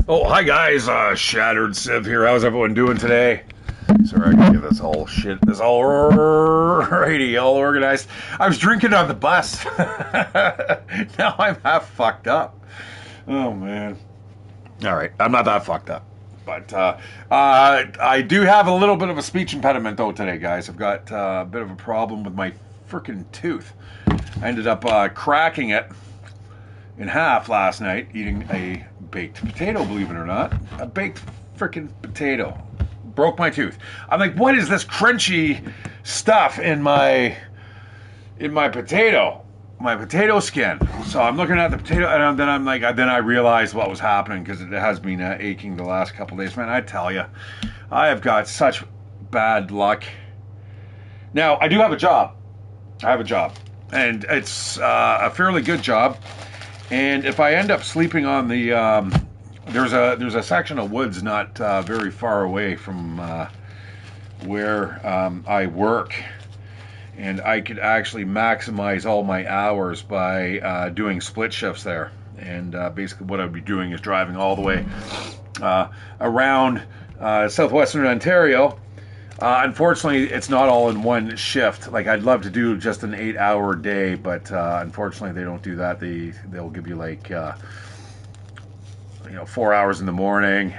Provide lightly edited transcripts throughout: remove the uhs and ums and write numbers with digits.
Oh, hi guys, Shattered Civ here. How's everyone doing today? Sorry, I gotta get this whole shit, this all righty, all organized. I was drinking on the bus. Now I'm half fucked up. Oh man. All right, I'm not that fucked up, but I do have a little bit of a speech impediment though today, guys. I've got a bit of a problem with my freaking tooth. I ended up cracking it in half last night eating a baked potato, believe it or not. A baked freaking potato. Broke my tooth. I'm like, what is this crunchy stuff in my potato? My potato skin. So I'm looking at the potato, and then I'm like, then I realized what was happening because it has been aching the last couple days. Man, I tell you, I have got such bad luck. Now I do have a job. I have a job, and it's a fairly good job. And if I end up sleeping on the, there's a section of woods not very far away from where I work, and I could actually maximize all my hours by doing split shifts there. And basically, what I'd be doing is driving all the way around southwestern Ontario. Unfortunately, it's not all in one shift. Like I'd love to do just an 8-hour day, but unfortunately, they don't do that. They'll give you like 4 hours in the morning,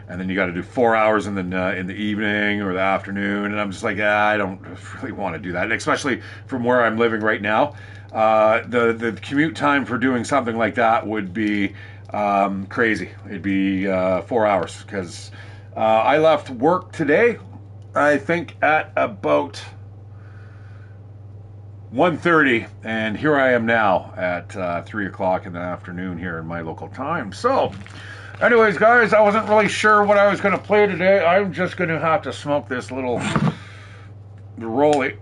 and then you got to do 4 hours in the evening or the afternoon. And I'm just like, I don't really want to do that, and especially from where I'm living right now. The commute time for doing something like that would be crazy. It'd be 4 hours because I left work today, I think at about 1:30, and here I am now at 3 o'clock in the afternoon here in my local time. So, anyways, guys, I wasn't really sure what I was going to play today. I'm just going to have to smoke this little Rolly.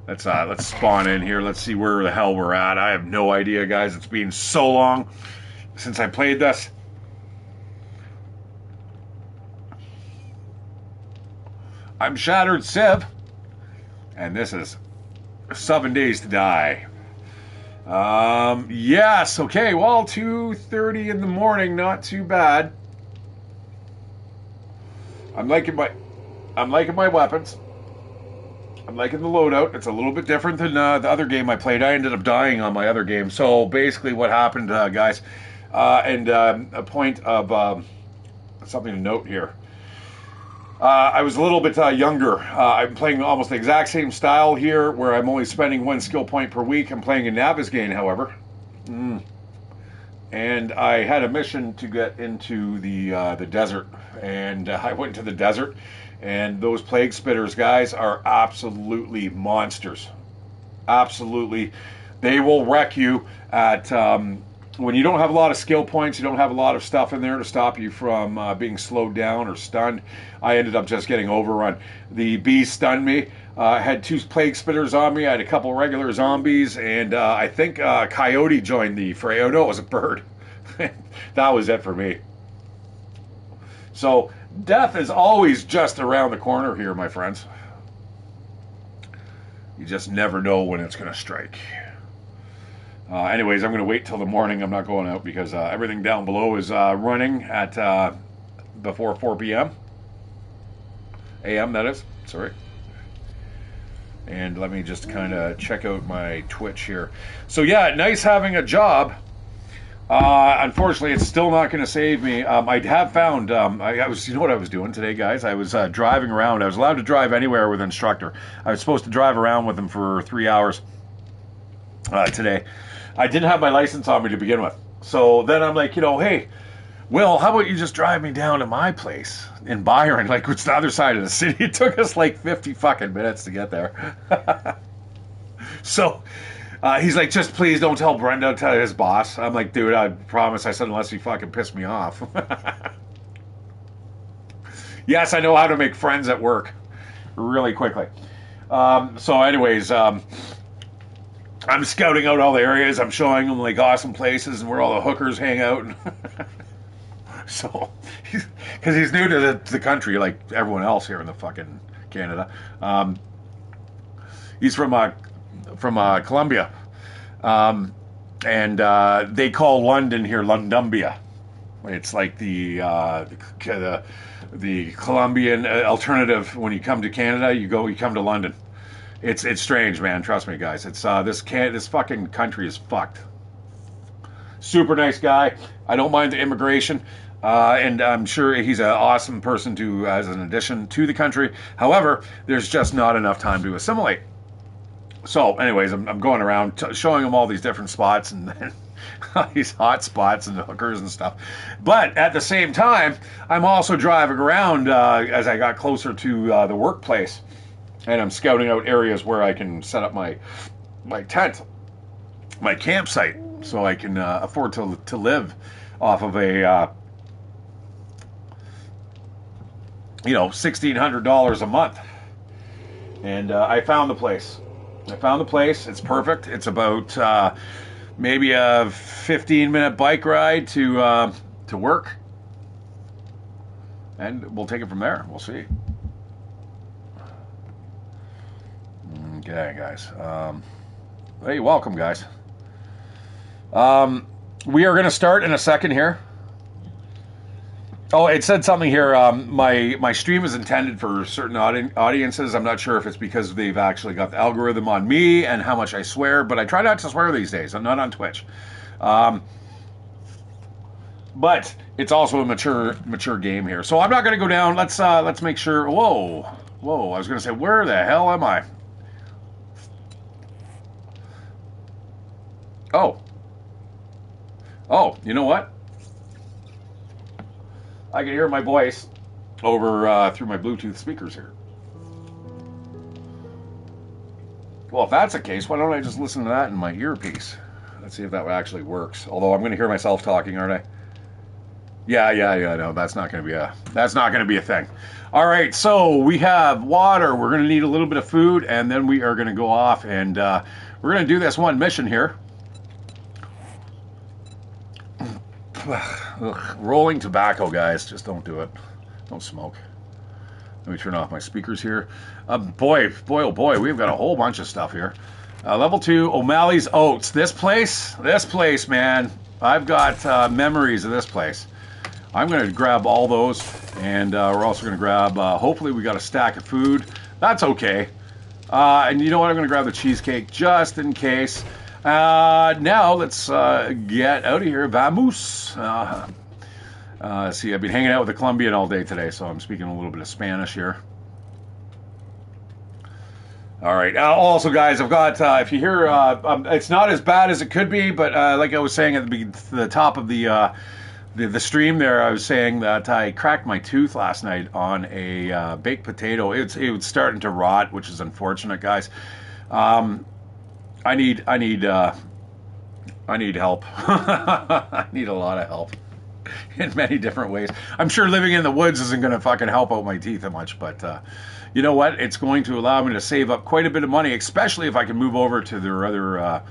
Let's spawn in here. Let's see where the hell we're at. I have no idea, guys. It's been so long since I played this. I'm Shattered Civ, and this is 7 Days to Die. Yes, okay, well, 2:30 in the morning, not too bad. I'm liking my weapons. I'm liking the loadout. It's a little bit different than the other game I played. I ended up dying on my other game. So basically what happened, guys, and a point of something to note here. I was a little bit younger. I'm playing almost the exact same style here, where I'm only spending 1 skill point per week. I'm playing in Navezgane, however. And I had a mission to get into the desert, and I went to the desert, and those plague spitters, guys, are absolutely monsters. Absolutely, they will wreck you at when you don't have a lot of skill points. You don't have a lot of stuff in there to stop you from being slowed down or stunned. I ended up just getting overrun. The bees stunned me. I had 2 plague spitters on me. I had a couple regular zombies, and I think coyote joined the fray. Oh no, it was a bird. That was it for me. So death is always just around the corner here, my friends. You just never know when it's going to strike. Anyways, I'm going to wait till the morning. I'm not going out because everything down below is running at before 4 p.m. a.m. that is. Sorry. And let me just kind of check out my Twitch here. So yeah, nice having a job. Unfortunately, it's still not going to save me. I have found, I was, you know what I was doing today, guys? I was driving around. I was allowed to drive anywhere with an instructor. I was supposed to drive around with him for 3 hours today. I didn't have my license on me to begin with. So then I'm like, hey, Will, how about you just drive me down to my place in Byron? Like, it's the other side of the city. It took us like 50 fucking minutes to get there. So he's like, just please don't tell Brenda, tell his boss. I'm like, dude, I promise. I said, unless you fucking piss me off. Yes, I know how to make friends at work really quickly. So anyways, I'm scouting out all the areas. I'm showing them like awesome places and where all the hookers hang out. So, because he's new to the country like everyone else here in the fucking Canada. He's from Colombia. And they call London here Lundumbia. It's like the Colombian alternative. When you come to Canada, you come to London. It's strange, man. Trust me, guys. It's this fucking country is fucked. Super nice guy. I don't mind the immigration, and I'm sure he's an awesome person to as an addition to the country. However, there's just not enough time to assimilate. So, anyways, I'm going around showing him all these different spots and these hot spots and hookers and stuff. But at the same time, I'm also driving around as I got closer to the workplace, and I'm scouting out areas where I can set up my tent, my campsite, so I can afford to live off of a $1,600 a month. And I found the place. It's perfect. It's about maybe a 15-minute bike ride to work, and we'll take it from there. We'll see. Okay, guys. Hey, welcome, guys. We are going to start in a second here. Oh, it said something here. My stream is intended for certain audiences. I'm not sure if it's because they've actually got the algorithm on me and how much I swear, but I try not to swear these days. I'm not on Twitch. But it's also a mature game here. So I'm not going to go down. Let's make sure. Whoa. I was going to say, where the hell am I? Oh, you know what? I can hear my voice over through my Bluetooth speakers here. Well, if that's the case, why don't I just listen to that in my earpiece? Let's see if that actually works. Although I'm going to hear myself talking, aren't I? Yeah. No, that's not going to be a thing. All right, so we have water. We're going to need a little bit of food, and then we are going to go off and we're going to do this one mission here. Ugh, rolling tobacco, guys. Just don't do it. Don't smoke. Let me turn off my speakers here. Boy, oh boy, we've got a whole bunch of stuff here. Level 2, O'Malley's Oats. This place, man. I've got memories of this place. I'm going to grab all those, and we're also going to grab, hopefully we got a stack of food. That's okay. And you know what? I'm going to grab the cheesecake just in case. Now let's get out of here. Vamos. See, I've been hanging out with the Colombian all day today, so I'm speaking a little bit of Spanish here. All right. Also, guys, I've got, if you hear, it's not as bad as it could be, but like I was saying at the top of the stream there, I was saying that I cracked my tooth last night on a baked potato. It was starting to rot, which is unfortunate, guys. I need help. I need a lot of help in many different ways. I'm sure living in the woods isn't going to fucking help out my teeth that much, but you know what? It's going to allow me to save up quite a bit of money, especially if I can move over to their other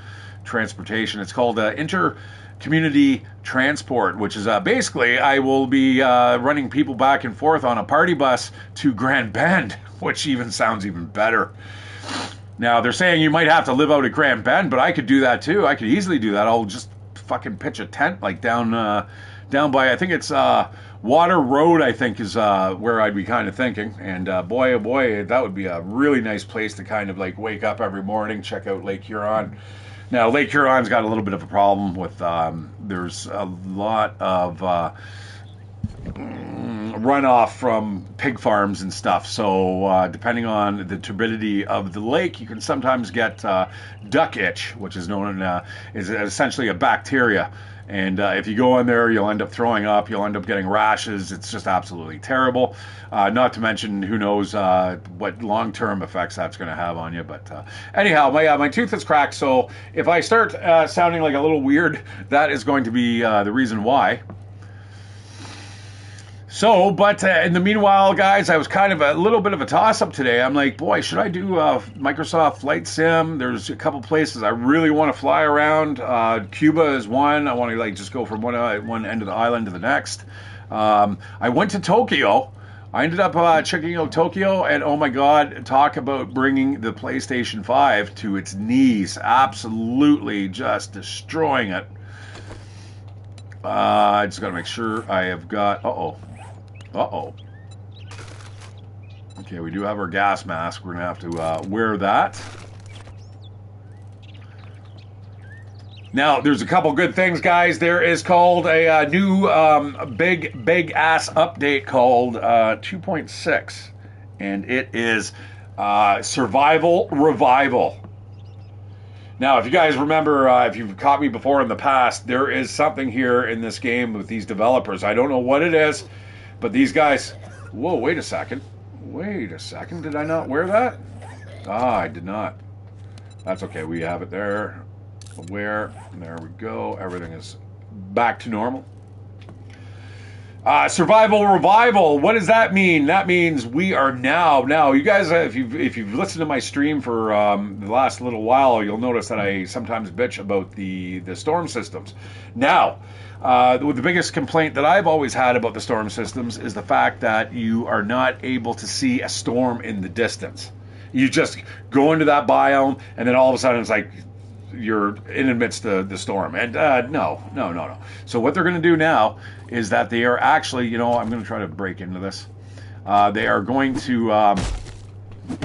transportation. It's called intercommunity transport, which is basically I will be running people back and forth on a party bus to Grand Bend, which even sounds even better. Now, they're saying you might have to live out at Grand Bend, but I could do that too. I could easily do that. I'll just fucking pitch a tent like down by, I think it's Water Road, I think is where I'd be kind of thinking. And boy, oh boy, that would be a really nice place to kind of like wake up every morning, check out Lake Huron. Now, Lake Huron's got a little bit of a problem with, there's a lot of runoff from pig farms and stuff. So depending on the turbidity of the lake, you can sometimes get duck itch, which is known is essentially a bacteria. And if you go in there, you'll end up throwing up. You'll end up getting rashes. It's just absolutely terrible. Not to mention, who knows what long-term effects that's going to have on you. But anyhow, my tooth is cracked. So if I start sounding like a little weird, that is going to be the reason why. So, but in the meanwhile, guys, I was kind of a little bit of a toss-up today. I'm like, boy, should I do Microsoft Flight Sim? There's a couple places I really want to fly around. Cuba is one. I want to like just go from one end of the island to the next. I went to Tokyo I ended up checking out Tokyo, and oh my god, talk about bringing the PlayStation 5 to its knees. Absolutely just destroying it. I just got to make sure I have got... Uh-oh. Okay, we do have our gas mask. We're going to have to wear that. Now, there's a couple good things, guys. There is called a new big ass update called 2.6, and it is Survival Revival. Now, if you guys remember, if you've caught me before in the past, there is something here in this game with these developers. I don't know what it is, but these guys... Whoa, wait a second. Did I not wear that? Ah, I did not. That's okay. We have it there. There we go. Everything is back to normal. Survival Revival. What does that mean? That means we are now. You guys, if you've listened to my stream for the last little while, you'll notice that I sometimes bitch about the storm systems. Now, the biggest complaint that I've always had about the storm systems is the fact that you are not able to see a storm in the distance. You just go into that biome, and then all of a sudden it's like you're in amidst the storm. And no. So what they're going to do now is that they are actually, I'm going to try to break into this. They are going to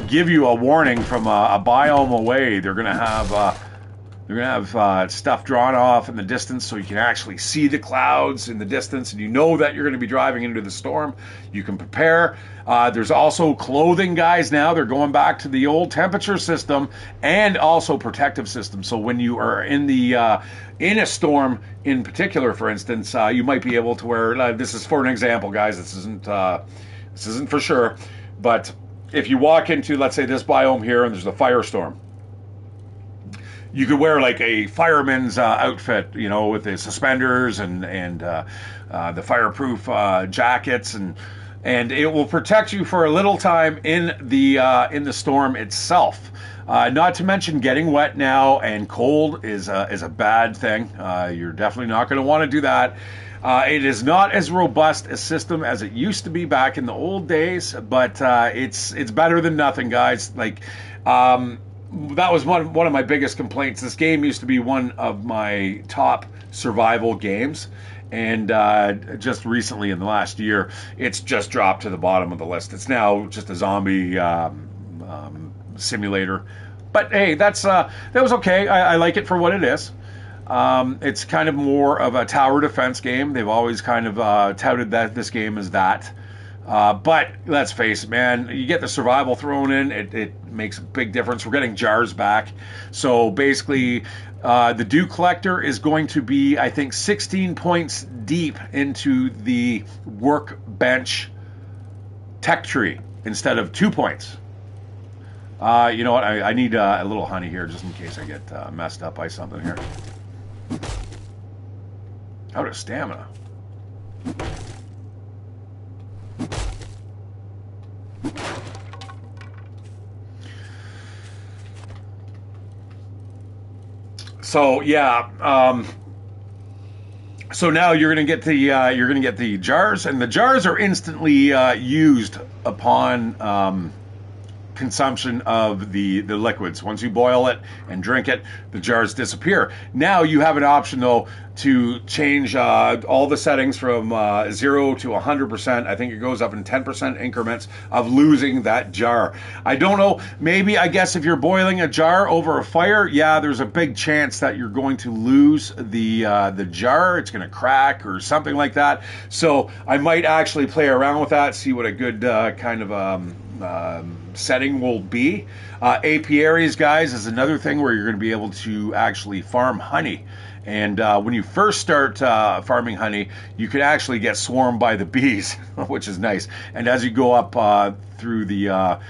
give you a warning from a biome away. They're going to have stuff drawn off in the distance so you can actually see the clouds in the distance, and you know that you're going to be driving into the storm. You can prepare. There's also clothing, guys, now. They're going back to the old temperature system and also protective system. So when you are in a storm in particular, for instance, you might be able to wear, this is for an example, guys. This isn't for sure. But if you walk into, let's say, this biome here and there's a firestorm, you could wear like a fireman's outfit, with the suspenders and the fireproof jackets, and it will protect you for a little time in the storm itself. Not to mention getting wet now and cold is a bad thing. You're definitely not going to want to do that. It is not as robust a system as it used to be back in the old days, but it's better than nothing, guys. That was one of my biggest complaints. This game used to be one of my top survival games, and just recently in the last year, it's just dropped to the bottom of the list. It's now just a zombie simulator. But hey, that was okay. I like it for what it is. It's kind of more of a tower defense game. They've always kind of touted that this game is that. But let's face it, man, you get the survival thrown in, it makes a big difference. We're getting jars back. So basically, the Dew Collector is going to be, I think, 16 points deep into the workbench tech tree instead of 2 points. You know what? I need a little honey here just in case I get messed up by something here. Out of stamina. So yeah, so now you're gonna get the jars, and the jars are instantly used upon consumption of the liquids. Once you boil it and drink it, the jars disappear. Now you have an option though to change all the settings from 0 to 100%. I think it goes up in 10% increments of losing that jar. I don't know, maybe, I guess if you're boiling a jar over a fire, yeah, there's a big chance that you're going to lose the jar. It's going to crack or something like that. So I might actually play around with that, see what a good kind of setting will be. Apiaries, guys, is another thing where you're going to be able to actually farm honey. And when you first start farming honey, you can actually get swarmed by the bees, which is nice. And as you go up through the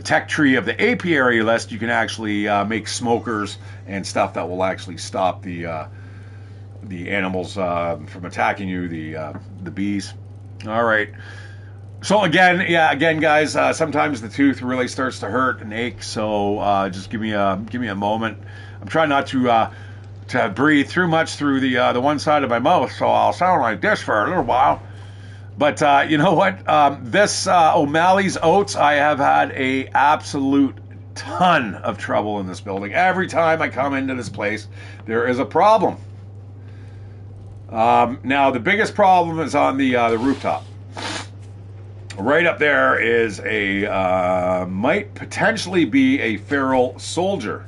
tech tree of the apiary list, you can actually make smokers and stuff that will actually stop the animals from attacking you, the bees. All right. So again, guys, sometimes the tooth really starts to hurt and ache. So just give me a moment. I'm trying not to breathe too much through the one side of my mouth, so I'll sound like this for a little while. But you know what? This O'Malley's Oats, I have had a absolute ton of trouble in this building. Every time I come into this place, there is a problem. Now, the biggest problem is on the rooftop. Right up there is might potentially be a feral soldier,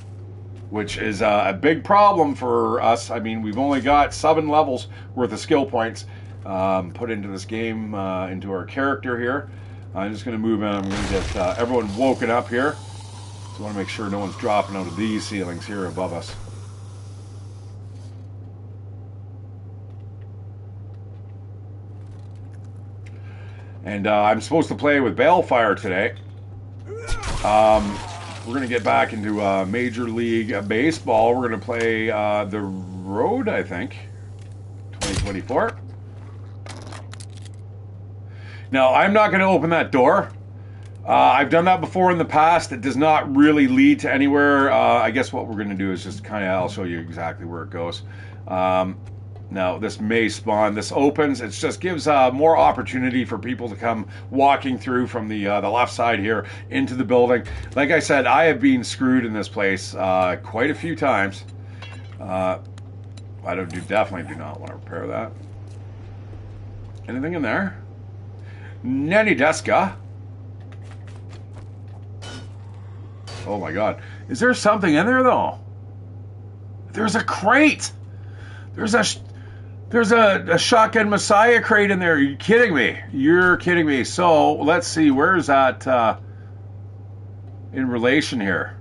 which is a big problem for us. I mean, we've only got 7 levels worth of skill points put into this game, into our character here. I'm just going to move in. I'm going to get everyone woken up here. So I want to make sure no one's dropping out of these ceilings here above us. And I'm supposed to play with Balefire today. We're going to get back into Major League Baseball. We're going to play the Road, I think, 2024. Now, I'm not going to open that door. I've done that before in the past. It does not really lead to anywhere. I guess what we're going to do is just kind of, I'll show you exactly where it goes. Now, this may spawn. This opens. It just gives more opportunity for people to come walking through from the left side here into the building. Like I said, I have been screwed in this place quite a few times. I definitely do not want to repair that. Anything in there? Nanny Deska. Oh my God. Is there something in there though? There's a crate. There's a Shotgun Messiah crate in there. Are you kidding me? You're kidding me. So let's see. Where is that in relation here?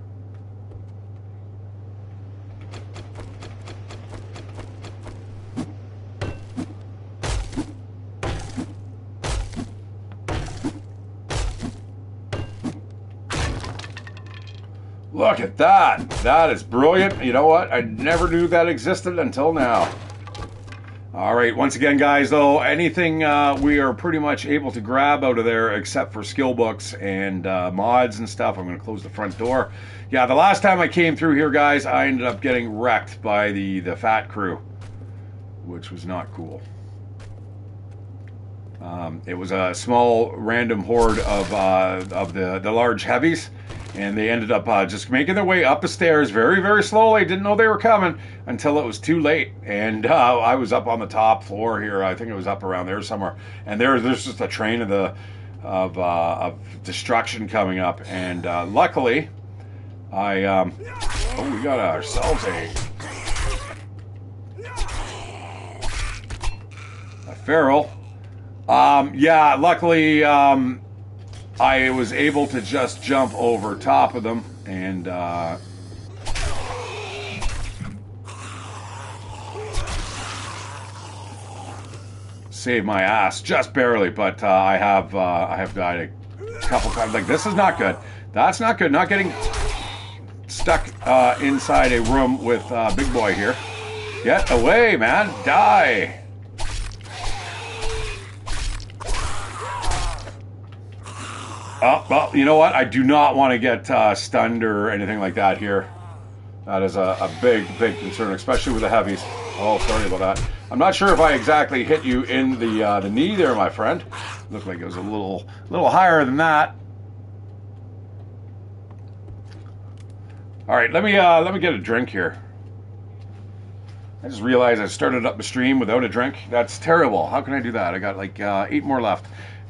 Look at that. That is brilliant. You know what? I never knew that existed until now. All right, once again, guys, though, anything we are pretty much able to grab out of there except for skill books and mods and stuff. I'm going to close the front door. Yeah, the last time I came through here, guys, I ended up getting wrecked by the fat crew, which was not cool. It was a small random horde of the large heavies. And they ended up just making their way up the stairs very, very slowly. Didn't know they were coming until it was too late. And I was up on the top floor here. I think it was up around there somewhere. And there's just a train of destruction coming up. And luckily, we got ourselves a feral. Yeah, luckily. I was able to just jump over top of them and save my ass just barely. But I have died a couple times. Like, this is not good. That's not good. Not getting stuck inside a room with Big Boy here. Get away, man! Die! Oh, well, you know what? I do not want to get stunned or anything like that here. That is a big, big concern, especially with the heavies. Oh, sorry about that. I'm not sure if I exactly hit you in the knee there, my friend. Looked like it was a little higher than that. All right, let me get a drink here. I just realized I started up the stream without a drink. That's terrible. How can I do that? I got like 8 more left.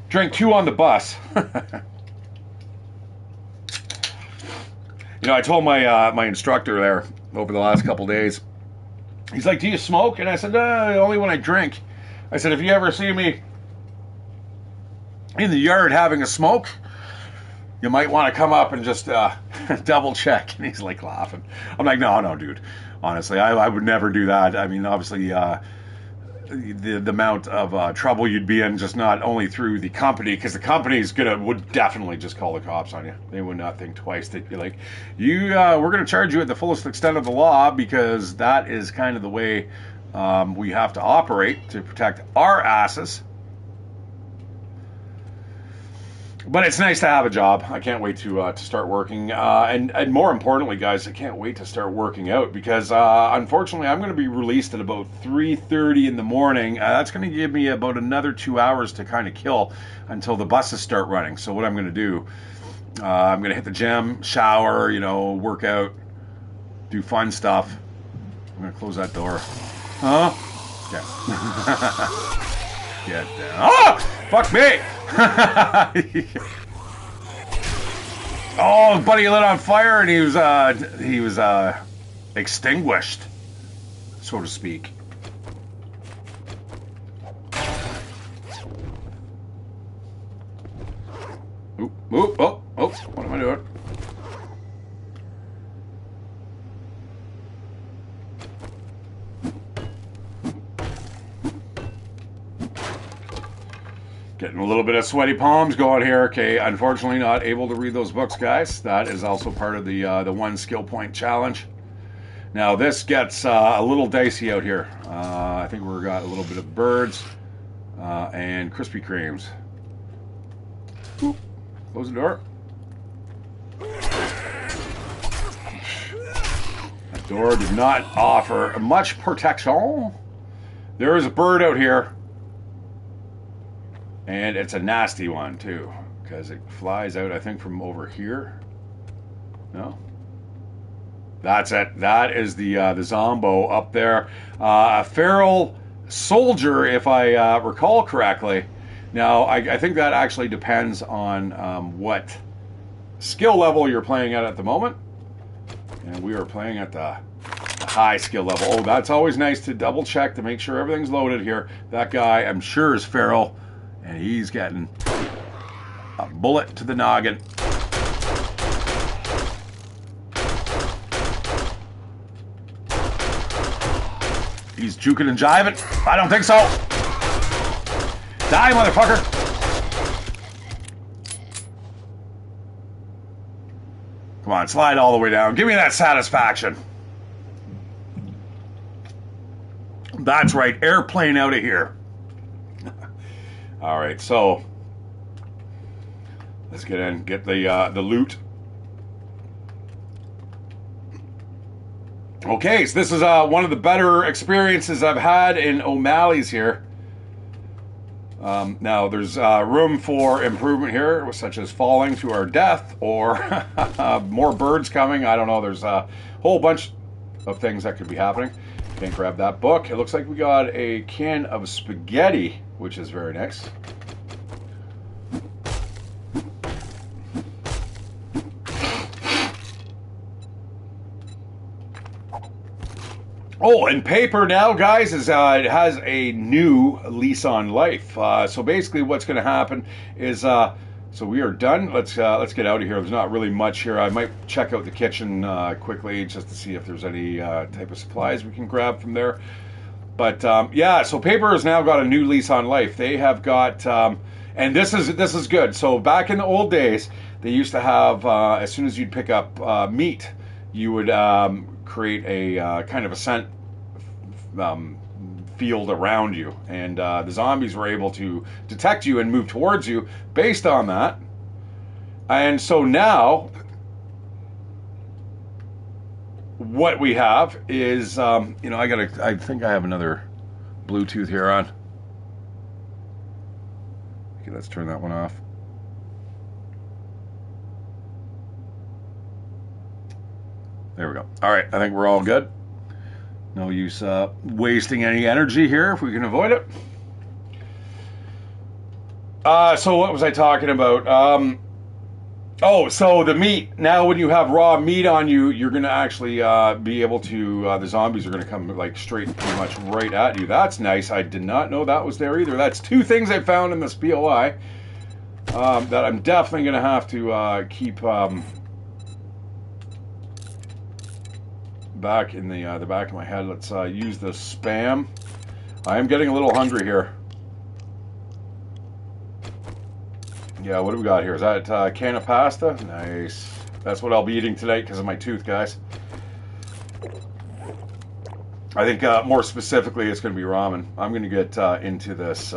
Drank 2 on the bus. You know, I told my instructor there over the last couple days. He's like, "Do you smoke?" And I said, "Only when I drink." I said, "If you ever see me in the yard having a smoke, you might want to come up and just double check." And he's like laughing. I'm like, no, dude. Honestly, I would never do that. I mean, obviously, the amount of trouble you'd be in, just not only through the company, because the company's would definitely just call the cops on you. They would not think twice. They'd be like, we're going to charge you at the fullest extent of the law, because that is kind of the way we have to operate to protect our asses. But it's nice to have a job. I can't wait to start working, and more importantly, guys, I can't wait to start working out because unfortunately, I'm going to be released at about 3:30 in the morning. That's going to give me about another 2 hours to kind of kill until the buses start running. So what I'm going to do, I'm going to hit the gym, shower, work out, do fun stuff. I'm going to close that door. Huh? Yeah. Get down. Oh, fuck me! Oh, buddy lit on fire and he was extinguished, so to speak. Oop, oop, oh, what am I doing? Getting a little bit of sweaty palms going here. Okay, unfortunately not able to read those books, guys. That is also part of the one skill point challenge. Now this gets a little dicey out here. I think we've got a little bit of birds and Krispy Kremes. Oop. Close the door. That door did not offer much protection. There is a bird out here. And it's a nasty one, too, because it flies out, I think, from over here. No? That's it. That is the Zombo up there. A feral soldier, if I recall correctly. Now, I think that actually depends on what skill level you're playing at the moment. And we are playing at the high skill level. Oh, that's always nice to double check to make sure everything's loaded here. That guy, I'm sure, is feral. And he's getting a bullet to the noggin. He's juking and jiving. I don't think so. Die, motherfucker. Come on, slide all the way down. Give me that satisfaction. That's right, airplane out of here. All right, so let's get in, get the loot. Okay, so this is one of the better experiences I've had in O'Malley's here. Now, there's room for improvement here, such as falling to our death or more birds coming. I don't know. There's a whole bunch of things that could be happening. Can't grab that book. It looks like we got a can of spaghetti, which is very nice. Oh, and paper now, guys, is it has a new lease on life. So basically, what's going to happen is, so we are done. Let's get out of here. There's not really much here. I might check out the kitchen quickly just to see if there's any type of supplies we can grab from there. But yeah, so paper has now got a new lease on life. They have got, and this is good. So back in the old days, they used to have as soon as you'd pick up meat, you would create a kind of a scent field around you, and the zombies were able to detect you and move towards you based on that. And so now what we have is I think I have another Bluetooth here on. Okay, let's turn that one off. There we go. All right, I think we're all good. No use wasting any energy here if we can avoid it. So what was I talking about? Oh, so the meat. Now when you have raw meat on you, you're going to actually be able to, the zombies are going to come like straight pretty much right at you. That's nice. I did not know that was there either. That's two things I found in this POI that I'm definitely going to have to keep back in the back of my head. Let's use the spam. I am getting a little hungry here. Yeah, what do we got here? Is that a can of pasta? Nice. That's what I'll be eating tonight because of my tooth, guys. I think more specifically it's going to be ramen. I'm going to get into this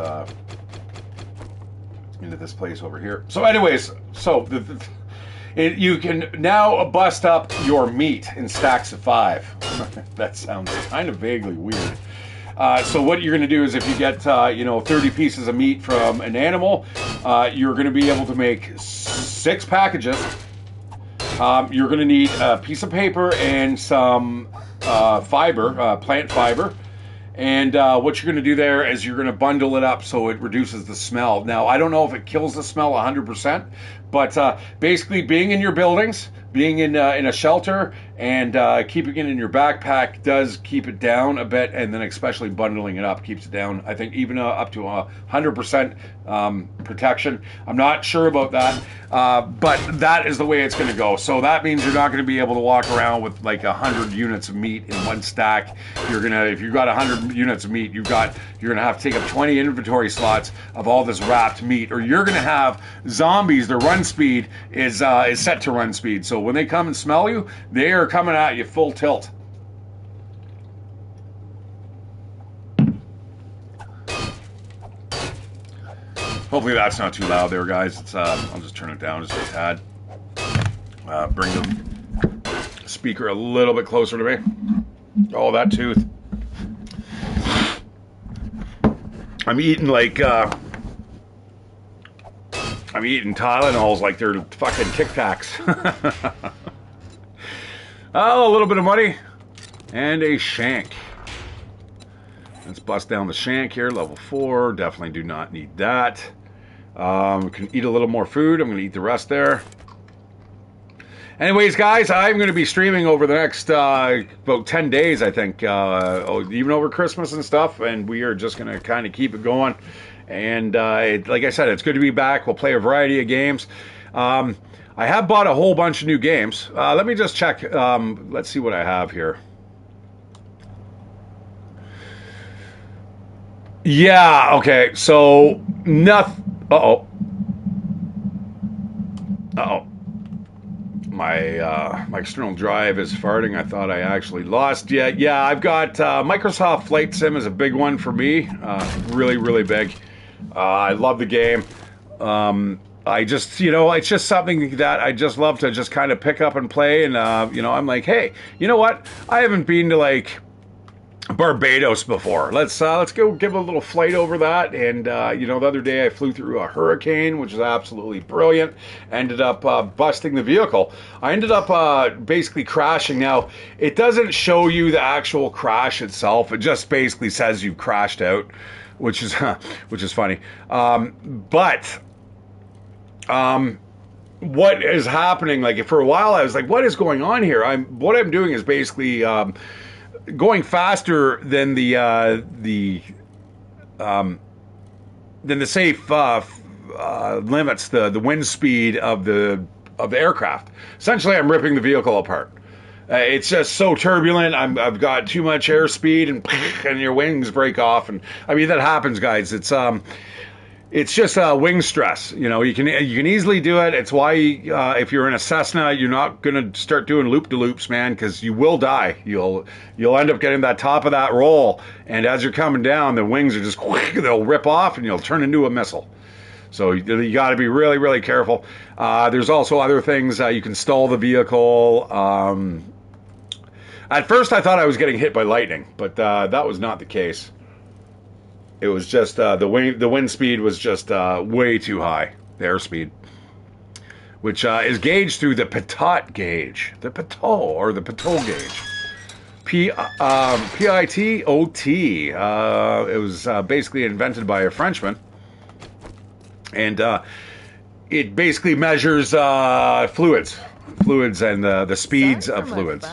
into this place over here. So anyways, so you can now bust up your meat in stacks of 5. That sounds kind of vaguely weird. So what you're going to do is if you get 30 pieces of meat from an animal, you're going to be able to make 6 packages. You're going to need a piece of paper and some fiber, plant fiber. And what you're going to do there is you're going to bundle it up so it reduces the smell. Now, I don't know if it kills the smell 100%, but basically being in your buildings, being in a shelter, and keeping it in your backpack does keep it down a bit, and then especially bundling it up keeps it down, I think, even up to 100% protection. I'm not sure about that, but that is the way it's going to go. So that means you're not going to be able to walk around with like 100 units of meat in one stack. If you've got 100 units of meat, you're going to have to take up 20 inventory slots of all this wrapped meat, or you're going to have zombies. Their run speed is set to run speed. So when they come and smell you, they are coming at you full tilt. Hopefully that's not too loud there, guys. It's I'll just turn it down just a tad. Bring the speaker a little bit closer to me. Oh, that tooth. I'm eating Tylenols like they're fucking Tic Tacs. Oh, a little bit of money and a shank. Let's bust down the shank here, level 4. Definitely do not need that. Can eat a little more food. I'm going to eat the rest there. Anyways, guys, I'm going to be streaming over the next about 10 days, I think, even over Christmas and stuff, and we are just going to kind of keep it going. And like I said, it's good to be back. We'll play a variety of games. I have bought a whole bunch of new games. Let me just check. Let's see what I have here. Yeah, okay. So, nothing. Uh-oh. My external drive is farting. I thought I actually lost it. Yeah, I've got Microsoft Flight Sim is a big one for me. Really, really big. I love the game. I just, it's just something that I just love to just kind of pick up and play. And, I'm like, hey, you know what? I haven't been to like Barbados before. Let's go give a little flight over that. And, the other day I flew through a hurricane, which is absolutely brilliant. Ended up busting the vehicle. I ended up basically crashing. Now, it doesn't show you the actual crash itself. It just basically says you crashed out, which is funny. What is happening? Like for a while, I was like, "What is going on here?" What I'm doing is basically going faster than the safe limits, the wind speed of the aircraft. Essentially, I'm ripping the vehicle apart. It's just so turbulent. I've got too much airspeed, and your wings break off. And I mean that happens, guys. It's just wing stress. You can easily do it. It's why if you're in a Cessna, you're not going to start doing loop-de-loops, man, because you will die. You'll end up getting that top of that roll, and as you're coming down, the wings are just they'll rip off, and you'll turn into a missile. So you got to be really, really careful. There's also other things. You can stall the vehicle. At first, I thought I was getting hit by lightning, but that was not the case. It was just the wind speed was just way too high, the airspeed, which is gauged through the Pitot gauge, the Pitot gauge, P-I-T-O-T. It was basically invented by a Frenchman, and it basically measures fluids and the speeds of fluids.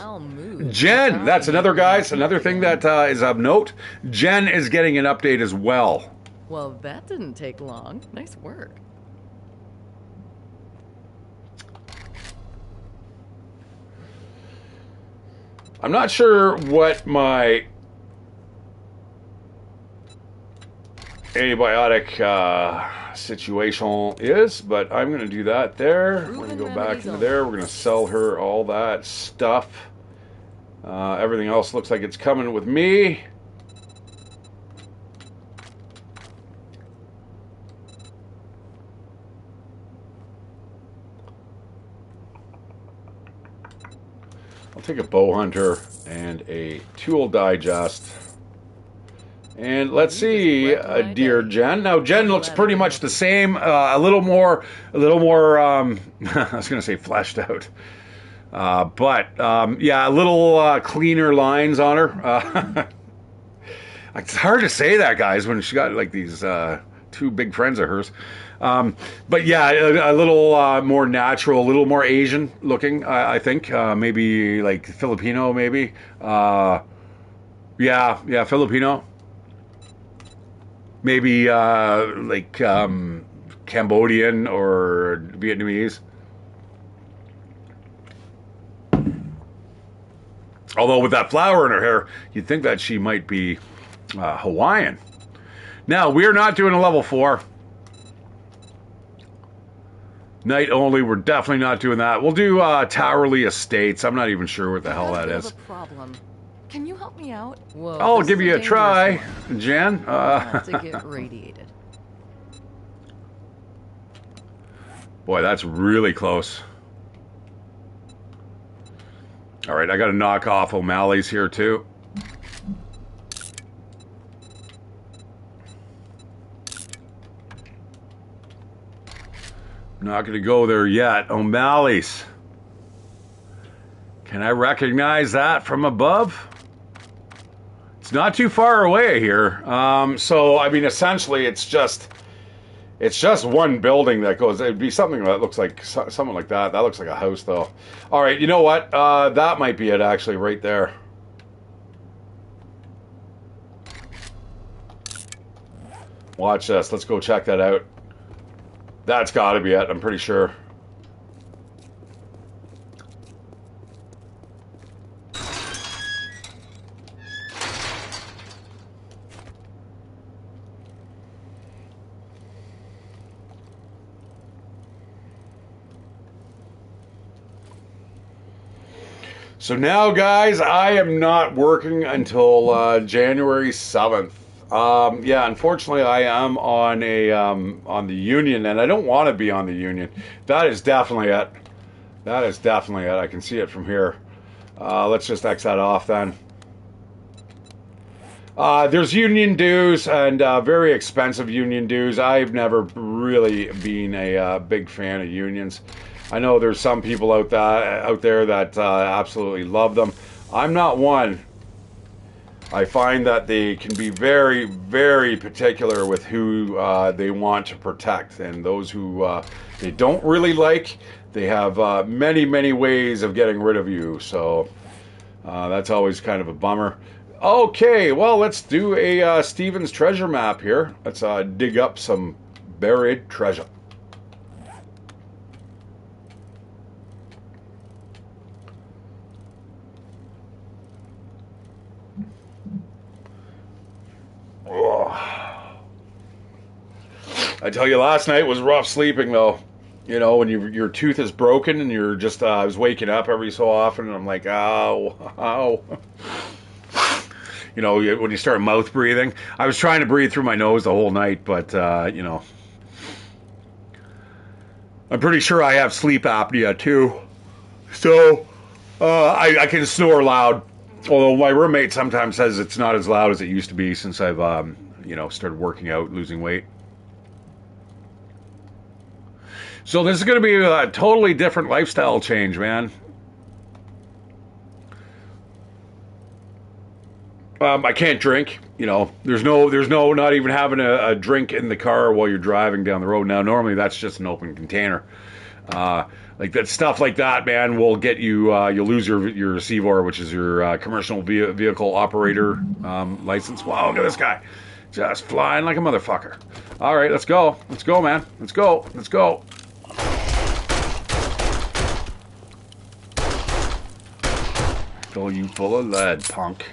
Jen, that's another thing that is of note. Jen is getting an update as well. Well, that didn't take long. Nice work. I'm not sure what my antibiotic situation is, but I'm going to do that there. We're going to go back into there. We're going to sell her all that stuff. Everything else looks like it's coming with me. take a bow hunter and a tool digest. And let's see, dear Jen. Now, Jen looks pretty much the same, a little more, I was going to say fleshed out. Yeah, a little cleaner lines on her. It's hard to say that, guys, when she got like these two big friends of hers. But yeah, a little more natural, a little more Asian looking, I think. Maybe like Filipino, maybe. Yeah, Filipino. Maybe like Cambodian or Vietnamese. Although with that flower in her hair, you'd think that she might be Hawaiian. Now, we're not doing a level 4. Night only, we're definitely not doing that. We'll do Towerley Estates. I'm not even sure what the hell that is. Problem. Can you help me out? Whoa, I'll give you a try, Jen. To get radiated. Boy, that's really close. All right, I got to knock off O'Malley's here, too. Not going to go there yet. O'Malley's. Can I recognize that from above? It's not too far away here. So, I mean, essentially, it's just one building that goes. It'd be something that looks like something like that. That looks like a house, though. All right, you know what? That might be it, actually, right there. Watch this. Let's go check that out. That's got to be it. I'm pretty sure. So now, guys, I am not working until January 7th. Yeah, unfortunately, I am on the union, and I don't want to be on the union. That is definitely it. That is definitely it. I can see it from here. Let's just X that off then. There's union dues, and very expensive union dues. I've never really been a big fan of unions. I know there's some people out there that absolutely love them. I'm not one. I find that they can be very, very particular with who they want to protect, and those who they don't really like, they have many, many ways of getting rid of you. So that's always kind of a bummer. Okay, well, let's do a Stevens treasure map here. Let's dig up some buried treasure. I tell you, last night was rough sleeping, though. You know, when your tooth is broken and you're just, I was waking up every so often and I'm like, ow, ow. You know, when you start mouth breathing. I was trying to breathe through my nose the whole night, but, you know. I'm pretty sure I have sleep apnea, too. So, I can snore loud. Although my roommate sometimes says it's not as loud as it used to be since I've, you know, started working out, losing weight. So this is going to be a totally different lifestyle change, man. I can't drink. You know, there's no not even having a drink in the car while you're driving down the road. Now, normally that's just an open container. Like that stuff like that, man, will get you. You'll lose your CVOR, which is your commercial vehicle operator license. Wow, look at this guy, just flying like a motherfucker. All right, let's go. Let's go, man. Let's go. Let's go. Fill you full of lead, punk.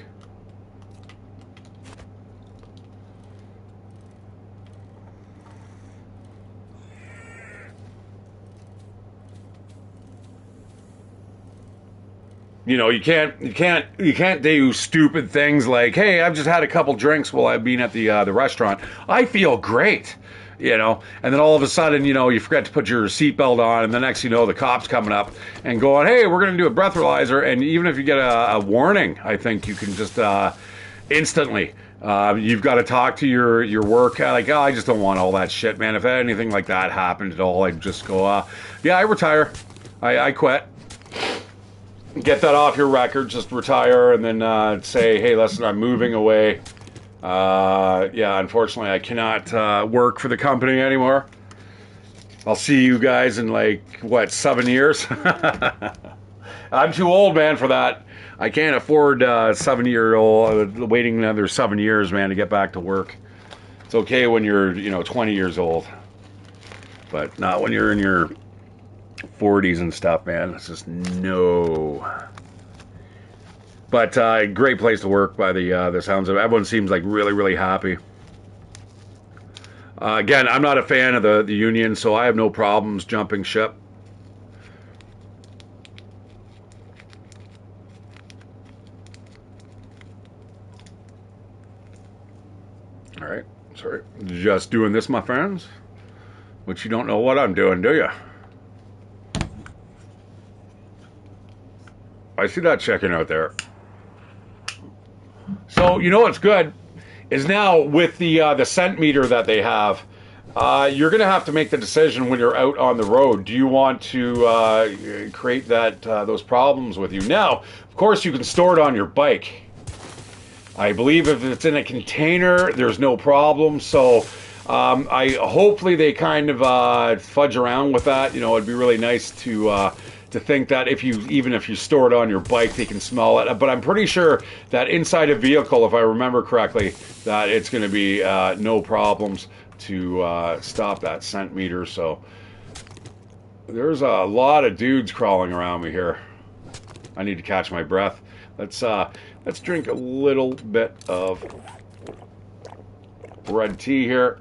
You know, you can't do stupid things like, hey, I've just had a couple drinks while I've been at the restaurant. I feel great, you know. And then all of a sudden, you know, you forget to put your seatbelt on, and the next you know, the cops coming up and going, hey, we're going to do a breathalyzer. And even if you get a warning, I think you can just instantly. You've got to talk to your work. Like, oh, I just don't want all that shit, man. If anything like that happened at all, I'd just go, yeah, I retire. I quit. Get that off your record, just retire, and then say, hey, listen, I'm moving away. Yeah, unfortunately, I cannot work for the company anymore. I'll see you guys in, like, what, 7 years? I'm too old, man, for that. I can't afford 7-year-old waiting another 7 years, man, to get back to work. It's okay when you're, you know, 20 years old, but not when you're in your 40s and stuff, man. It's just no. But great place to work by the sounds of it. Everyone seems like really, really happy. Again, I'm not a fan of the union, so I have no problems jumping ship. All right, sorry. Just doing this, my friends. But you don't know what I'm doing, do you? I see that checking out there. So, you know what's good is now with the scent meter that they have, you're going to have to make the decision when you're out on the road. Do you want to create those problems with you? Now, of course, you can store it on your bike. I believe if it's in a container, there's no problem. So, hopefully they kind of fudge around with that. You know, it'd be really nice to think that if you store it on your bike, they can smell it. But I'm pretty sure that inside a vehicle, if I remember correctly, that it's going to be no problems to stop that scent meter. So there's a lot of dudes crawling around me here. I need to catch my breath. Let's drink a little bit of red tea here.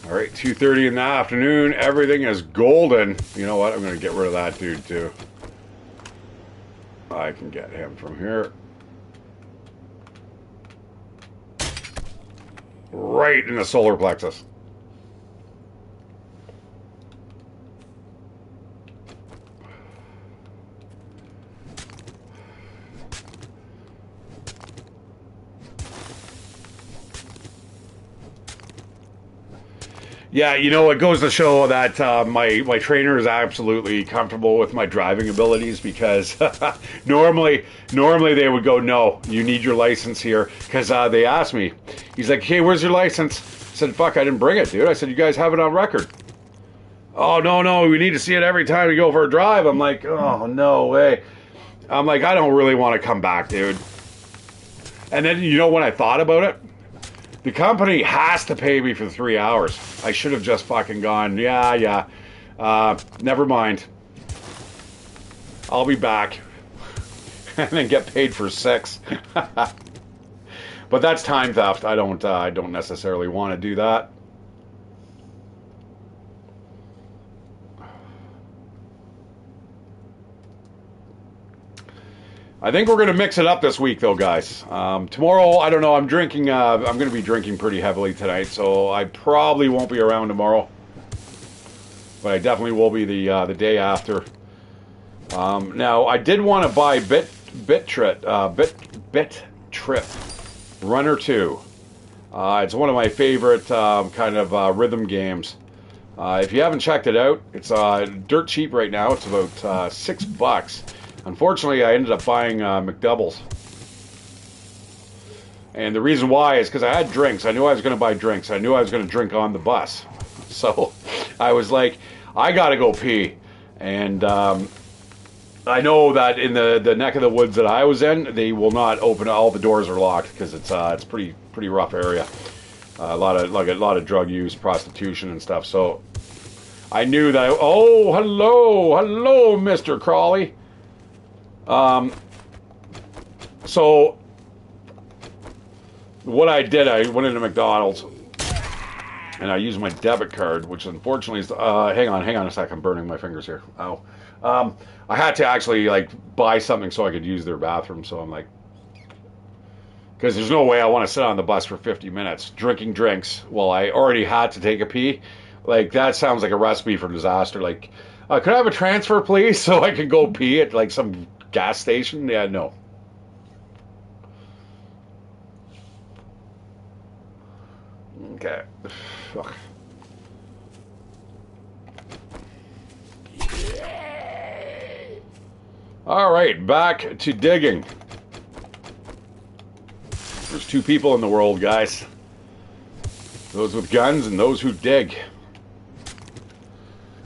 All right, 2:30 in the afternoon. Everything is golden. You know what? I'm going to get rid of that dude, too. I can get him from here. Right in the solar plexus. Yeah, you know, it goes to show that my trainer is absolutely comfortable with my driving abilities, because normally they would go, no, you need your license here, because they asked me. He's like, hey, where's your license? I said, fuck, I didn't bring it, dude. I said, you guys have it on record. Oh, no, we need to see it every time we go for a drive. I'm like, oh, no way. I'm like, I don't really want to come back, dude. And then, you know, when I thought about it, the company has to pay me for 3 hours. I should have just fucking gone, yeah. Never mind. I'll be back. And then get paid for 6. But that's time theft. I don't necessarily want to do that. I think we're going to mix it up this week, though, guys. Tomorrow, I don't know. I'm drinking. I'm going to be drinking pretty heavily tonight, so I probably won't be around tomorrow. But I definitely will be the day after. Now, I did want to buy Bit Trip Runner 2. It's one of my favorite kind of rhythm games. If you haven't checked it out, it's dirt cheap right now. It's about $6. Unfortunately, I ended up buying McDoubles. And the reason why is because I had drinks. I knew I was going to buy drinks. I knew I was going to drink on the bus. So I was like, I got to go pee. And I know that in the neck of the woods that I was in, they will not open. All the doors are locked because it's pretty rough area. A lot of drug use, prostitution, and stuff. So I knew that. Oh, hello, Mr. Crawley. So what I did, I went into McDonald's and I used my debit card, which unfortunately is. Hang on a sec. I'm burning my fingers here. Ow. I had to actually like buy something so I could use their bathroom. So I'm like, because there's no way I want to sit on the bus for 50 minutes drinking drinks while I already had to take a pee. Like, that sounds like a recipe for disaster. Like, could I have a transfer, please, so I can go pee at, like, some gas station? Yeah, no. Okay. Fuck. All right, back to digging. There's two people in the world, guys. Those with guns and those who dig.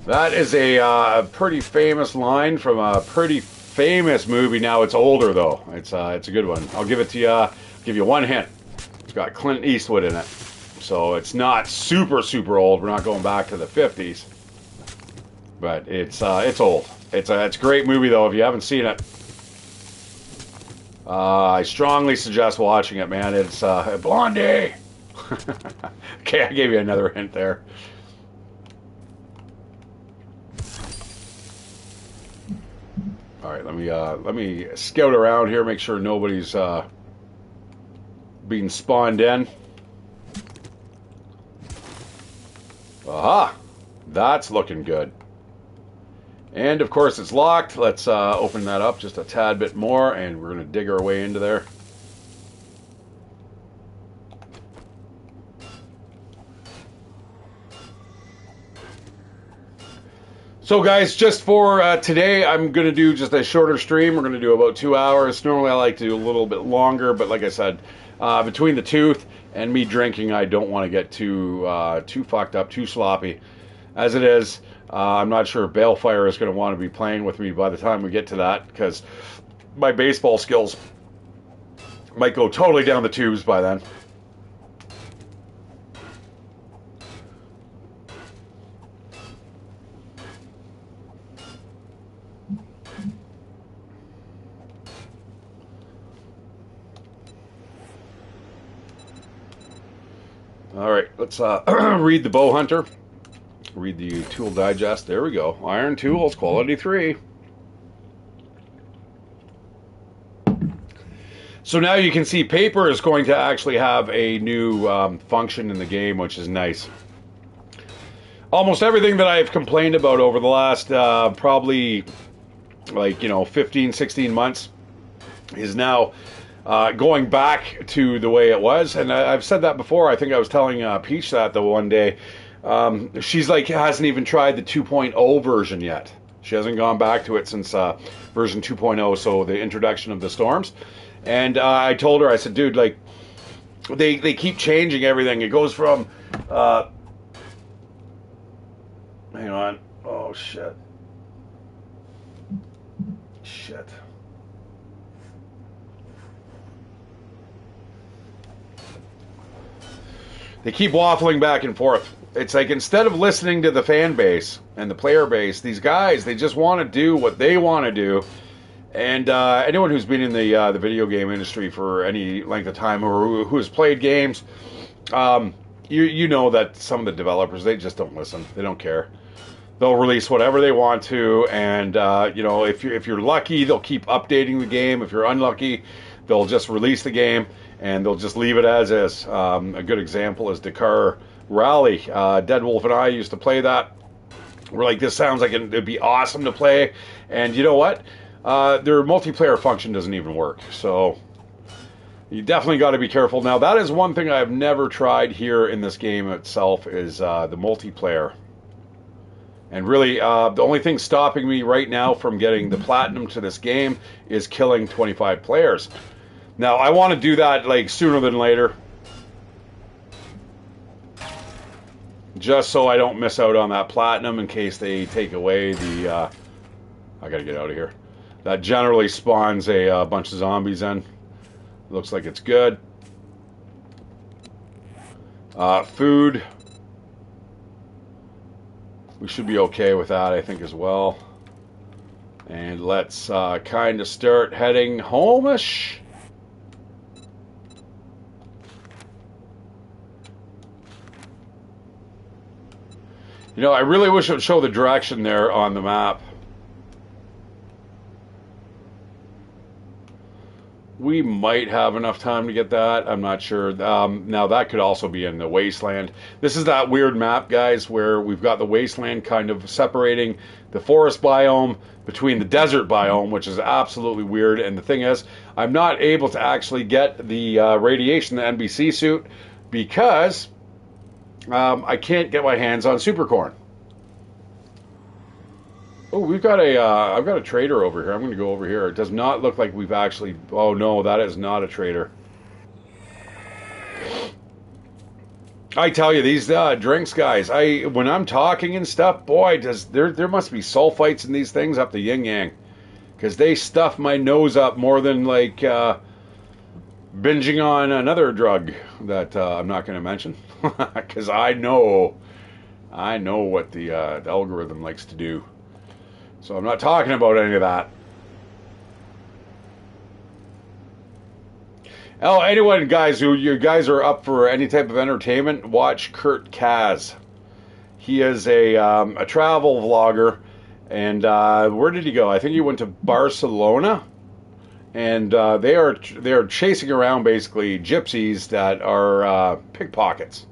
That is a pretty famous line from a pretty famous movie. Now it's older though. It's a good one. I'll give it to you. Give you one hint. It's got Clint Eastwood in it, so it's not super old. We're not going back to the 50s, but it's old. It's a great movie though. If you haven't seen it, I strongly suggest watching it, man. It's Blondie. Okay, I gave you another hint there. All right, let me scout around here, make sure nobody's being spawned in. Aha, that's looking good. And of course it's locked. Let's open that up just a tad bit more, and we're going to dig our way into there. So guys, just for today, I'm going to do just a shorter stream. We're going to do about 2 hours. Normally I like to do a little bit longer, but like I said, between the tooth and me drinking, I don't want to get too fucked up, too sloppy. As it is, I'm not sure if Balefire is going to want to be playing with me by the time we get to that, because my baseball skills might go totally down the tubes by then. All right, let's read the Bow Hunter. Read the Tool Digest. There we go. Iron Tools, Quality 3. So now you can see Paper is going to actually have a new function in the game, which is nice. Almost everything that I've complained about over the last probably, 15, 16 months is now going back to the way it was. And I've said that before. I think I was telling Peach that the one day. She's like, hasn't even tried the 2.0 version yet. She hasn't gone back to it since version 2.0, so the introduction of the storms. And I told her, I said, dude, like, they keep changing everything. It goes from, hang on. Oh, shit. Shit. They keep waffling back and forth. It's like, instead of listening to the fan base and the player base, these guys, they just want to do what they want to do. And anyone who's been in the video game industry for any length of time, or who has played games, you know that some of the developers, they just don't listen. They don't care. They'll release whatever they want to, and if you're lucky, they'll keep updating the game. If you're unlucky, they'll just release the game and they'll just leave it as is. A good example is Dakar Rally. Dead Wolf and I used to play that. We're like, this sounds like it'd be awesome to play, and you know what? Their multiplayer function doesn't even work, so you definitely got to be careful. Now, that is one thing I've never tried here in this game itself, is the multiplayer. And really, the only thing stopping me right now from getting the platinum to this game is killing 25 players. Now, I want to do that like sooner than later, just so I don't miss out on that platinum in case they take away the... I gotta get out of here. That generally spawns a bunch of zombies in. Looks like it's good. Food. We should be okay with that, I think, as well. And let's kind of start heading home-ish. You know, I really wish it would show the direction there on the map. We might have enough time to get that. I'm not sure. Now, that could also be in the wasteland. This is that weird map, guys, where we've got the wasteland kind of separating the forest biome between the desert biome, which is absolutely weird. And the thing is, I'm not able to actually get the radiation, the NBC suit, because I can't get my hands on supercorn. Oh, we've got I've got a trader over here. I'm going to go over here. It does not look like we've actually, oh no, that is not a trader. I tell you, these drinks, guys, when I'm talking and stuff, boy, there must be sulfites in these things up the yin-yang. Because they stuff my nose up more than, like, binging on another drug that I'm not going to mention. Because I know what the algorithm likes to do. So I'm not talking about any of that. Oh, anyone, guys, you guys are up for any type of entertainment, watch Kurt Kaz. He is a travel vlogger, and where did he go? I think he went to Barcelona, and they are chasing around basically gypsies that are pickpockets.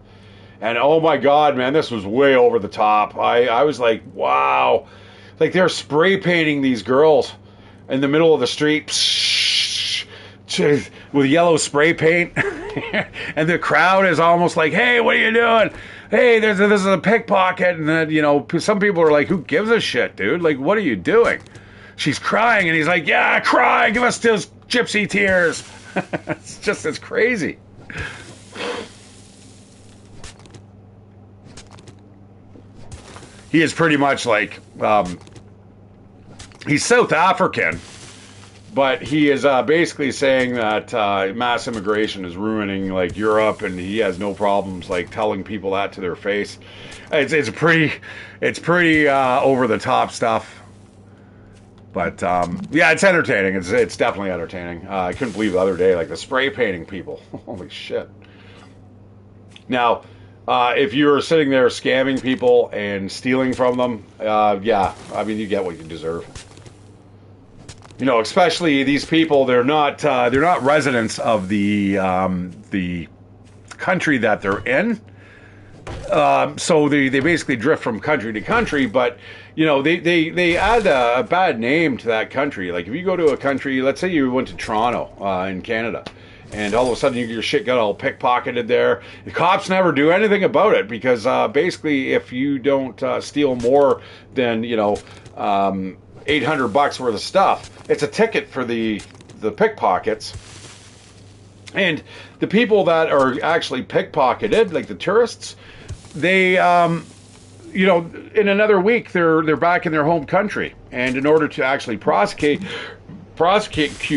And oh my God, man, this was way over the top. I was like, wow. Like, they're spray painting these girls in the middle of the street with yellow spray paint. And the crowd is almost like, hey, what are you doing? Hey, this is a pickpocket. And then, you know, some people are like, who gives a shit, dude? Like, what are you doing? She's crying, and he's like, yeah, cry. Give us those gypsy tears. It's crazy. He is pretty much like, he's South African, but he is basically saying that mass immigration is ruining, like, Europe, and he has no problems, like, telling people that to their face. It's pretty over the top stuff, but yeah, it's entertaining. It's definitely entertaining. I couldn't believe the other day, like, the spray painting people. Holy shit! Now, if you're sitting there scamming people and stealing from them, yeah, I mean, you get what you deserve. You know, especially these people, they're not residents of the country that they're in. So they basically drift from country to country, but, you know, they add a bad name to that country. Like, if you go to a country, let's say you went to Toronto in Canada, and all of a sudden your shit got all pickpocketed there. The cops never do anything about it because basically if you don't steal more than, you know, $800 worth of stuff, it's a ticket for the pickpockets. And the people that are actually pickpocketed, like the tourists, they, you know, in another week they're back in their home country. And in order to actually prosecute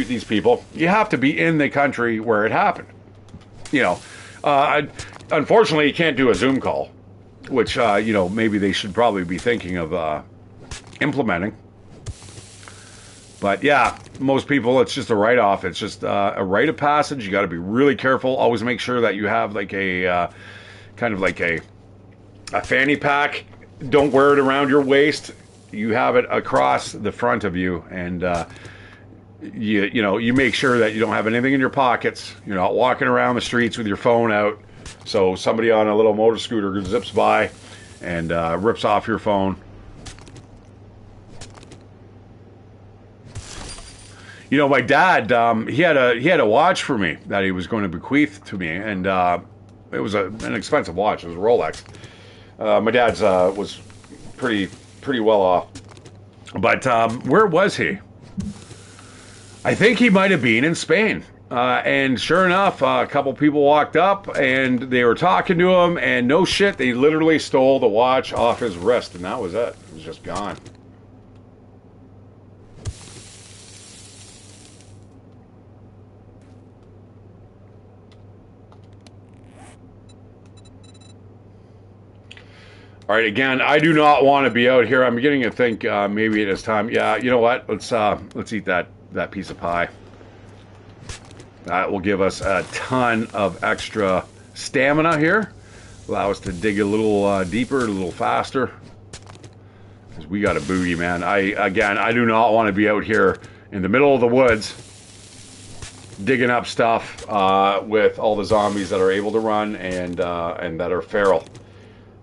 these people, you have to be in the country where it happened. You know, unfortunately, you can't do a Zoom call, which, you know, maybe they should probably be thinking of implementing. But yeah, most people, it's just a write-off. It's just a rite of passage. You got to be really careful. Always make sure that you have like a kind of like a fanny pack. Don't wear it around your waist. You have it across the front of you, and you know, you make sure that you don't have anything in your pockets. You're not walking around the streets with your phone out. So somebody on a little motor scooter zips by and rips off your phone. You know, my dad, he had a watch for me that he was going to bequeath to me, and it was an expensive watch. It was a Rolex. My dad's was pretty well off. But where was he? I think he might have been in Spain. And sure enough, a couple people walked up, and they were talking to him, and no shit, they literally stole the watch off his wrist, and that was it. It was just gone. All right, again, I do not want to be out here. I'm beginning to think maybe it is time. Yeah, you know what? Let's eat that piece of pie. That will give us a ton of extra stamina here. Allow us to dig a little deeper, a little faster. Because we got a boogie, man. I do not want to be out here in the middle of the woods digging up stuff with all the zombies that are able to run and that are feral.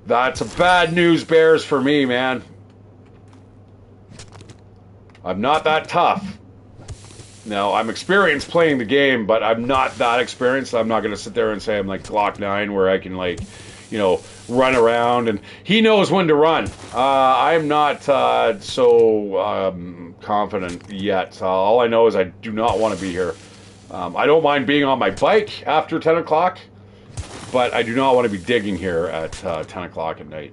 That's a bad news bears for me, man. I'm not that tough. Now, I'm experienced playing the game, but I'm not that experienced. I'm not going to sit there and say I'm like Glock 9 where I can, like, you know, run around. And he knows when to run. I'm not so confident yet. All I know is I do not want to be here. I don't mind being on my bike after 10 o'clock, but I do not want to be digging here at 10 o'clock at night.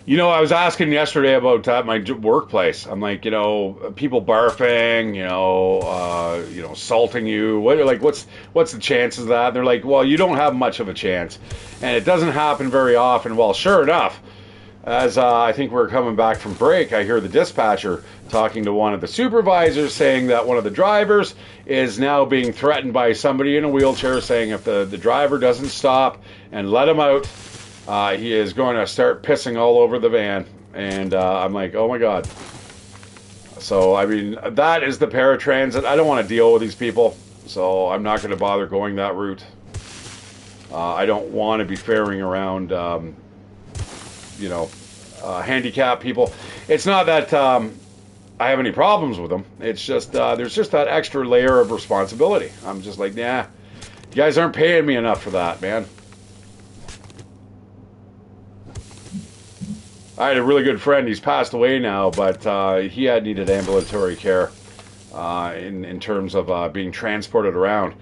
You know, I was asking yesterday about my workplace. I'm like, you know, people barfing, assaulting you. What's the chances of that? And they're like, well, you don't have much of a chance, and it doesn't happen very often. Well, sure enough, as I think we're coming back from break, I hear the dispatcher talking to one of the supervisors saying that one of the drivers is now being threatened by somebody in a wheelchair, saying if the driver doesn't stop and let him out, he is going to start pissing all over the van. And I'm like, oh my God. So, I mean, that is the paratransit. I don't want to deal with these people, so I'm not going to bother going that route. I don't want to be ferrying around, handicapped people. It's not that I have any problems with them. It's just, there's just that extra layer of responsibility. I'm just like, nah, you guys aren't paying me enough for that, man. I had a really good friend. He's passed away now, but he had needed ambulatory care in terms of being transported around.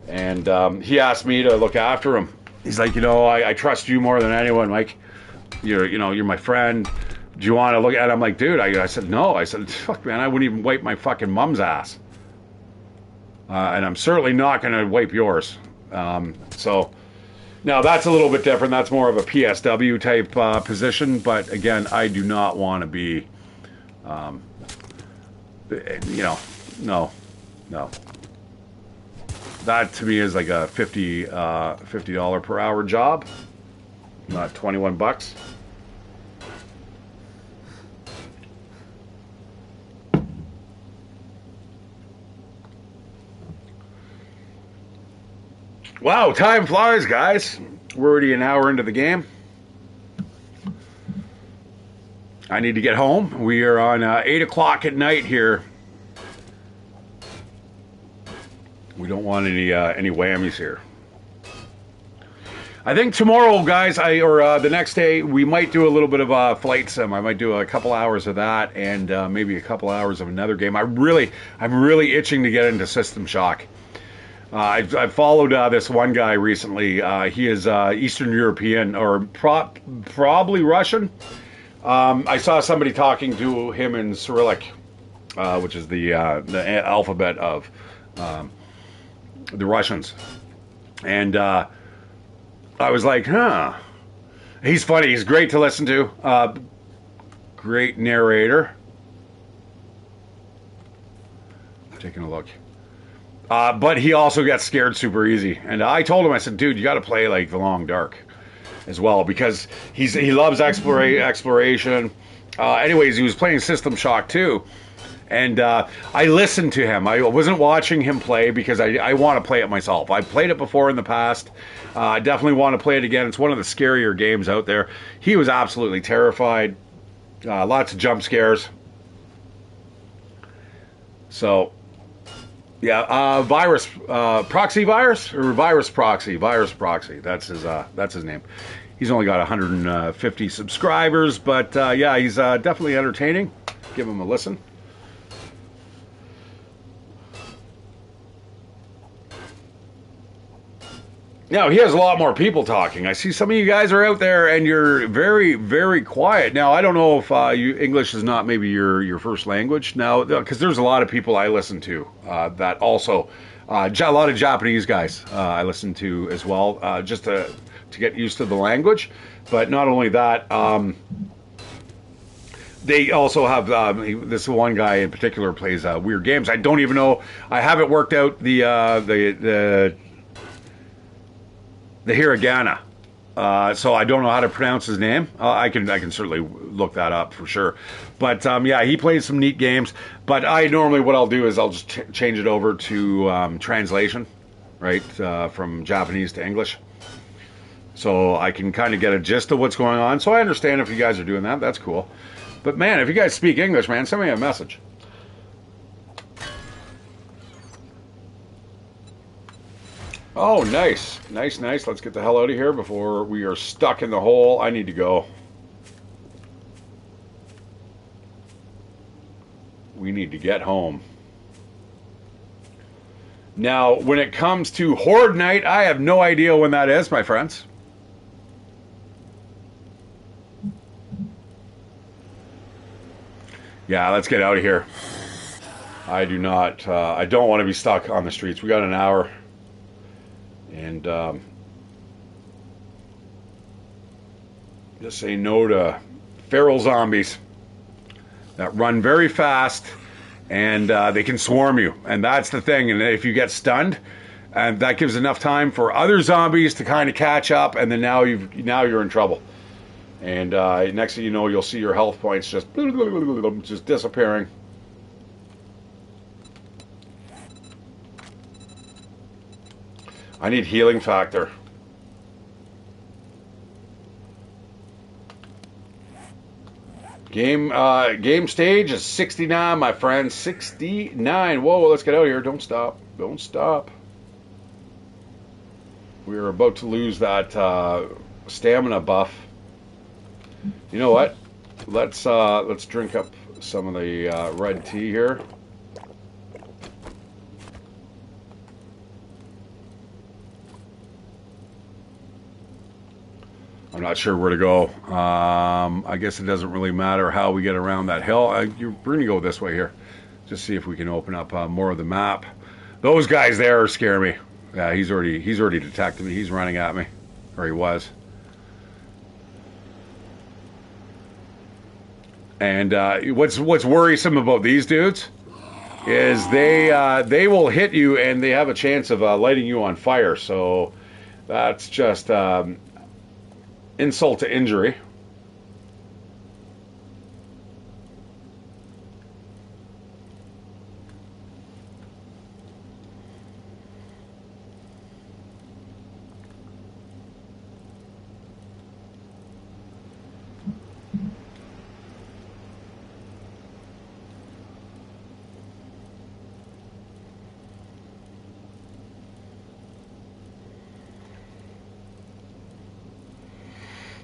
And he asked me to look after him. He's like, I trust you more than anyone, Mike. You're my friend. Do you want to look at it? I'm like, dude, I said, no. I said, fuck, man, I wouldn't even wipe my fucking mom's ass. And I'm certainly not going to wipe yours. So... Now, that's a little bit different. That's more of a PSW type position. But again, I do not want to be, no. That to me is like a $50 per hour job, not $21. Wow, time flies, guys. We're already an hour into the game. I need to get home. We are on 8 o'clock at night here. We don't want any whammies here. I think tomorrow, guys, the next day, we might do a little bit of a flight sim. I might do a couple hours of that and maybe a couple hours of another game. I'm really itching to get into System Shock. I've followed this one guy recently. He is Eastern European or probably Russian. I saw somebody talking to him in Cyrillic, which is the alphabet of the Russians. And I was like, huh. He's funny. He's great to listen to. Great narrator. Taking a look. But he also gets scared super easy. And I told him, I said, dude, you got to play like The Long Dark as well, because he loves exploration. Anyways, he was playing System Shock 2. And I listened to him. I wasn't watching him play because I want to play it myself. I played it before in the past. I definitely want to play it again. It's one of the scarier games out there. He was absolutely terrified. Lots of jump scares. So... Yeah, virus, proxy virus or virus proxy, virus proxy. That's his name. He's only got 150 subscribers, but yeah, he's definitely entertaining. Give him a listen. Now, he has a lot more people talking. I see some of you guys are out there and you're very, very quiet. Now, I don't know if English is not maybe your first language now, because there's a lot of people I listen to that also, a lot of Japanese guys I listen to as well, just to get used to the language. But not only that, they also have, this one guy in particular plays weird games. I don't even know, I haven't worked out the hiragana, so I don't know how to pronounce his name. I can certainly look that up for sure. But yeah, he plays some neat games. But I normally, what I'll do is I'll just change it over to translation, right, from Japanese to English, so I can kind of get a gist of what's going on. So I understand if you guys are doing that. That's cool. But man, if you guys speak English, man, send me a message. Oh, nice. Nice, nice. Let's get the hell out of here before we are stuck in the hole. I need to go. We need to get home. Now, when it comes to Horde Night, I have no idea when that is, my friends. Yeah, let's get out of here. I do not, I don't want to be stuck on the streets. We got an hour. And just say no to feral zombies that run very fast, and they can swarm you. And that's the thing. And if you get stunned, and that gives enough time for other zombies to kind of catch up, and then now you're in trouble. And next thing you know, you'll see your health points just disappearing. I need healing factor. Game stage is 69, my friend. 69. Whoa, let's get out of here. Don't stop. Don't stop. We are about to lose that stamina buff. You know what? Let's drink up some of the red tea here. I'm not sure where to go. I guess it doesn't really matter how we get around that hill. We're going to go this way here. Just see if we can open up more of the map. Those guys there scare me. Yeah, he's already detected me. He's running at me, or he was. And what's worrisome about these dudes is they will hit you and they have a chance of lighting you on fire. So that's just insult to injury.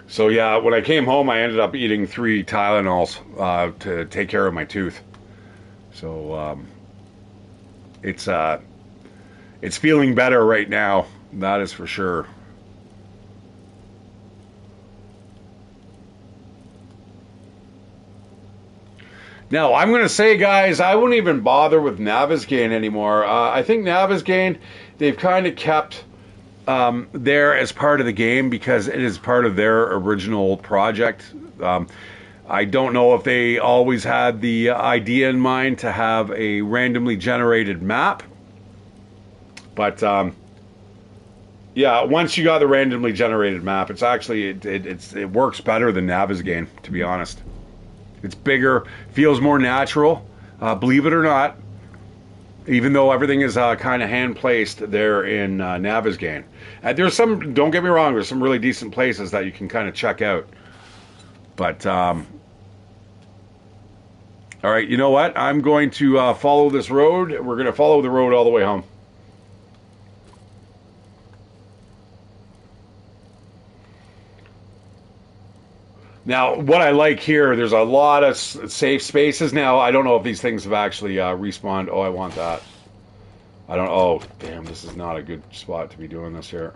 So yeah, when I came home, I ended up eating 3 Tylenols to take care of my tooth. So it's feeling better right now. That is for sure. Now, I'm going to say, guys, I wouldn't even bother with Navezgane anymore. I think Navezgane, they've kind of kept there as part of the game because it is part of their original project. I don't know if they always had the idea in mind to have a randomly generated map, but yeah, once you got the randomly generated map, it's actually it works better than Navezgane, to be honest. It's bigger, feels more natural, believe it or not, even though everything is kind of hand-placed there in Navezgane. There's some, don't get me wrong, there's some really decent places that you can kind of check out. But All right, you know what? I'm going to follow this road. We're going to follow the road all the way home. Now, what I like here, there's a lot of safe spaces. Now, I don't know if these things have actually respawned. Oh, I want that. I don't. Oh, damn! This is not a good spot to be doing this here.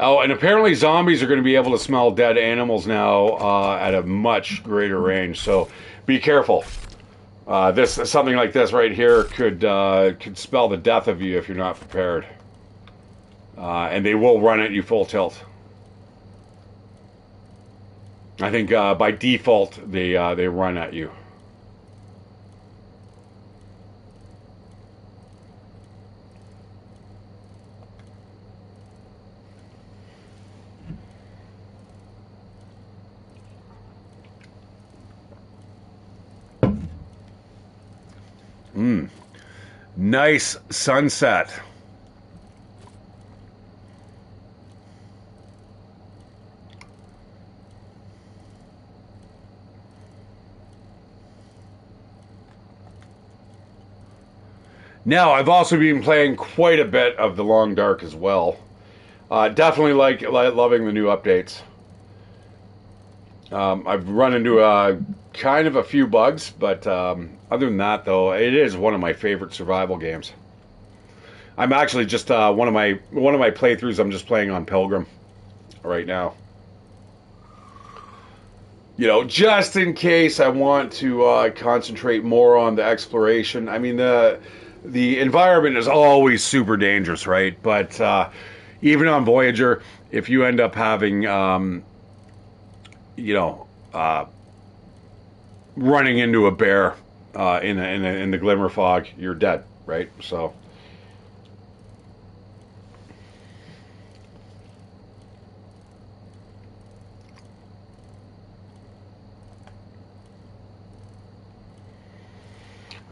Oh, and apparently zombies are going to be able to smell dead animals now at a much greater range. So be careful. This something like this right here could spell the death of you if you're not prepared. And they will run at you full tilt. I think by default they run at you. Nice sunset. Now, I've also been playing quite a bit of The Long Dark as well. Definitely like loving the new updates. I've run into kind of a few bugs, but other than that, though, it is one of my favorite survival games. I'm actually just one of my playthroughs. I'm just playing on Pilgrim right now. You know, just in case I want to concentrate more on the exploration. I mean, the environment is always super dangerous, right? But even on Voyager, if you end up having running into a bear in the glimmer fog, you're dead, right? So,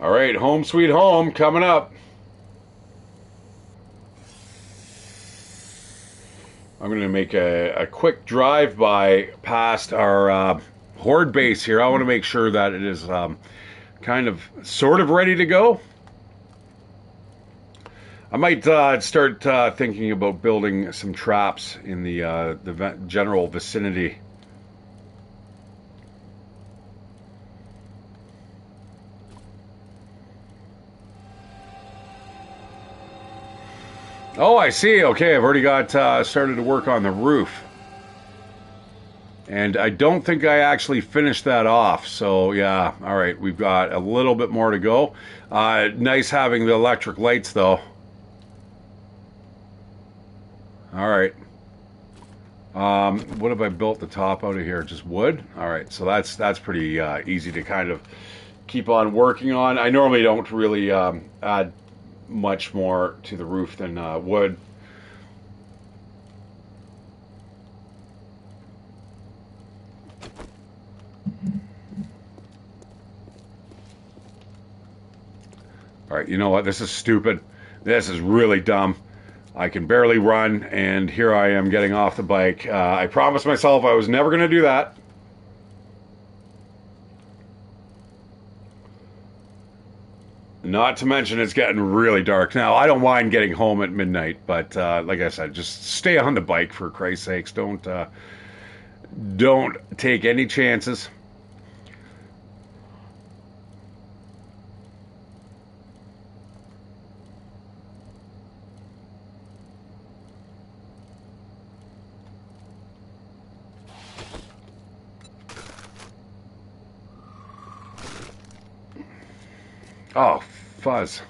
all right, home sweet home coming up. I'm going to make a quick drive by past our horde base here. I want to make sure that it is kind of sort of ready to go. I might start thinking about building some traps in the general vicinity. Oh, I see. Okay, I've already got started to work on the roof. And I don't think I actually finished that off. So, yeah, all right, we've got a little bit more to go. Nice having the electric lights, though. All right. What have I built the top out of here? Just wood? All right, so that's pretty easy to kind of keep on working on. I normally don't really add much more to the roof than wood. All right, you know what? This is stupid. This is really dumb. I can barely run, and here I am getting off the bike. I promised myself I was never going to do that. Not to mention it's getting really dark. Now, I don't mind getting home at midnight, but like I said, just stay on the bike for Christ's sakes. Don't take any chances. Oh, fuzz.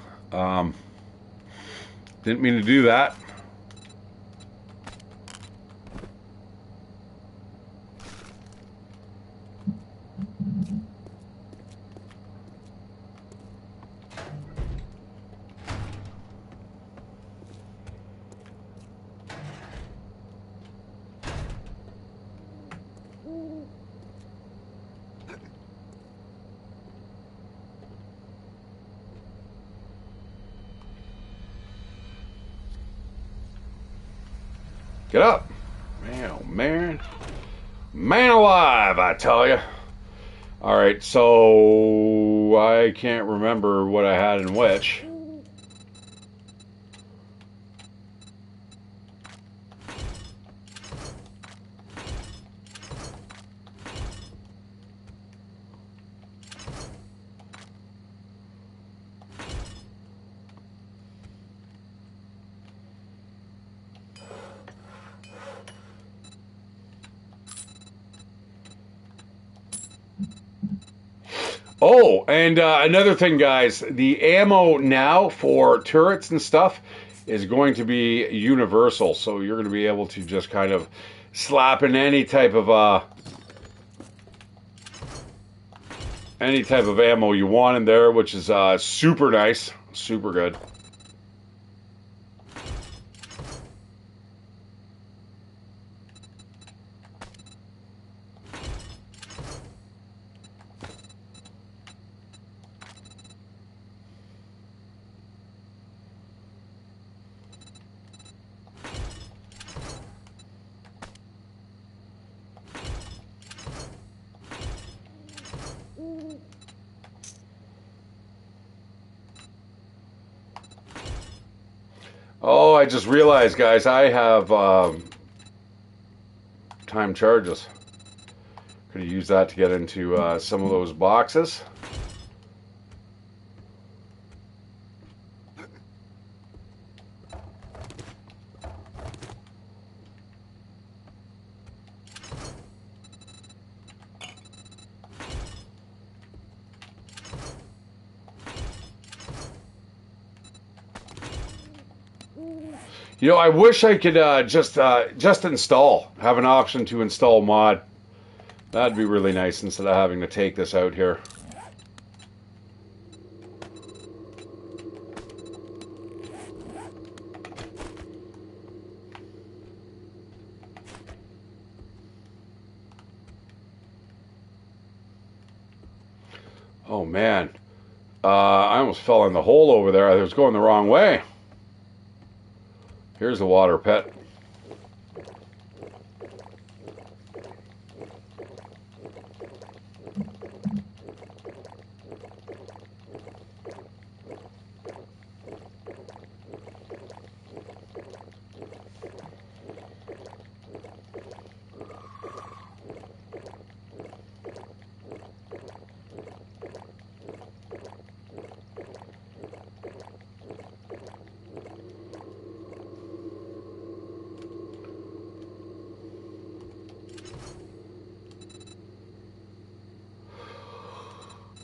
Didn't mean to do that. Get up. Man, oh man. Man alive, I tell you. Alright, so I can't remember what I had in which. Oh, and another thing, guys, the ammo now for turrets and stuff is going to be universal. So you're going to be able to just kind of slap in any type of ammo you want in there, which is super nice, super good. Oh, I just realized, guys, I have time charges. Could have used that to get into some of those boxes. You know, I wish I could just install, have an option to install mod. That'd be really nice instead of having to take this out here. Oh man, I almost fell in the hole over there. I was going the wrong way. Here's the water pit.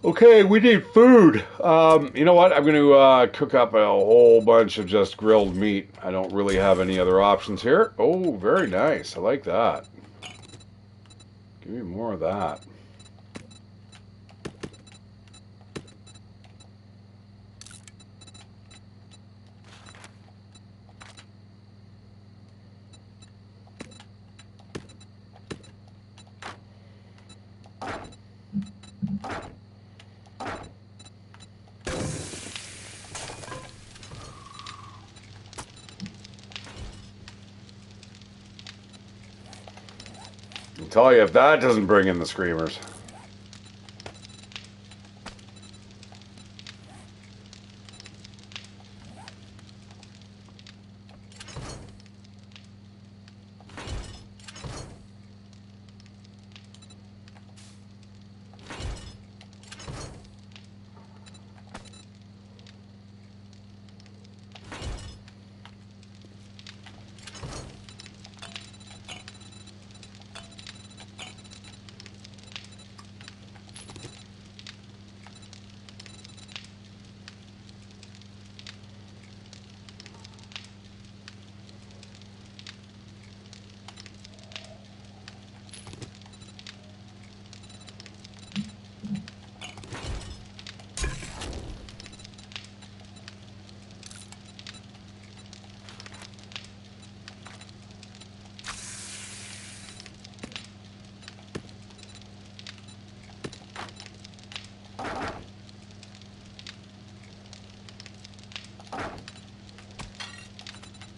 Okay, we need food. You know what? I'm going to cook up a whole bunch of just grilled meat. I don't really have any other options here. Oh, very nice. I like that. Give me more of that. I'll tell you, if that doesn't bring in the screamers.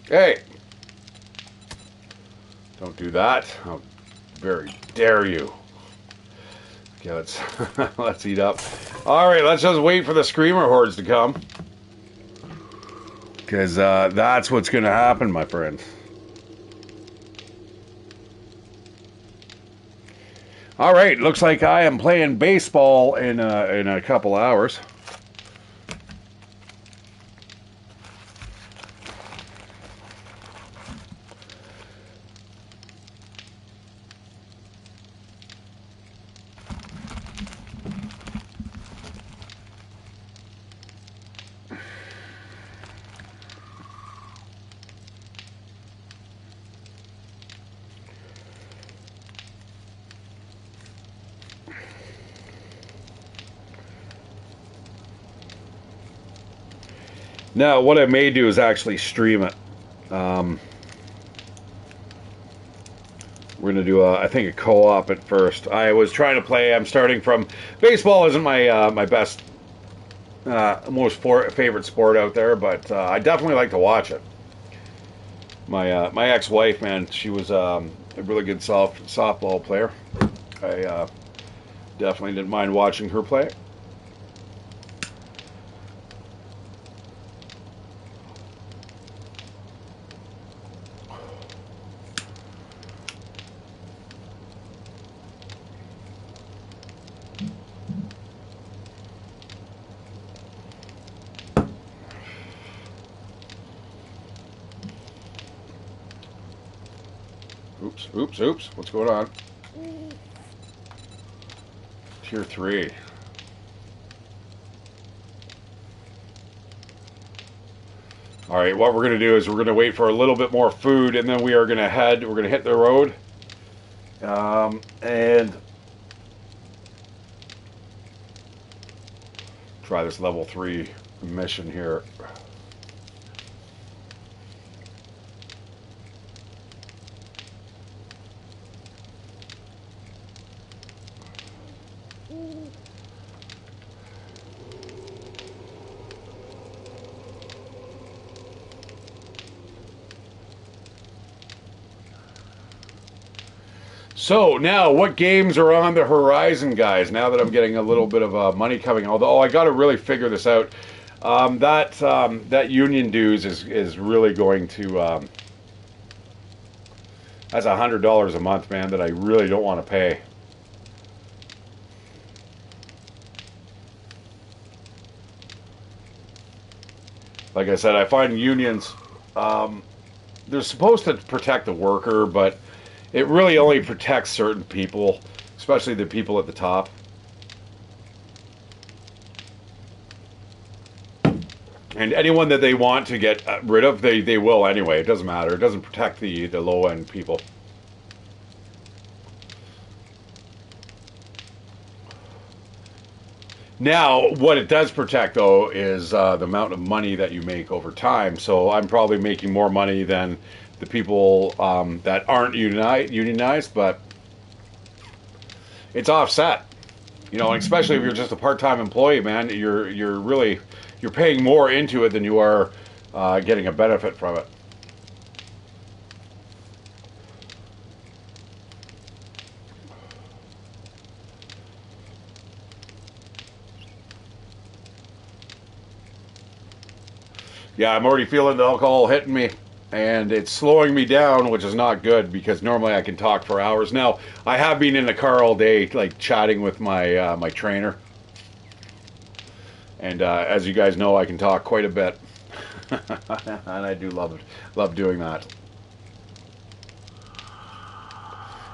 Hey, Don't do that. How very dare you. Okay, let's let's eat up. All right, let's just wait for the screamer hordes to come. Because that's what's going to happen, my friends. All right, looks like I am playing baseball in a couple hours. Now, what I may do is actually stream it. We're going to do, I think, a co-op at first. I was trying to play, I'm starting from, baseball isn't my my best, most favorite sport out there, but I definitely like to watch it. My ex-wife, man, she was a really good softball player. I definitely didn't mind watching her play. Oops. What's going on? Tier 3. Alright, what we're going to do is we're going to wait for a little bit more food, and then we are going to we're going to hit the road. And try this level 3 mission here. So now, what games are on the horizon, guys? Now that I'm getting a little bit of money coming, although I got to really figure this out. That union dues is really going to. That's $100 a month, man, that I really don't want to pay. Like I said, I find unions, they're supposed to protect the worker, but it really only protects certain people, especially the people at the top. And anyone that they want to get rid of, they will anyway. It doesn't matter. It doesn't protect the low-end people. Now, what it does protect, though, is the amount of money that you make over time. So I'm probably making more money than the people that aren't unionized, but it's offset. You know, especially if you're just a part-time employee, man, you're paying more into it than you are getting a benefit from it. Yeah, I'm already feeling the alcohol hitting me, and it's slowing me down, which is not good because normally I can talk for hours. Now, I have been in the car all day, like chatting with my my trainer, and as you guys know, I can talk quite a bit, and I do love doing that.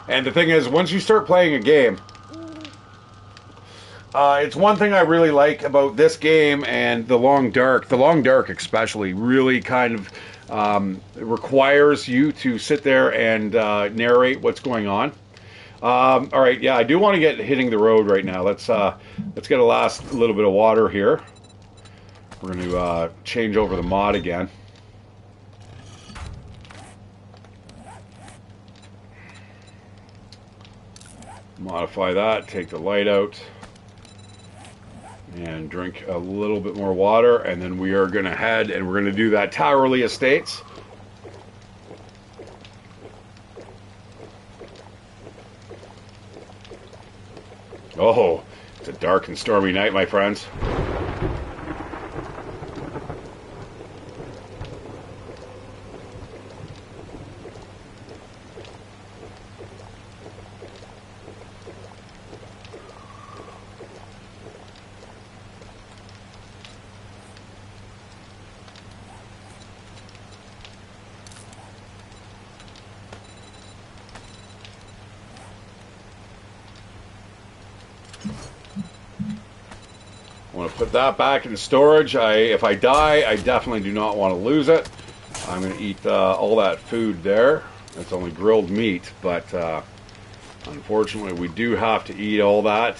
And the thing is, once you start playing a game, it's one thing I really like about this game and The Long Dark. The Long Dark especially really kind of requires you to sit there and narrate what's going on. All right, yeah, I do want to get hitting the road right now. Let's get a last little bit of water here. We're going to change over the mod again. Modify that, take the light out, and drink a little bit more water, and then we are going to head and we're going to do that Towerley Estates. Oh, it's a dark and stormy night, my friends. I want to put that back in storage. If I die, I definitely do not want to lose it. I'm going to eat all that food there. It's only grilled meat, but unfortunately we do have to eat all that.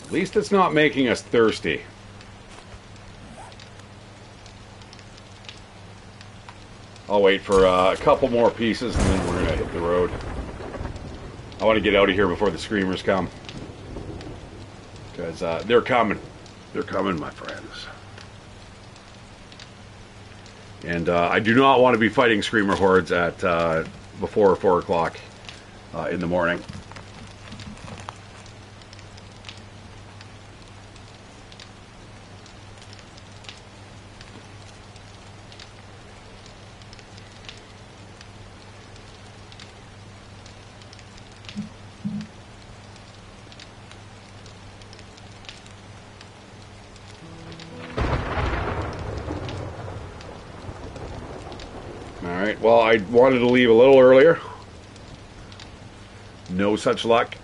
At least it's not making us thirsty. I'll wait for a couple more pieces and then we're going to hit the road. I want to get out of here before the screamers come. Because they're coming. They're coming, my friends. And I do not want to be fighting screamer hordes at before 4 o'clock in the morning. Alright, well, I wanted to leave a little earlier. No such luck.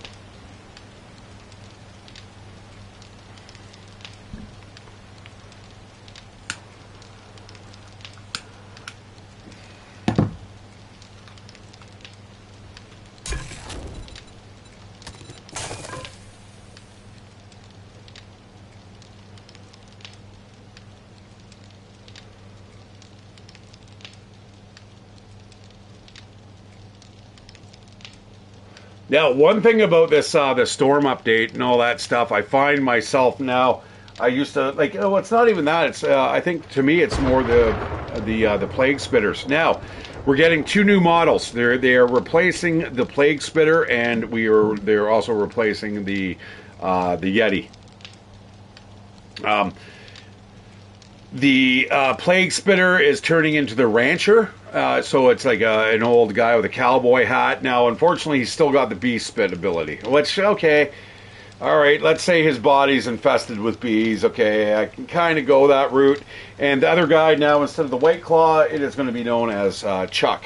Now, one thing about this the storm update and all that stuff, I find myself now. I used to like. Oh, it's not even that. It's. I think to me, it's more the plague spitters. Now, we're getting 2 new models. They are replacing the plague spitter, and they're also replacing the Yeti. The plague spitter is turning into the rancher. So it's like an old guy with a cowboy hat. Now, unfortunately, he's still got the bee spit ability. Which, okay, all right, let's say his body's infested with bees. Okay, I can kind of go that route. And the other guy now, instead of the White Claw, it is going to be known as Chuck.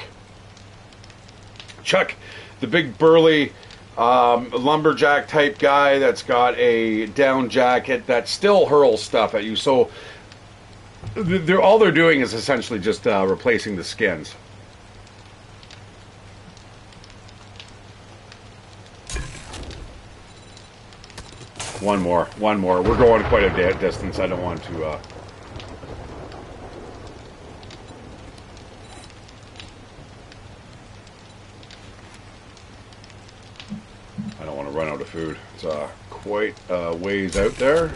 Chuck, the big burly lumberjack type guy that's got a down jacket that still hurls stuff at you. So all they're doing is essentially just replacing the skins. One more. We're going quite a distance. I don't want to. I don't want to run out of food. It's quite a ways out there.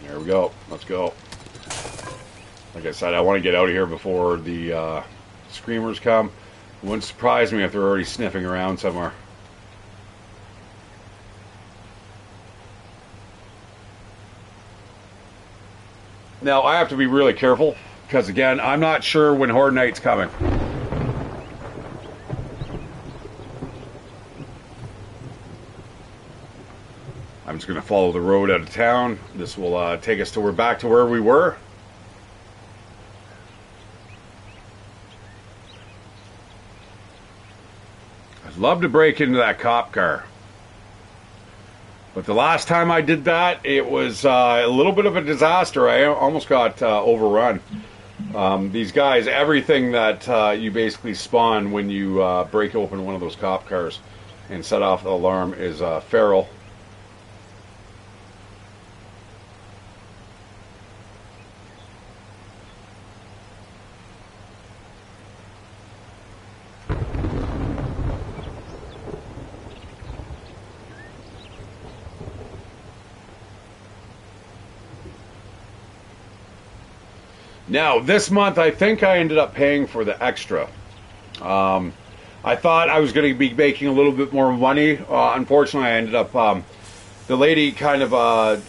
There we go. Let's go. Like I said, I want to get out of here before the screamers come. It wouldn't surprise me if they're already sniffing around somewhere. Now, I have to be really careful because, again, I'm not sure when Horde Night's coming. I'm just going to follow the road out of town. This will take us back to where we were. I'd love to break into that cop car. But the last time I did that, it was a little bit of a disaster. I almost got overrun. These guys, everything that you basically spawn when you break open one of those cop cars and set off the alarm is feral. Now, this month, I think I ended up paying for the extra. I thought I was going to be making a little bit more money. Unfortunately, I ended up, the lady kind of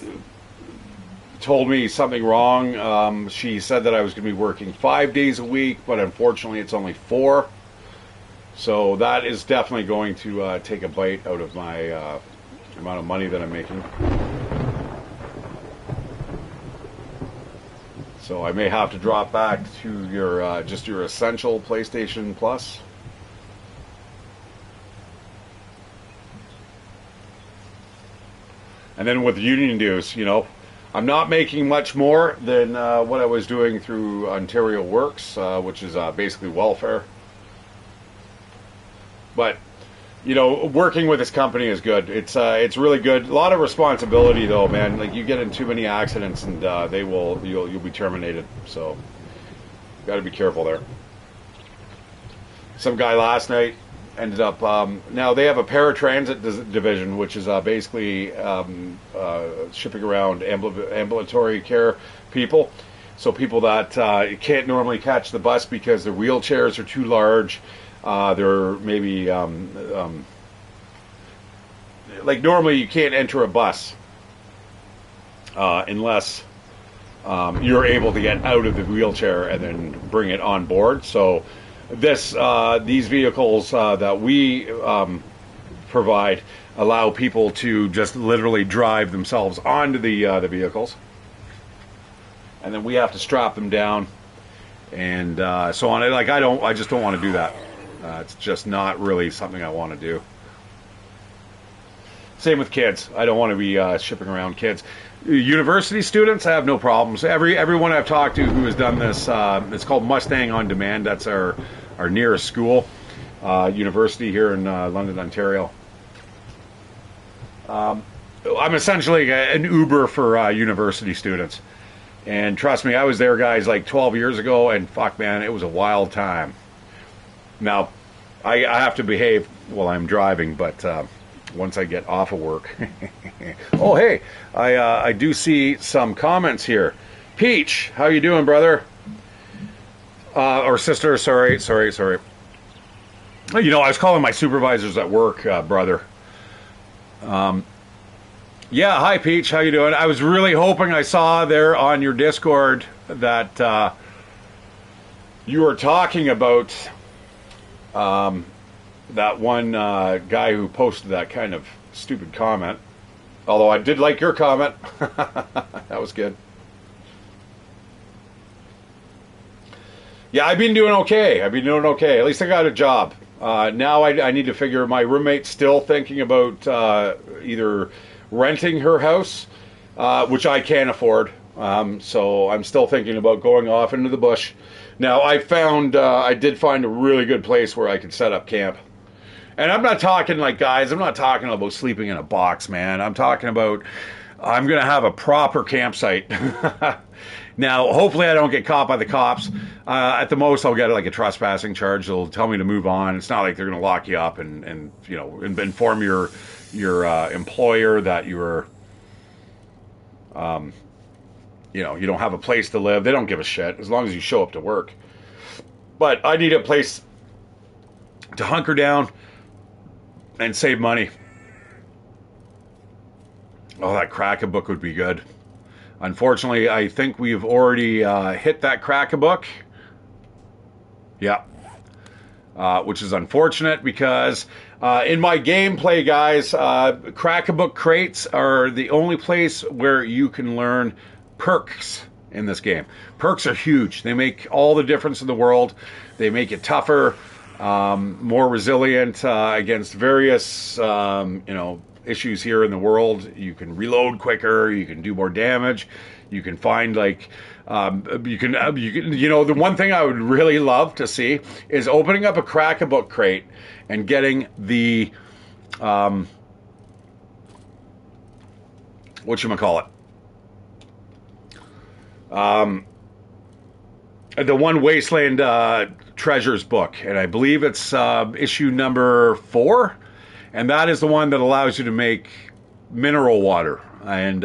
told me something wrong. She said that I was going to be working 5 days a week, but unfortunately, it's only 4. So that is definitely going to take a bite out of my amount of money that I'm making. So I may have to drop back to your just your essential PlayStation Plus. And then with union dues, you know, I'm not making much more than what I was doing through Ontario Works, which is basically welfare. But you know, working with this company is good. It's really good. A lot of responsibility though, man. Like you get in too many accidents and you'll be terminated. So got to be careful there. Some guy last night ended up. Now they have a paratransit division, which is basically shipping around ambulatory care people. So people that can't normally catch the bus because their wheelchairs are too large. They're maybe like normally you can't enter a bus unless you're able to get out of the wheelchair and then bring it on board. So these vehicles that we provide allow people to just literally drive themselves onto the vehicles, and then we have to strap them down and so on. Like I just don't want to do that. It's just not really something I want to do. Same with kids. I don't want to be shipping around kids. University students, I have no problems. Everyone I've talked to who has done this, it's called Mustang On Demand. That's our nearest school, university here in London, Ontario. I'm essentially an Uber for university students. And trust me, I was there, guys, like 12 years ago, and fuck, man, it was a wild time. Now, I have to behave while I'm driving, but once I get off of work. Oh, hey, I do see some comments here. Peach, how you doing, brother? Or sister, sorry. You know, I was calling my supervisors at work, brother. Yeah, hi, Peach, how you doing? I was really hoping I saw there on your Discord that you were talking about that one guy who posted that kind of stupid comment. Although I did like your comment. That was good. Yeah, I've been doing okay. At least I got a job. Now I need to figure, my roommate's still thinking about either renting her house, which I can't afford. So I'm still thinking about going off into the bush. Now, I did find a really good place where I could set up camp. And I'm not talking like, guys, I'm not talking about sleeping in a box, man. I'm talking about, I'm going to have a proper campsite. Now, hopefully I don't get caught by the cops. At the most, I'll get like a trespassing charge. They'll tell me to move on. It's not like they're going to lock you up and you know, inform your employer that you're, you know, you don't have a place to live. They don't give a shit as long as you show up to work. But I need a place to hunker down and save money. Oh, that Crack-a-Book would be good. Unfortunately, I think we've already hit that Crack-a-Book. Yeah. Which is unfortunate because in my gameplay, guys, Crack-a-Book crates are the only place where you can learn perks in this game. Perks are huge. They make all the difference in the world. They make it tougher, more resilient against various, you know, issues here in the world. You can reload quicker. You can do more damage. You can find like, you know, the one thing I would really love to see is opening up a Crack-a-Book crate and getting the, whatchamacallit? The one Wasteland Treasures book, and I believe it's issue number 4, and that is the one that allows you to make mineral water. And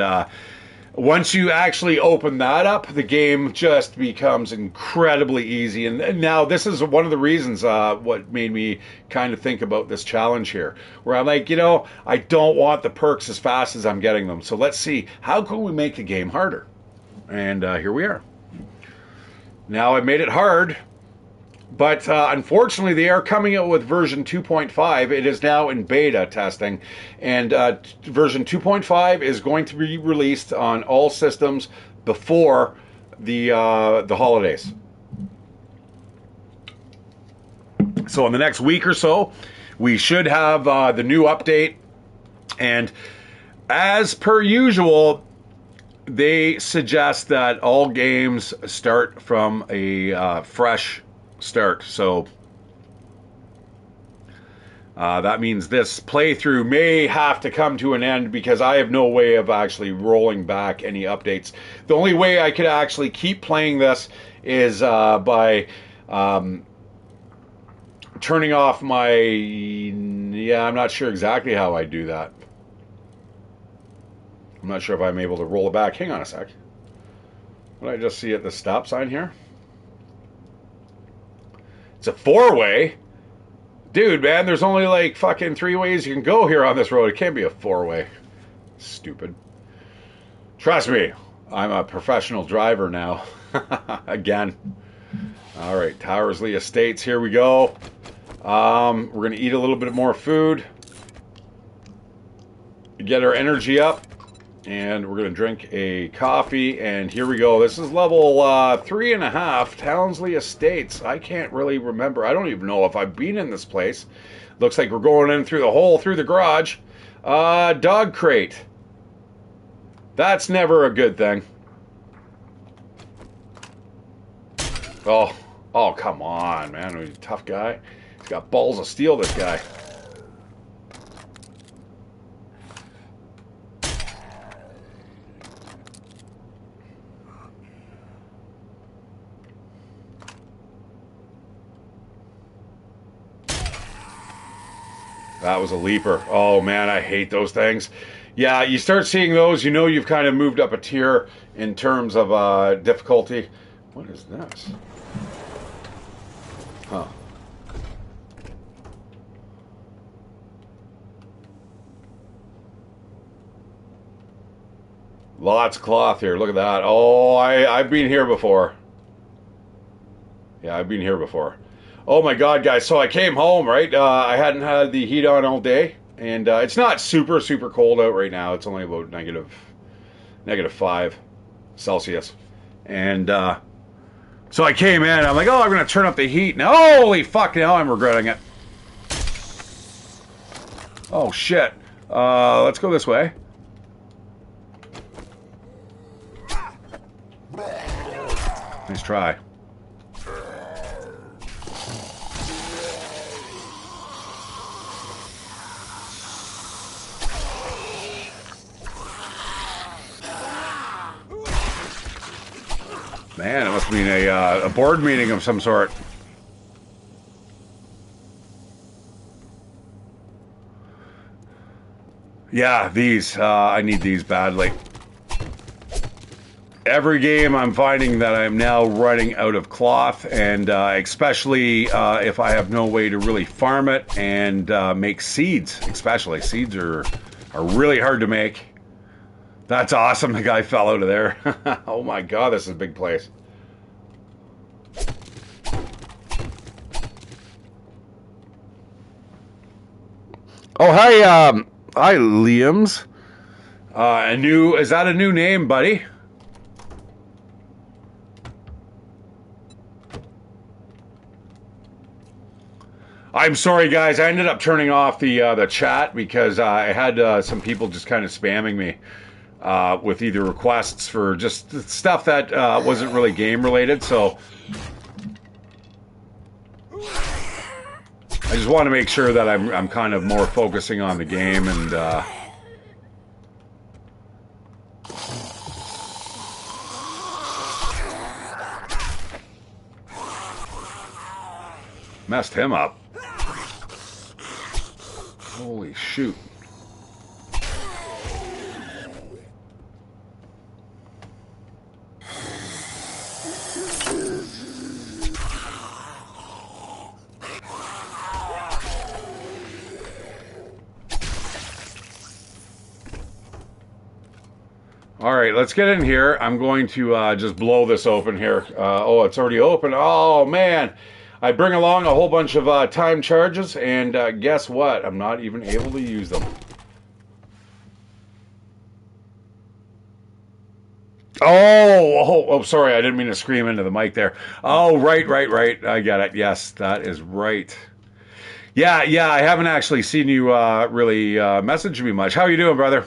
once you actually open that up, the game just becomes incredibly easy. And now this is one of the reasons what made me kind of think about this challenge here, where I'm like, I don't want the perks as fast as I'm getting them. So let's see, how can we make the game harder? And here we are. Now I made it hard, but unfortunately they are coming out with version 2.5. It is now in beta testing, and version 2.5 is going to be released on all systems before the holidays. So in the next week or so, we should have the new update, and as per usual, they suggest that all games start from a fresh start. So that means this playthrough may have to come to an end because I have no way of actually rolling back any updates. The only way I could actually keep playing this is by turning off my... Yeah, I'm not sure exactly how I do that. I'm not sure if I'm able to roll it back. Hang on a sec. What did I just see at the stop sign here? It's a 4-way. Dude, man, there's only like fucking 3 ways you can go here on this road. It can't be a 4-way. Stupid. Trust me, I'm a professional driver now. Again. All right, Towersley Estates, here we go. We're going to eat a little bit more food. Get our energy up. And we're going to drink a coffee, and here we go. This is level 3.5, Townsley Estates. I can't really remember. I don't even know if I've been in this place. Looks like we're going in through the hole, through the garage. Dog crate. That's never a good thing. Oh, come on, man. He's a tough guy. He's got balls of steel, this guy. That was a leaper. Oh, man, I hate those things. Yeah, you start seeing those, you've kind of moved up a tier in terms of difficulty. What is this? Huh. Lots of cloth here. Look at that. Oh, I've been here before. Yeah, I've been here before. Oh my God, guys. So I came home, right? I hadn't had the heat on all day. And it's not super, super cold out right now. It's only about -5 Celsius. And so I came in. I'm like, oh, I'm going to turn up the heat. Now, holy fuck, now I'm regretting it. Oh, shit. Let's go this way. Nice try. Man, it must be a board meeting of some sort. Yeah, these. I need these badly. Every game I'm finding that I'm now running out of cloth, and especially if I have no way to really farm it and make seeds. Especially seeds are really hard to make. That's awesome. The guy fell out of there. Oh my God, this is a big place. Oh, hi, hi, Liam's. Is that a new name, buddy? I'm sorry, guys. I ended up turning off the chat because I had some people just kind of spamming me with either requests for just stuff that wasn't really game related. So I just want to make sure that I'm kind of more focusing on the game and. Messed him up. Holy shoot. All right, let's get in here. I'm going to just blow this open here. Oh, it's already open. Oh, man. I bring along a whole bunch of time charges, and guess what? I'm not even able to use them. Oh, sorry. I didn't mean to scream into the mic there. Oh, right. I got it. Yes, that is right. Yeah. I haven't actually seen you really message me much. How are you doing, brother?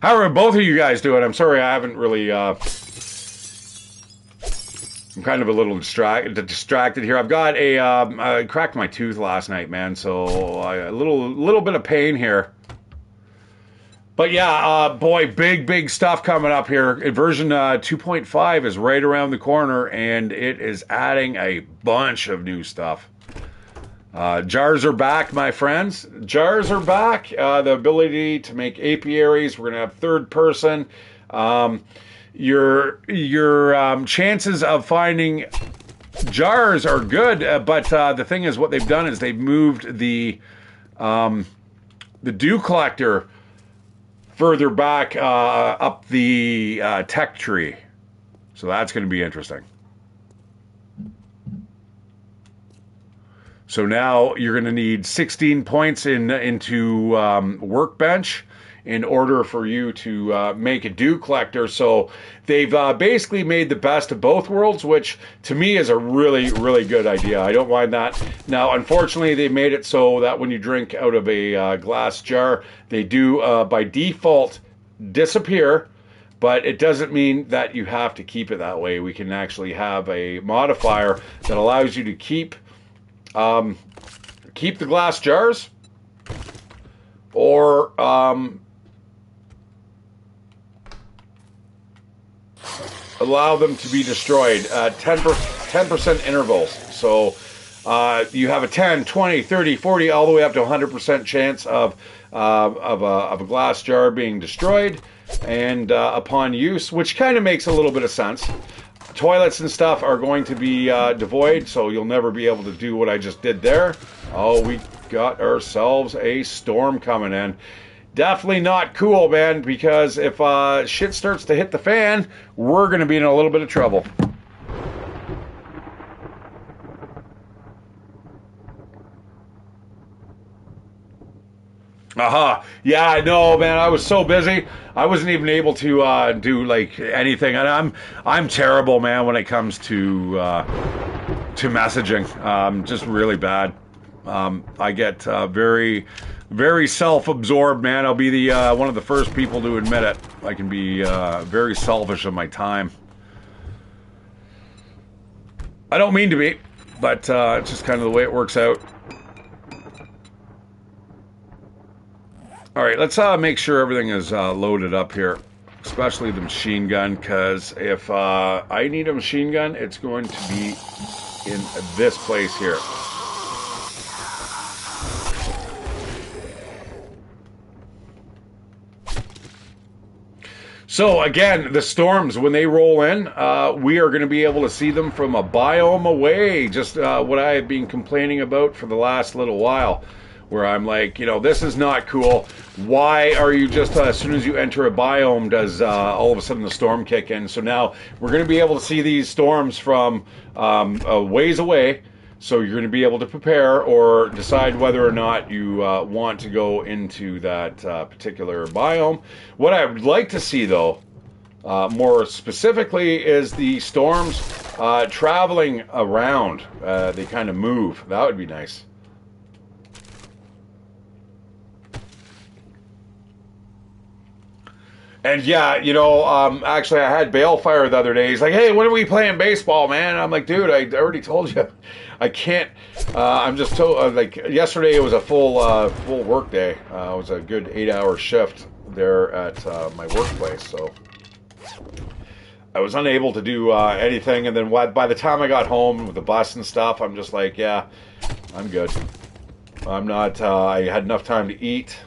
How are both of you guys doing? I'm sorry I haven't really... I'm kind of a little distracted here. I've got I cracked my tooth last night, man, so a little bit of pain here. But yeah, boy, big stuff coming up here. Version 2.5 is right around the corner, and it is adding a bunch of new stuff. Jars are back, my friends. Jars are back. The ability to make apiaries. We're going to have third person. Your chances of finding jars are good, but the thing is, what they've done is they've moved the dew collector further back up the tech tree. So that's going to be interesting. So now you're going to need 16 points into Workbench in order for you to make a dew collector. So they've basically made the best of both worlds, which to me is a really good idea. I don't mind that. Now, unfortunately, they made it so that when you drink out of a glass jar, they do by default disappear, but it doesn't mean that you have to keep it that way. We can actually have a modifier that allows you to keep the glass jars, or allow them to be destroyed at 10% intervals. So you have a 10, 20, 30, 40, all the way up to 100% chance of a glass jar being destroyed, and upon use, which kind of makes a little bit of sense. Toilets and stuff are going to be devoid, so you'll never be able to do what I just did there. Oh, we got ourselves a storm coming in. Definitely not cool, man, because if shit starts to hit the fan, we're going to be in a little bit of trouble. Aha. Yeah, I know, man. I was so busy. I wasn't even able to do like anything. And I'm terrible, man, when it comes to messaging. Just really bad. I get very self-absorbed, man. I'll be the one of the first people to admit it. I can be very selfish of my time. I don't mean to be, but it's just kind of the way it works out. All right, let's make sure everything is loaded up here, especially the machine gun, because if I need a machine gun, it's going to be in this place here. So again, the storms, when they roll in, we are going to be able to see them from a biome away, just what I have been complaining about for the last little while. Where I'm like, this is not cool. Why are you just, as soon as you enter a biome, does all of a sudden the storm kick in? So now we're going to be able to see these storms from a ways away. So you're going to be able to prepare or decide whether or not you want to go into that particular biome. What I would like to see, though, more specifically, is the storms traveling around. They kind of move. That would be nice. And yeah, actually I had Balefire the other day. He's like, hey, when are we playing baseball, man? I'm like, dude, I already told you. I can't, I'm just told, like, yesterday it was a full work day. It was a good 8-hour shift there at my workplace, so I was unable to do anything. And then by the time I got home with the bus and stuff, I'm just like, yeah, I'm good. I'm not, I had enough time to eat.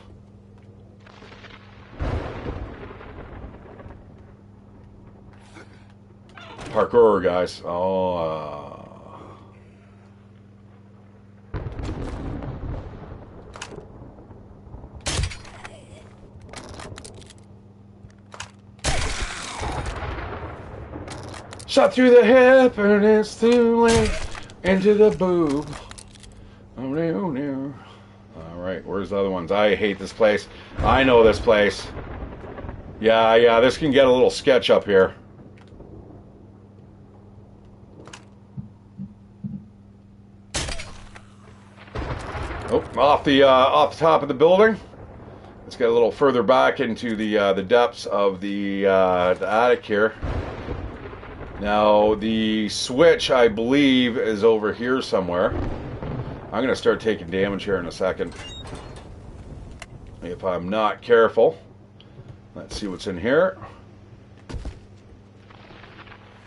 Parkour, guys. Shot through the hip and it's too late. Into the boob. Oh no. Alright, where's the other ones? I hate this place. I know this place. Yeah, this can get a little sketch up here. Oh, off the top of the building. Let's get a little further back into the depths of the attic here. Now, the switch, I believe, is over here somewhere. I'm going to start taking damage here in a second. If I'm not careful. Let's see what's in here.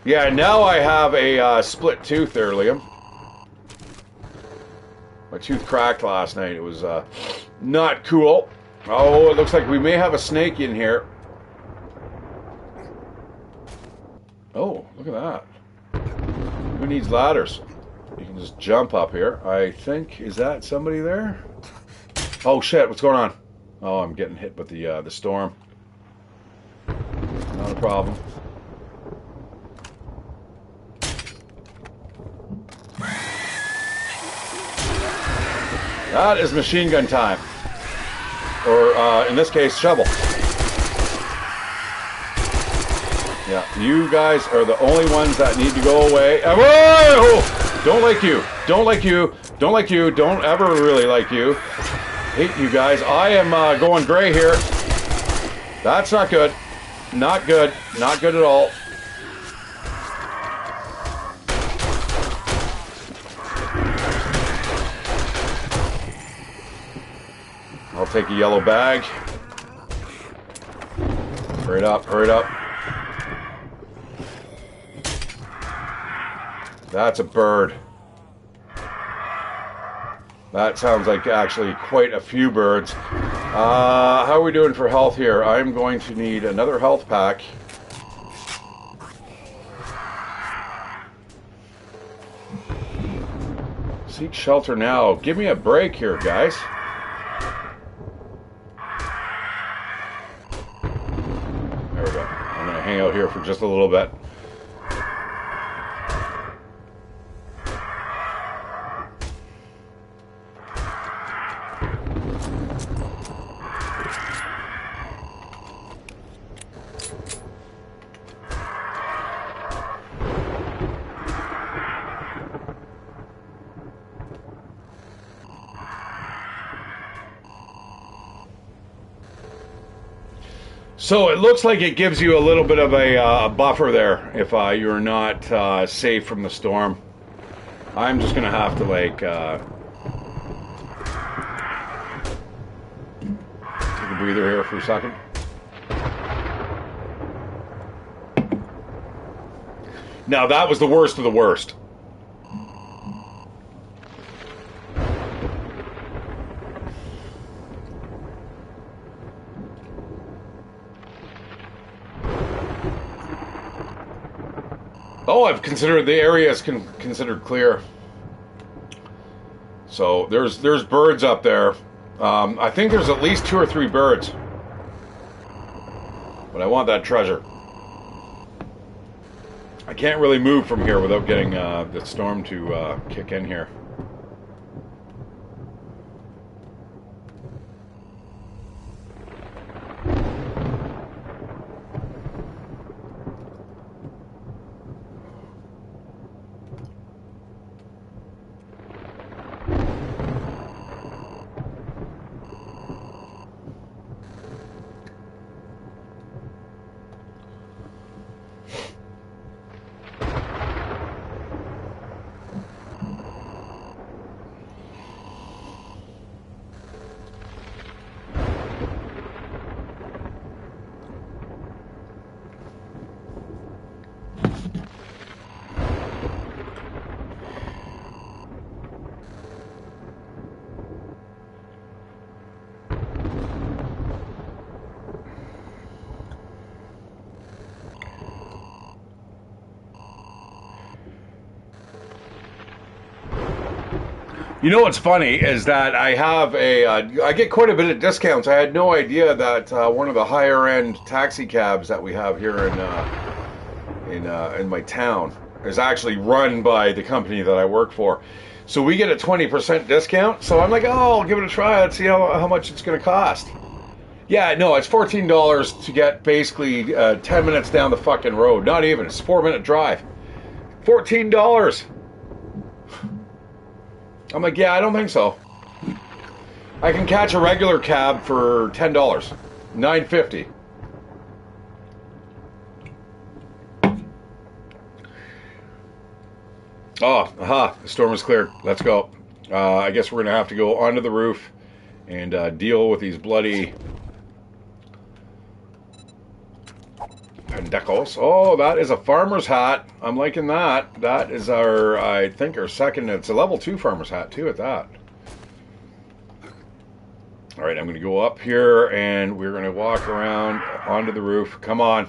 Yeah, now I have a split tooth there, Liam. My tooth cracked last night. It was not cool. Oh, it looks like we may have a snake in here. Oh, look at that. Who needs ladders? You can just jump up here. I think, is that somebody there? Oh shit, what's going on? Oh, I'm getting hit with the storm. Not a problem. That is machine gun time. Or, in this case, shovel. Yeah, you guys are the only ones that need to go away. Whoa! Don't like you. Don't like you. Don't like you. Don't ever really like you. Hate you guys. I am going gray here. That's not good. Not good. Not good at all. I'll take a yellow bag. Hurry it up. Hurry it up. That's a bird. That sounds like actually quite a few birds. How are we doing for health here? I'm going to need another health pack. Seek shelter now. Give me a break here, guys. There we go. I'm going to hang out here for just a little bit. So it looks like it gives you a little bit of a buffer there if you're not safe from the storm. I'm just going to have to like take a breather here for a second. Now that was the worst of the worst. Oh, I've considered the area is considered clear. So there's birds up there. I think there's at least 2 or 3 birds. But I want that treasure. I can't really move from here without getting the storm to kick in here. You know what's funny is that I have I get quite a bit of discounts. I had no idea that one of the higher end taxi cabs that we have here in my town is actually run by the company that I work for. So we get a 20% discount. So I'm like, oh, I'll give it a try. Let's see how much it's going to cost. Yeah, no, it's $14 to get basically 10 minutes down the fucking road. Not even. It's a 4-minute drive. $14. I'm like, yeah, I don't think so. I can catch a regular cab for $10. $9.50. Oh, aha, the storm is cleared. Let's go. I guess we're going to have to go onto the roof and deal with these bloody pendecos. Oh, that is a farmer's hat. I'm liking that. That is I think our second, it's a level 2 farmer's hat too at that. All right, I'm going to go up here and we're going to walk around onto the roof. Come on,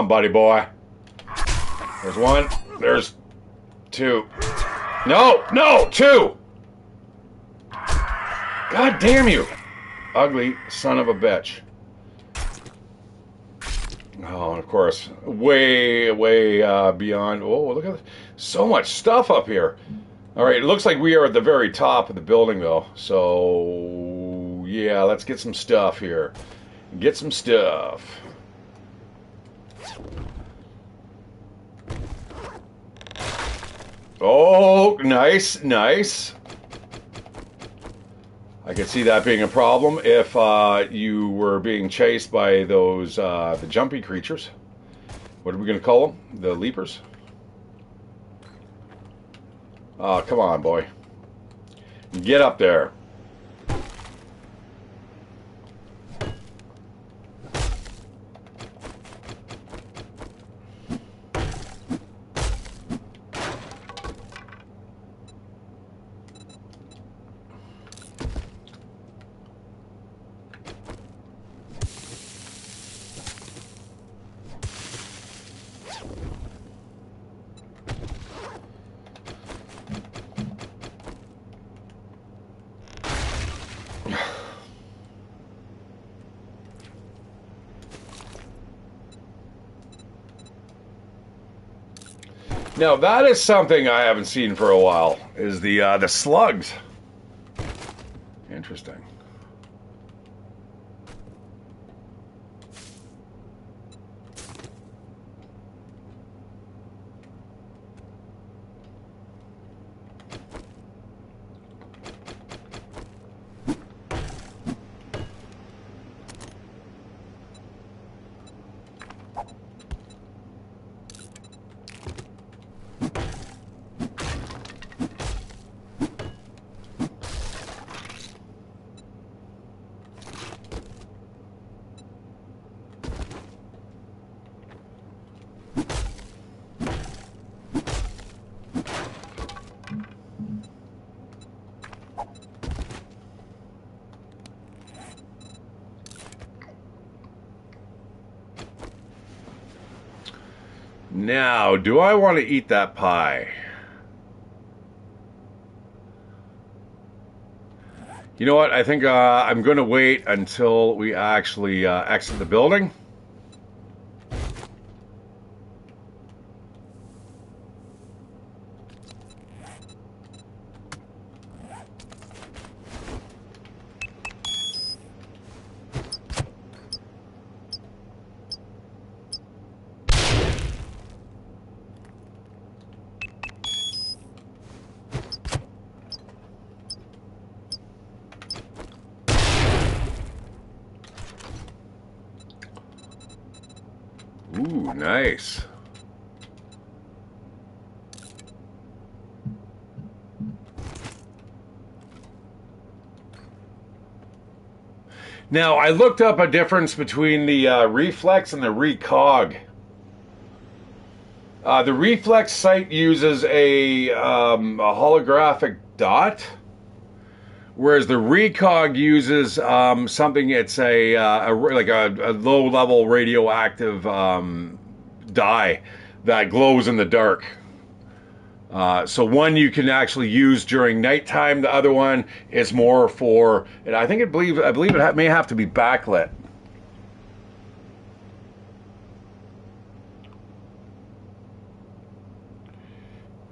buddy boy. There's one, there's two. No, two. God damn you. Ugly son of a bitch. Oh, and of course, way beyond. Oh, look at this. So much stuff up here. All right, it looks like we are at the very top of the building, though. So, yeah, let's get some stuff here. Get some stuff. Oh, nice. I could see that being a problem if you were being chased by those the jumpy creatures. What are we going to call them? The leapers? Oh, come on, boy. Get up there. Now that is something I haven't seen for a while. Is the slugs? Interesting. Now, do I want to eat that pie? You know what? I think I'm going to wait until we actually exit the building. Ooh, nice. Now, I looked up a difference between the reflex and the recog. The reflex sight uses a holographic dot, whereas the recog uses something. It's like a low-level radioactive dye that glows in the dark. So one you can actually use during nighttime. The other one is more for, and I believe it may have to be backlit.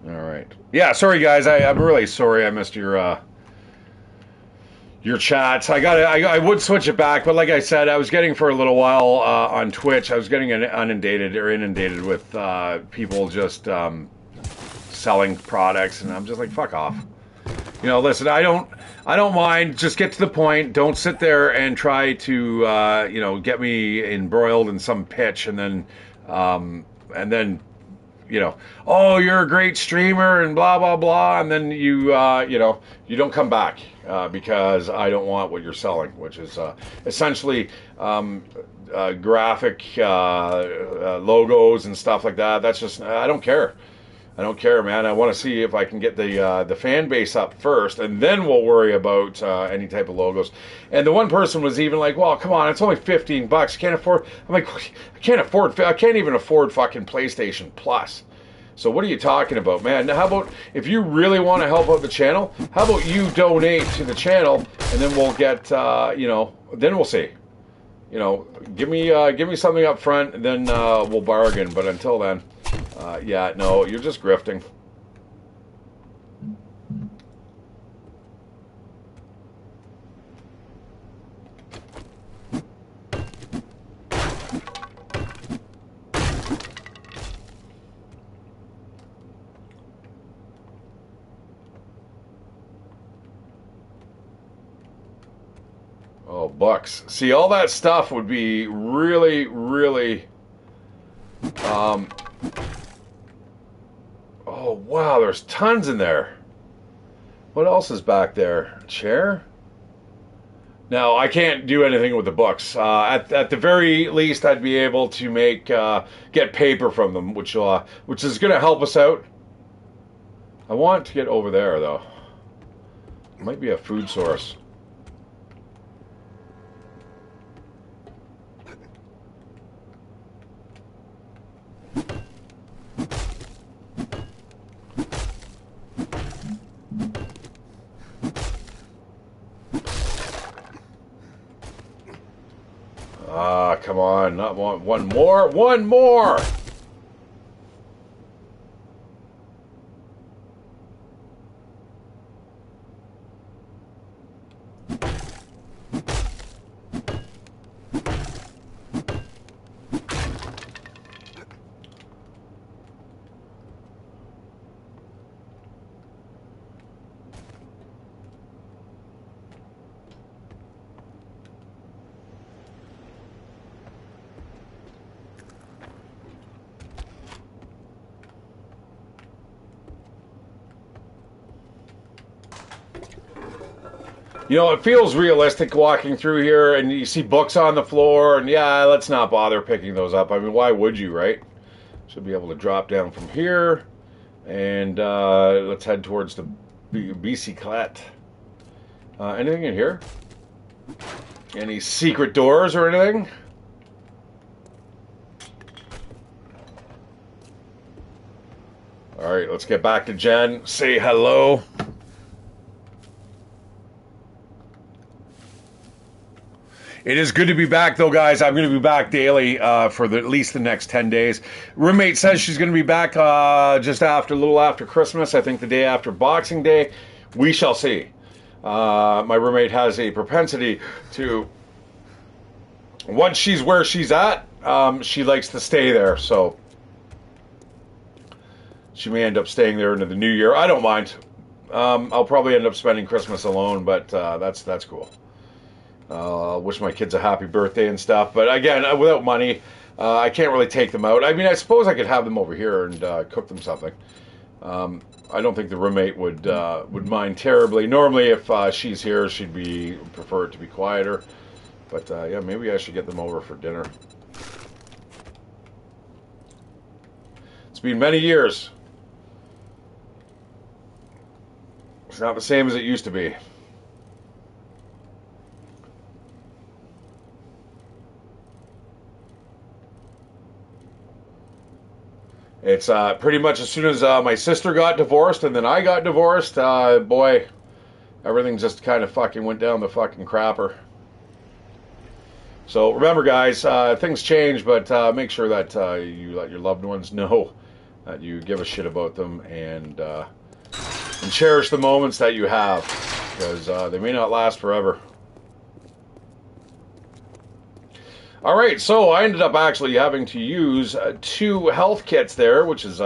All right. Yeah, sorry guys. I'm really sorry I missed your chats. I would switch it back, but like I said, I was getting for a little while on Twitch. I was getting inundated with people just selling products, and I'm just like, fuck off. You know, listen, I don't mind. Just get to the point. Don't sit there and try to get me embroiled in some pitch, and then oh, you're a great streamer and blah blah blah, and then you don't come back because I don't want what you're selling, which is essentially graphic logos and stuff like that. That's just I don't care. I don't care, man. I want to see if I can get the fan base up first, and then we'll worry about any type of logos. And the one person was even like, "Well, come on, it's only $15. Can't afford." I'm like, "I can't afford. I can't even afford fucking PlayStation Plus." So what are you talking about, man? Now, how about if you really want to help out the channel? How about you donate to the channel, and then we'll get then we'll see. Give me something up front, and then we'll bargain. But until then. Yeah, no, you're just grifting. Oh, bucks. See, all that stuff would be really, really... Oh, wow, there's tons in there. What else is back there? A chair? Now, I can't do anything with the books. At the very least, I'd be able to get paper from them, which is going to help us out. I want to get over there, though. It might be a food source. Come on, not one more. One more! It feels realistic walking through here, and you see books on the floor, and yeah, let's not bother picking those up. I mean, why would you, right? Should be able to drop down from here, and let's head towards the bicyclette. Anything in here? Any secret doors or anything? All right, let's get back to Jen. Say hello. It is good to be back, though, guys. I'm going to be back daily for at least the next 10 days. Roommate says she's going to be back just a little after Christmas. I think the day after Boxing Day. We shall see. My roommate has a propensity to, once she's where she's at, she likes to stay there. So she may end up staying there into the new year. I don't mind. I'll probably end up spending Christmas alone, but that's cool. Wish my kids a happy birthday and stuff. But again, without money, I can't really take them out. I mean, I suppose I could have them over here and cook them something. I don't think the roommate would mind terribly. Normally, if she's here, she'd prefer it to be quieter. But yeah, maybe I should get them over for dinner. It's been many years. It's not the same as it used to be. It's pretty much as soon as my sister got divorced and then I got divorced, boy, everything just kind of fucking went down the fucking crapper. So remember, guys, things change, but make sure that you let your loved ones know that you give a shit about them and cherish the moments that you have, because they may not last forever. All right, so I ended up actually having to use 2 health kits there, which is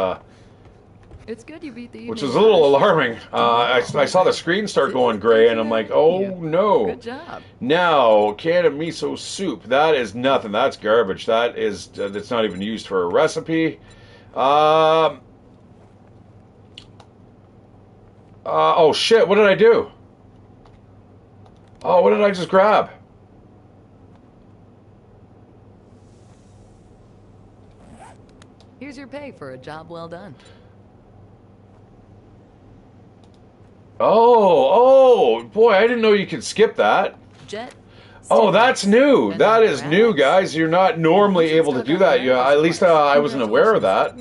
It's good you beat the which is a little alarming. I saw the screen start going gray, and I'm like, oh no. Good job. Now, can of miso soup. That is nothing. That's garbage. That's not even used for a recipe. Oh shit, what did I do? Oh, what did I just grab? Here's your pay for a job well done. Oh, boy, I didn't know you could skip that. Jet. Oh, that's new. That is new, guys. You're not normally able to do that. At least I wasn't aware of that,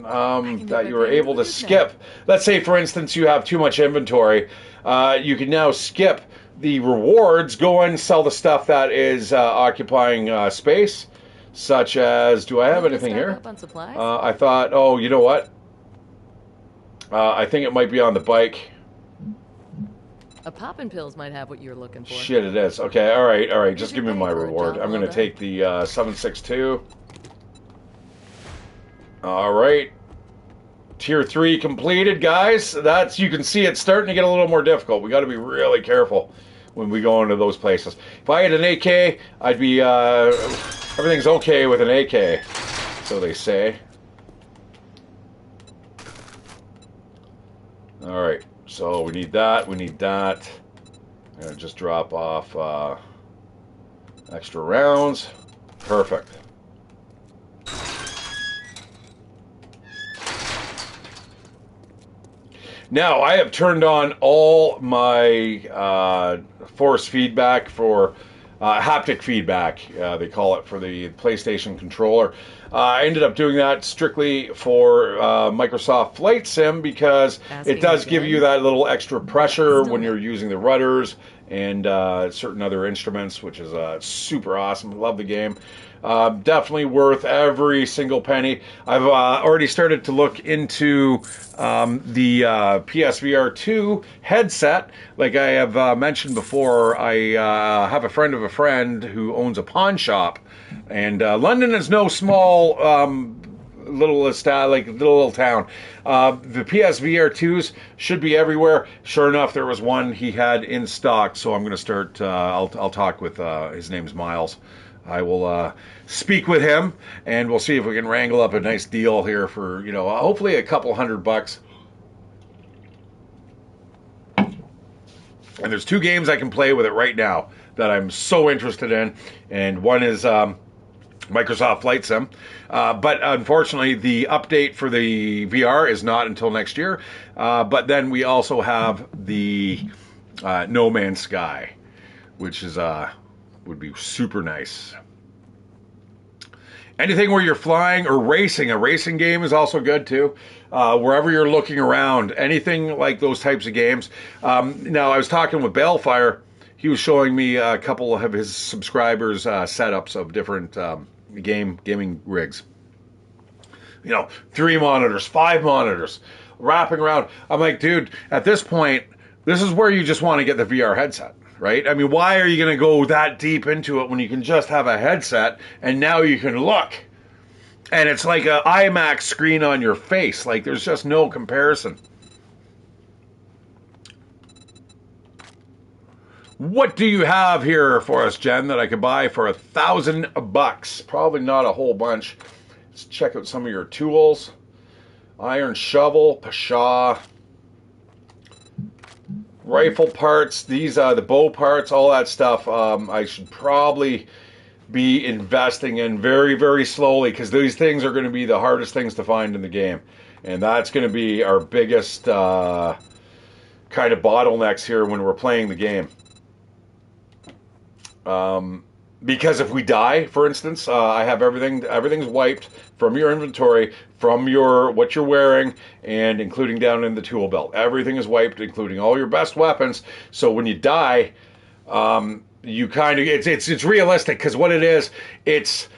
that you were able to skip. Let's say, for instance, you have too much inventory. You can now skip the rewards, go and sell the stuff that is occupying space, such as, do I have anything here? I thought, oh, you know what? I think it might be on the bike. A poppin' pills might have what you're looking for. Shit, it is. Okay, all right. Just give me my reward. I'm going to take the 762. All right. Tier 3 completed, guys. You can see it's starting to get a little more difficult. We got to be really careful when we go into those places. If I had an AK, I'd be... everything's okay with an AK, so they say. All right. So we need that. I'm going to just drop off extra rounds. Perfect. Now, I have turned on all my force feedback for haptic feedback, they call it, for the PlayStation controller. I ended up doing that strictly for Microsoft Flight Sim because it does give you that little extra pressure when you're using the rudders and certain other instruments, which is super awesome. Love the game. Definitely worth every single penny. I've already started to look into the PSVR 2 headset. Like I have mentioned before, I have a friend of a friend who owns a pawn shop, and London is no small little town. The PSVR 2s should be everywhere. Sure enough, there was one he had in stock, so I'm going to start. I'll talk with his name's Miles. I will speak with him, and we'll see if we can wrangle up a nice deal here for, hopefully a couple $100. And there's 2 games I can play with it right now that I'm so interested in, and one is Microsoft Flight Sim. But unfortunately, the update for the VR is not until next year. But then we also have the No Man's Sky, which is would be super nice. Anything where you're flying or racing, a racing game is also good too. Wherever you're looking around, anything like those types of games. Now, I was talking with Balefire. He was showing me a couple of his subscribers' setups of different gaming rigs. 3 monitors, 5 monitors, wrapping around. I'm like, dude, at this point, this is where you just want to get the VR headset. Right? I mean, why are you going to go that deep into it when you can just have a headset and now you can look? And it's like an IMAX screen on your face. Like, there's just no comparison. What do you have here for us, Jen, that I could buy for $1,000? Probably not a whole bunch. Let's check out some of your tools. Iron shovel, Pasha. Rifle parts, these are the bow parts, all that stuff. I should probably be investing in very, very slowly, because these things are going to be the hardest things to find in the game. And that's going to be our biggest kind of bottlenecks here when we're playing the game. Because if we die, for instance, I have everything's wiped from your inventory, from what you're wearing, and including down in the tool belt. Everything is wiped, including all your best weapons. So when you die, you kind of it's realistic, because what it is, it's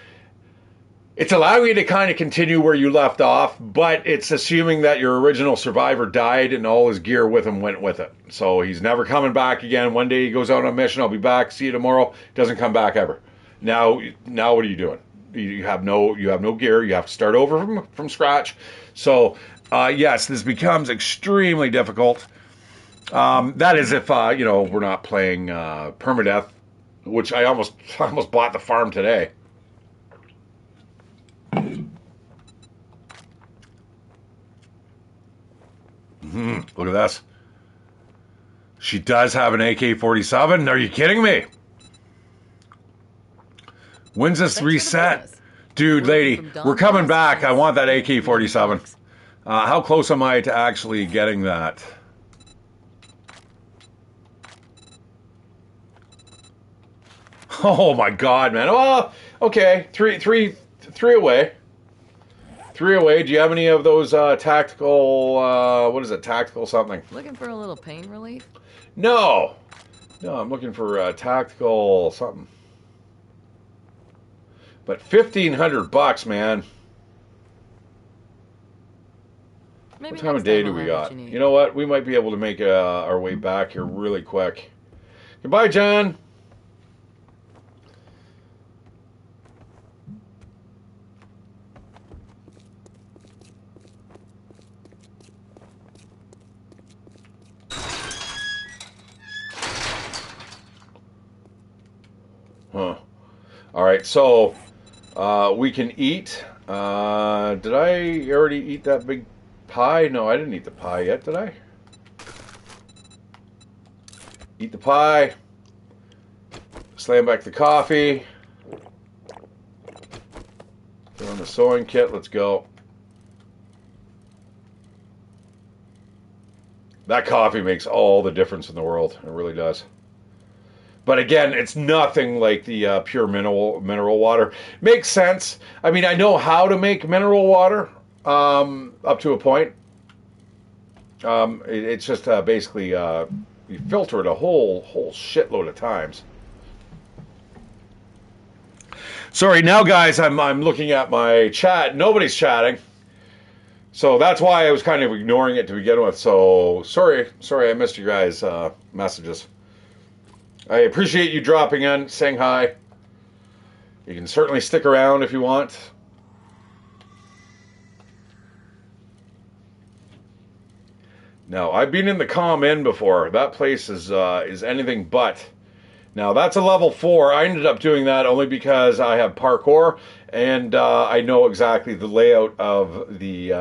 It's allowing you to kind of continue where you left off, but it's assuming that your original survivor died and all his gear with him went with it. So he's never coming back again. One day he goes out on a mission, I'll be back, see you tomorrow. Doesn't come back ever. Now what are you doing? You have no gear. You have to start over from scratch. So yes, this becomes extremely difficult. That is if we're not playing permadeath, which I almost bought the farm today. Look at this. She does have an AK-47. Are you kidding me? When's this reset? Dude, lady, we're coming back. I want that AK-47. How close am I to actually getting that? Oh my God, man. Oh, okay. Three away. 3 away. Do you have any of those tactical, what is it, tactical something? Looking for a little pain relief? No, I'm looking for tactical something. But $1,500, man. Maybe what time of day do we got? You know what? We might be able to make our way back here really quick. Goodbye, John. Huh. All right, so we can eat. Did I already eat that big pie? No, I didn't eat the pie yet, did I? Eat the pie. Slam back the coffee. Throw on the sewing kit. Let's go. That coffee makes all the difference in the world. It really does. But again, it's nothing like the pure mineral water. Makes sense. I mean, I know how to make mineral water up to a point. It's just basically you filter it a whole shitload of times. Sorry, now guys, I'm looking at my chat. Nobody's chatting. So that's why I was kind of ignoring it to begin with. So sorry I missed you guys' messages. I appreciate you dropping in, saying hi. You can certainly stick around if you want. Now, I've been in the Calm Inn before. That place is anything but. Now, that's a level 4. I ended up doing that only because I have parkour, and I know exactly the layout of the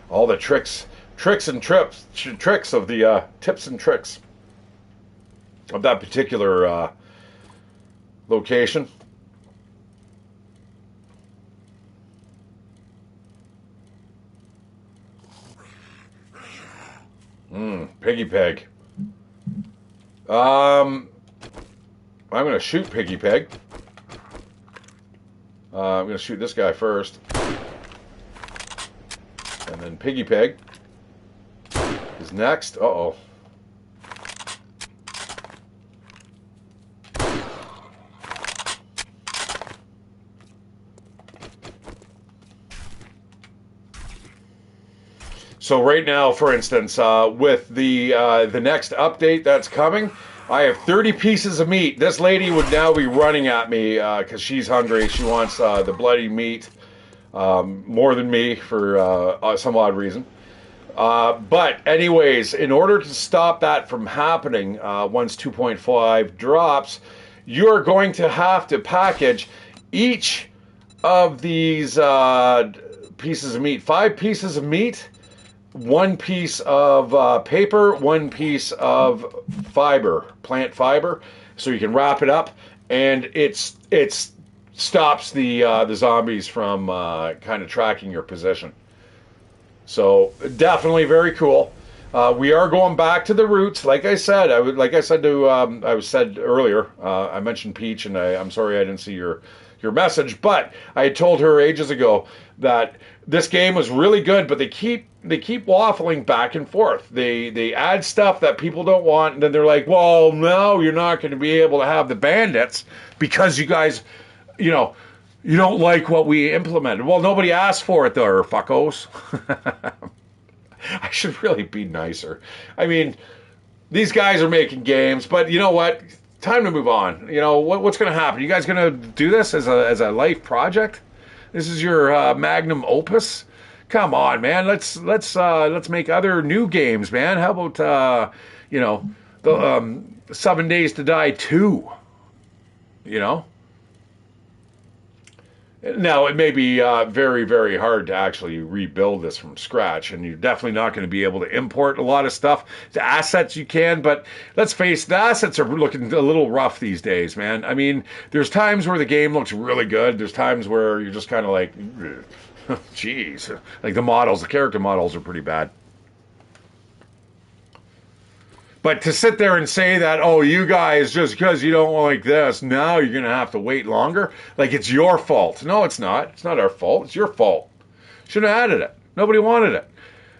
all the tricks of the tips and tricks of that particular location. Piggy Pig. I'm going to shoot Piggy Pig. I'm going to shoot this guy first. And then Piggy Pig is next. Uh-oh. So right now, for instance, with the next update that's coming, I have 30 pieces of meat. This lady would now be running at me because she's hungry. She wants the bloody meat more than me for some odd reason. But anyways, in order to stop that from happening once 2.5 drops, you're going to have to package each of these pieces of meat. 5 pieces of meat, 1 piece of paper, 1 piece of fiber, plant fiber, so you can wrap it up, and it stops the zombies from kind of tracking your position. So definitely very cool. We are going back to the roots, like I said. I said earlier. I mentioned Peach, and I'm sorry I didn't see your message, but I had told her ages ago that this game was really good, but they keep waffling back and forth. They add stuff that people don't want, and then they're like, well, no, you're not going to be able to have the bandits because you guys, You don't like what we implemented. Well, nobody asked for it, though, fuckos. I should really be nicer. I mean, these guys are making games, but you know what? Time to move on. You know what's going to happen? You guys going to do this as a life project? This is your magnum opus. Come on, man. Let's make other new games, man. How about the 7 Days to Die 2? You know. Now, it may be very, very hard to actually rebuild this from scratch, and you're definitely not going to be able to import a lot of stuff. The assets you can, but let's face it, the assets are looking a little rough these days, man. I mean, there's times where the game looks really good. There's times where you're just kind of like, geez. Like the character models are pretty bad. But to sit there and say that, oh, you guys, just because you don't like this, now you're going to have to wait longer, like it's your fault. No, it's not. It's not our fault. It's your fault. Shouldn't have added it. Nobody wanted it.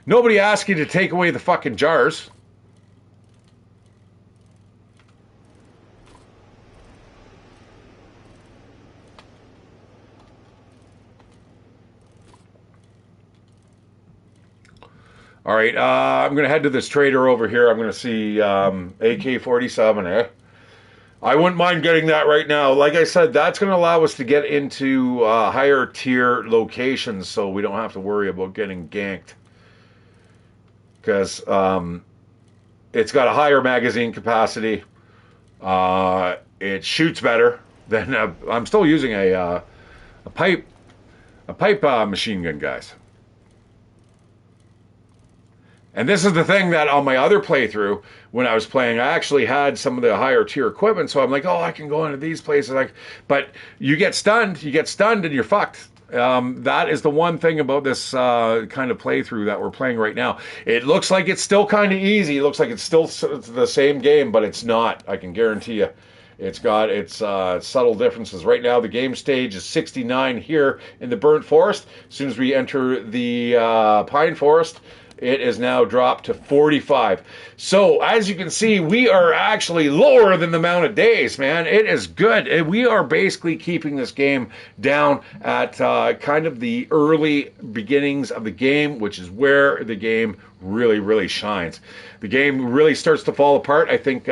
Nobody asked you to take away the fucking jars. All right, I'm going to head to this trader over here. I'm going to see AK-47, eh? I wouldn't mind getting that right now. Like I said, that's going to allow us to get into higher tier locations so we don't have to worry about getting ganked. Because it's got a higher magazine capacity. It shoots better than... I'm still using a pipe machine gun, guys. And this is the thing that on my other playthrough, when I was playing, I actually had some of the higher tier equipment. So I'm like, oh, I can go into these places. But you get stunned and you're fucked. That is the one thing about this kind of playthrough that we're playing right now. It looks like it's still kind of easy. It looks like it's still the same game, but it's not. I can guarantee you. It's got its subtle differences. Right now, the game stage is 69 here in the Burnt Forest. As soon as we enter the Pine Forest, it is now dropped to 45. So, as you can see, we are actually lower than the amount of days, man. It is good. We are basically keeping this game down at kind of the early beginnings of the game, which is where the game really, really shines. The game really starts to fall apart. I think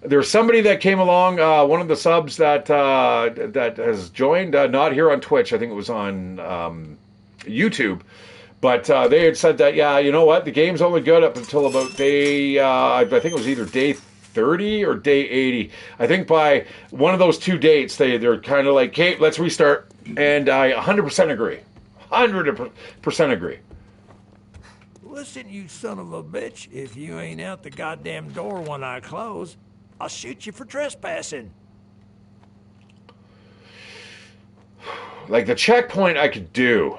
there's somebody that came along, one of the subs that has joined, not here on Twitch. I think it was on YouTube. But they had said that, yeah, you know what? The game's only good up until about day, I think it was either day 30 or day 80. I think by one of those two dates, they're kind of like, okay, let's restart. And I 100% agree. 100% agree. Listen, you son of a bitch. If you ain't out the goddamn door when I close, I'll shoot you for trespassing. Like the checkpoint I could do.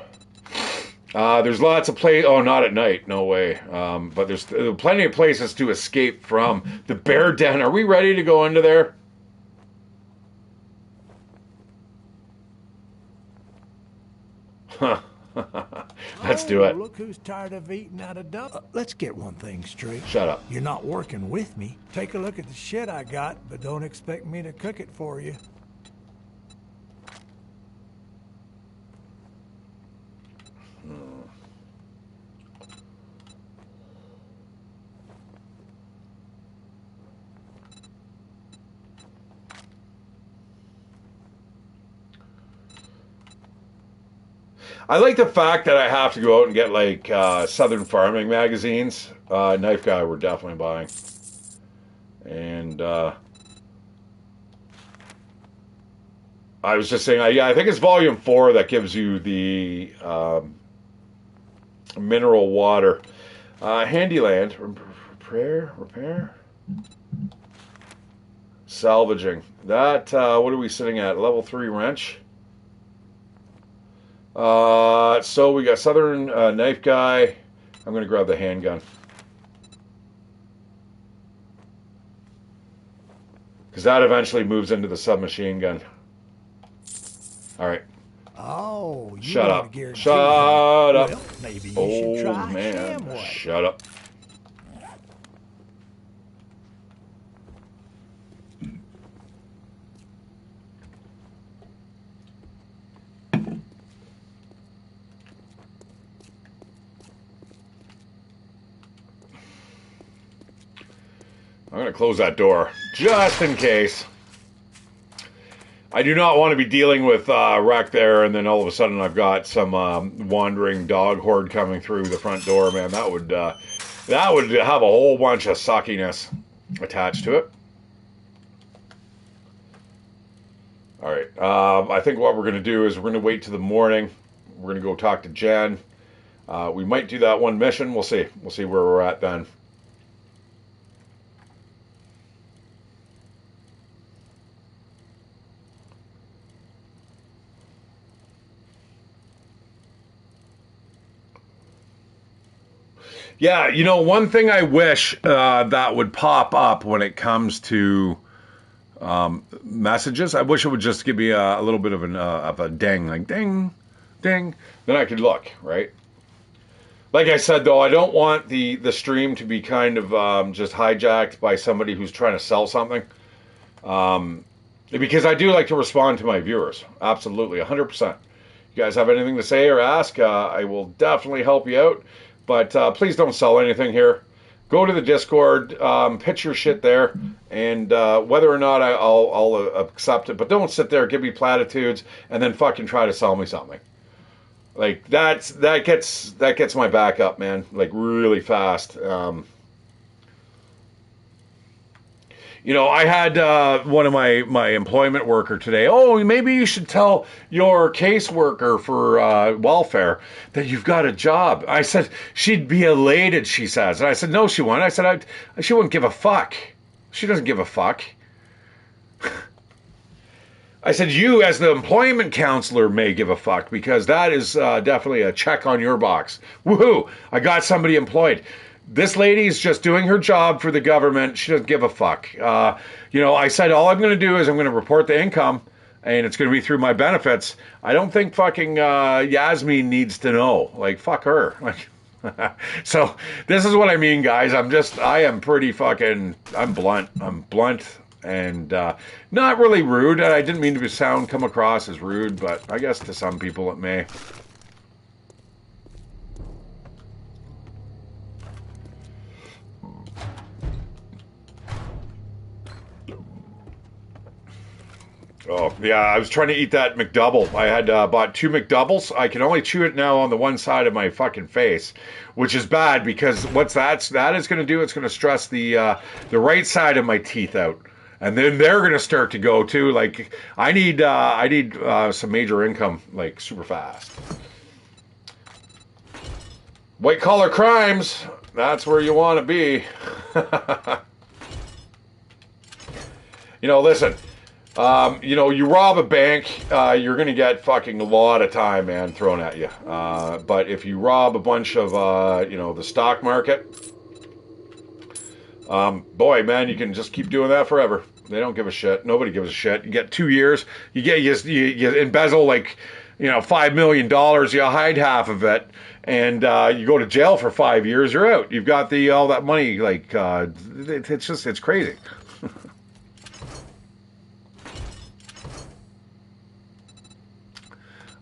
There's lots of oh, not at night, no way. But there's plenty of places to escape from. The bear den, are we ready to go into there? Huh. Let's do it. Look who's tired of eating out of dump. Let's get one thing straight. Shut up. You're not working with me. Take a look at the shit I got, but don't expect me to cook it for you. I like the fact that I have to go out and get like Southern Farming magazines. Knife Guy we're definitely buying. And I was just saying, yeah, I think it's volume 4 that gives you the mineral water. Handyland, repair, salvaging. That, what are we sitting at? Level 3 wrench. So we got Southern Knife Guy. I'm going to grab the handgun. Because that eventually moves into the submachine gun. All right. Oh, you shut up. Shut up. Well, maybe you should try man. Shamwood. Shut up. I'm going to close that door just in case. I do not want to be dealing with wreck there, and then all of a sudden I've got some wandering dog horde coming through the front door. Man, that would have a whole bunch of suckiness attached to it. All right, I think what we're going to do is we're going to wait till the morning. We're going to go talk to Jen. We might do that one mission. We'll see. We'll see where we're at then. Yeah, you know, one thing I wish that would pop up when it comes to messages, I wish it would just give me a little bit of a ding, like ding, ding. Then I could look, right? Like I said, though, I don't want the stream to be kind of just hijacked by somebody who's trying to sell something. Because I do like to respond to my viewers. Absolutely, 100%. You guys have anything to say or ask, I will definitely help you out. But please don't sell anything here. Go to the Discord, pitch your shit there, and whether or not I'll accept it. But don't sit there, give me platitudes, and then fucking try to sell me something. Like that gets my back up, man. Like really fast. You know, I had one of my employment worker today. Oh, maybe you should tell your caseworker for welfare that you've got a job. I said, she'd be elated, she says. And I said, no, she won't. I said, she wouldn't give a fuck. She doesn't give a fuck. I said, you as the employment counselor may give a fuck because that is definitely a check on your box. Woohoo! I got somebody employed. This lady's just doing her job for the government. She doesn't give a fuck. You know, I said, all I'm going to do is I'm going to report the income, and it's going to be through my benefits. I don't think fucking Yasmin needs to know. Like, fuck her. Like, so this is what I mean, guys. I am pretty fucking, I'm blunt. I'm blunt and not really rude. I didn't mean to come across as rude, but I guess to some people it may. Oh, yeah, I was trying to eat that McDouble. I had bought 2 McDoubles. I can only chew it now on the one side of my fucking face, which is bad because that is going to do, it's going to stress the right side of my teeth out. And then they're going to start to go too. Like, I need some major income, like, super fast. White collar crimes, that's where you want to be. You know, listen. You know, you rob a bank, you're going to get fucking a lot of time, man, thrown at you. But if you rob a bunch of, you know, the stock market, boy, man, you can just keep doing that forever. They don't give a shit. Nobody gives a shit. You get 2 years. You embezzle like, you know, $5 million. You hide half of it, and you go to jail for 5 years. You're out. You've got all that money. Like, it's crazy.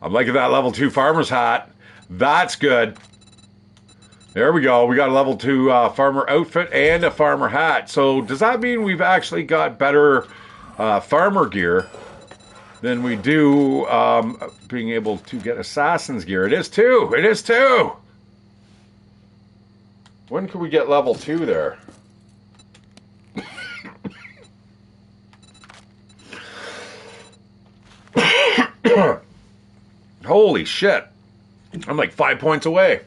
I'm liking that level 2 farmer's hat. That's good. There we go. We got a level 2 farmer outfit and a farmer hat. So does that mean we've actually got better farmer gear than we do being able to get assassin's gear? It is too. It is too. When can we get level 2 there? Holy shit. I'm like 5 points away.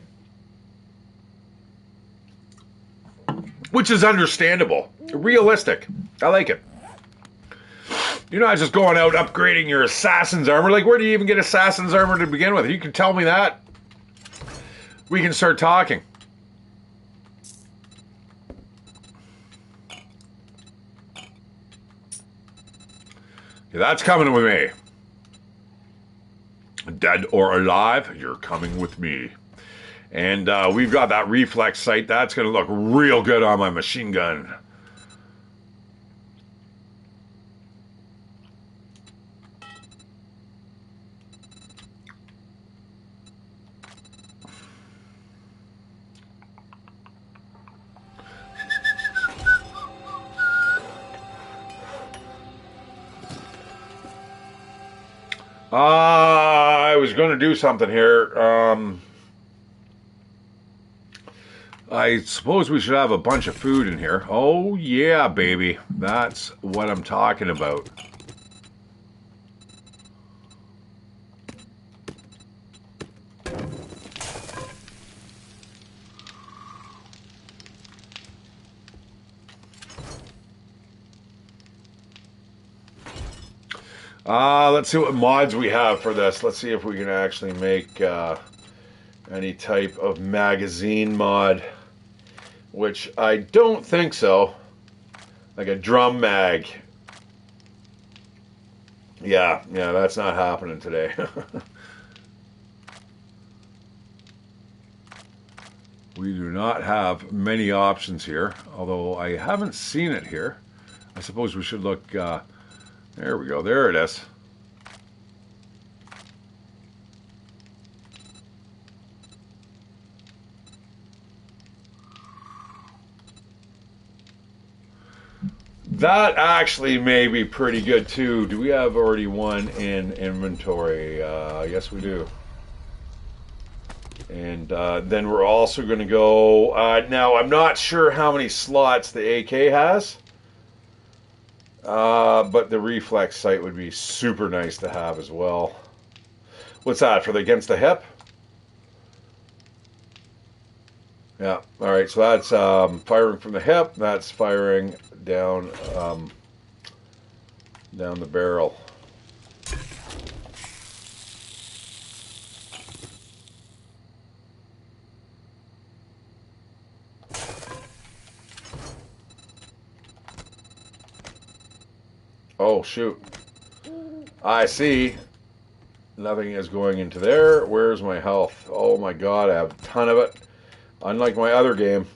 Which is understandable. Realistic. I like it. You're not just going out upgrading your assassin's armor. Like, where do you even get assassin's armor to begin with? You can tell me that. We can start talking. Yeah, that's coming with me. Dead or alive, you're coming with me. And we've got that reflex sight. That's going to look real good on my machine gun. I was going to do something here. I suppose we should have a bunch of food in here. Oh, yeah, baby. That's what I'm talking about. Let's see what mods we have for this. Let's see if we can actually make any type of magazine mod, which I don't think so. Like a drum mag. Yeah, that's not happening today. We do not have many options here, although I haven't seen it here. I suppose we should look... there we go. There it is. That actually may be pretty good too. Do we have already one in inventory? Yes, we do. And then we're also going to go... now, I'm not sure how many slots the AK has. But the reflex sight would be super nice to have as well. What's that, for the against the hip? Yeah, alright, so that's firing from the hip. That's firing down, down the barrel. Oh, shoot. I see. Nothing is going into there. Where's my health? Oh my god, I have a ton of it. Unlike my other game.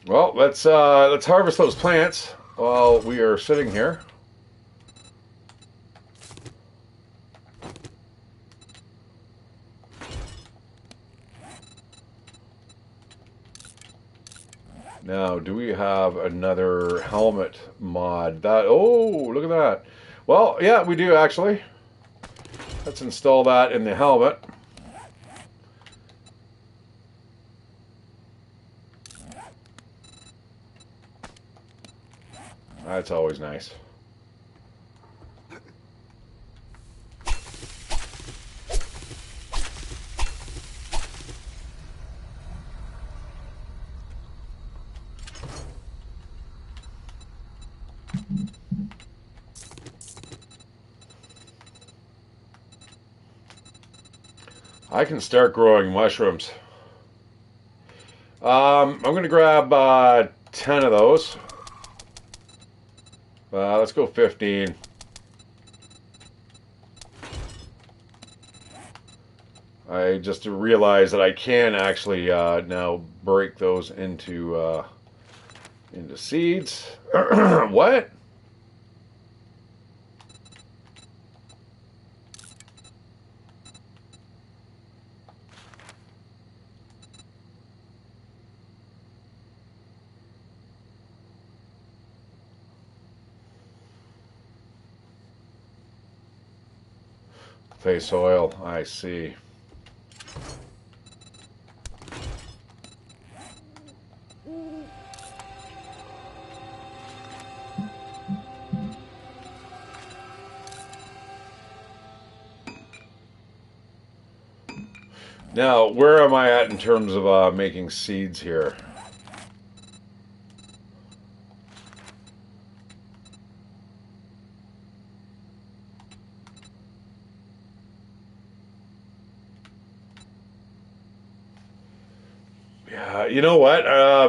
Well, let's harvest those plants while we are sitting here. Now, do we have another helmet mod? That, oh, look at that. Well, yeah, we do actually. Let's install that in the helmet. That's always nice. I can start growing mushrooms. I'm going to grab 10 of those. Let's go 15. I just realized that I can actually now break those into seeds. What? Clay soil, I see. Now, where am I at in terms of making seeds here? Yeah, you know what?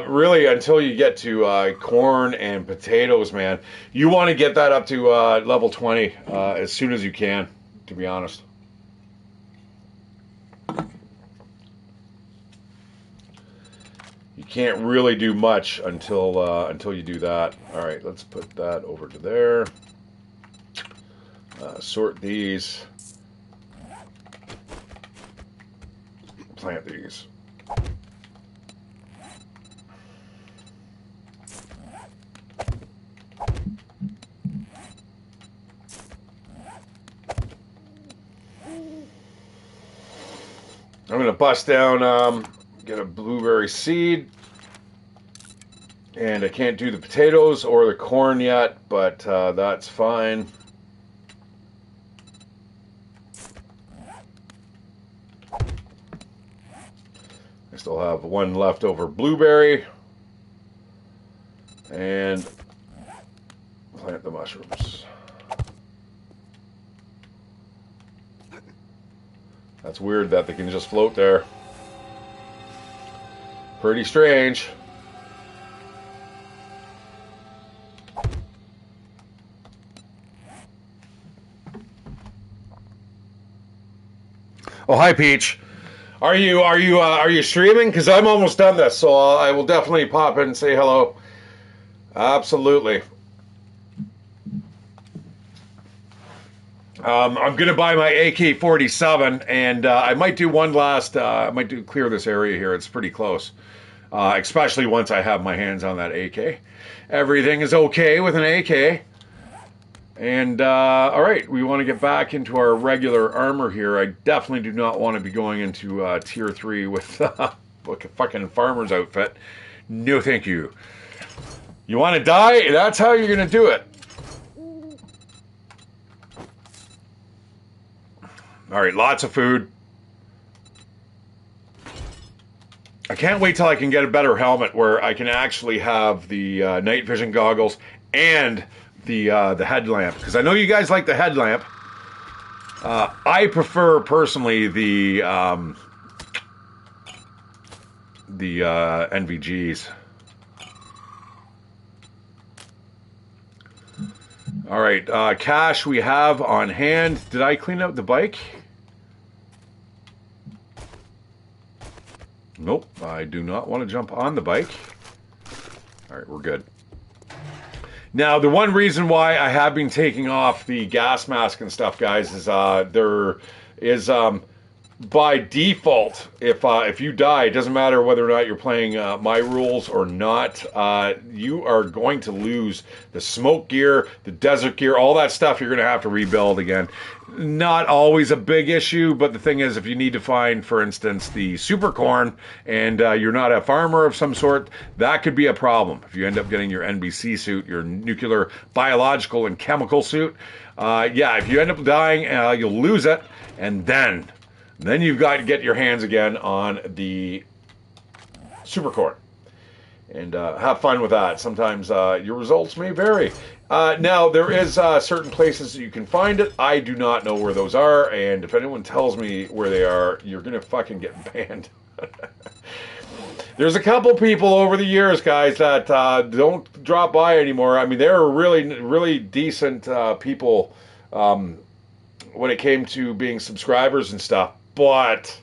Really, until you get to corn and potatoes, man, you want to get that up to level 20 as soon as you can, to be honest. You can't really do much until you do that. All right, let's put that over to there. Sort these. plant these. I'm going to bust down, get a blueberry seed. And I can't do the potatoes or the corn yet, but that's fine. I still have one leftover blueberry. And plant the mushrooms. That's weird that they can just float there. Pretty strange. Oh, hi, Peach. Are you streaming? Because I'm almost done this, so I will definitely pop in and say hello. Absolutely. I'm gonna buy my AK-47, and I might do one last. I might clear this area here. It's pretty close, especially once I have my hands on that AK. Everything is okay with an AK. And all right, we want to get back into our regular armor here. I definitely do not want to be going into tier 3 with like a fucking farmer's outfit. No, thank you. You want to die? That's how you're gonna do it. All right, lots of food. I can't wait till I can get a better helmet where I can actually have the night vision goggles and the headlamp, because I know you guys like the headlamp. I prefer personally the NVGs. All right, cash we have on hand. Did I clean out the bike? Nope, I do not want to jump on the bike. All right, we're good. Now, the one reason why I have been taking off the gas mask and stuff, guys, is there is by default, if you die, it doesn't matter whether or not you're playing my rules or not, you are going to lose the smoke gear, the desert gear, all that stuff you're going to have to rebuild again. Not always a big issue, but the thing is, if you need to find, for instance, the super corn, and you're not a farmer of some sort, that could be a problem. If you end up getting your NBC suit, your nuclear, biological, and chemical suit, yeah, if you end up dying, you'll lose it, and then you've got to get your hands again on the super corn. And have fun with that. Sometimes your results may vary. Now, there is certain places that you can find it. I do not know where those are, and if anyone tells me where they are, you're going to fucking get banned. There's a couple people over the years, guys, that don't drop by anymore. I mean, they're really, really decent people when it came to being subscribers and stuff, but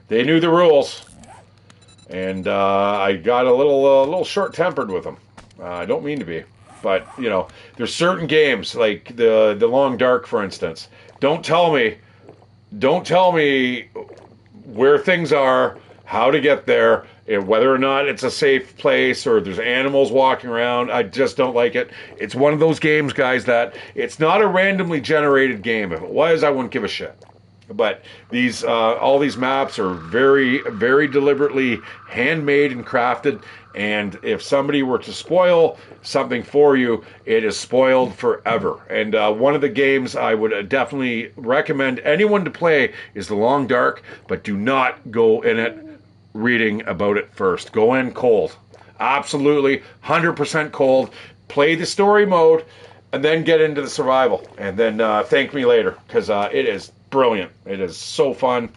they knew the rules. And I got a little short-tempered with them. I don't mean to be, but you know, there's certain games like the Long Dark, for instance. Don't tell me where things are, how to get there, and whether or not it's a safe place or there's animals walking around. I just don't like it. It's one of those games, guys, that it's not a randomly generated game. If it was, I wouldn't give a shit. But these all these maps are very, very deliberately handmade and crafted, and if somebody were to spoil something for you, it is spoiled forever. And one of the games I would definitely recommend anyone to play is The Long Dark, but do not go in it reading about it first. Go in cold. Absolutely, 100% cold. Play the story mode, and then get into the survival. And then thank me later, because it is brilliant. It is so fun.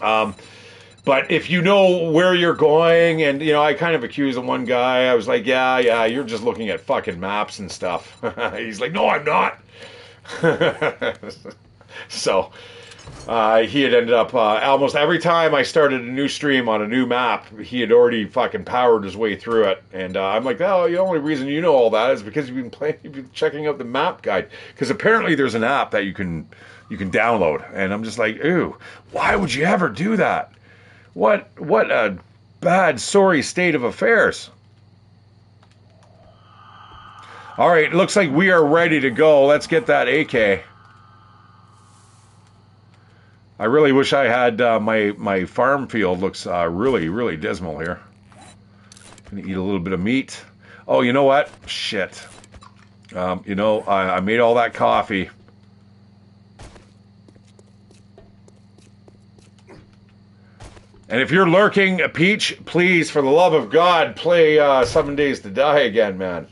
But if you know where you're going, and you know, I kind of accused the one guy. I was like, yeah, you're just looking at fucking maps and stuff. He's like, no, I'm not. So he had ended up almost every time I started a new stream on a new map, he had already fucking powered his way through it. And I'm like, oh, the only reason you know all that is because you've been checking out the map guide. Because apparently there's an app that you can download, and I'm just like, ooh, why would you ever do that? What a bad, sorry state of affairs. All right, looks like we are ready to go. Let's get that AK. I really wish I had my farm field. Looks really, really dismal here. Gonna eat a little bit of meat. Oh, you know what? Shit. I made all that coffee. And if you're lurking, Peach, please, for the love of God, play 7 Days to Die again, man.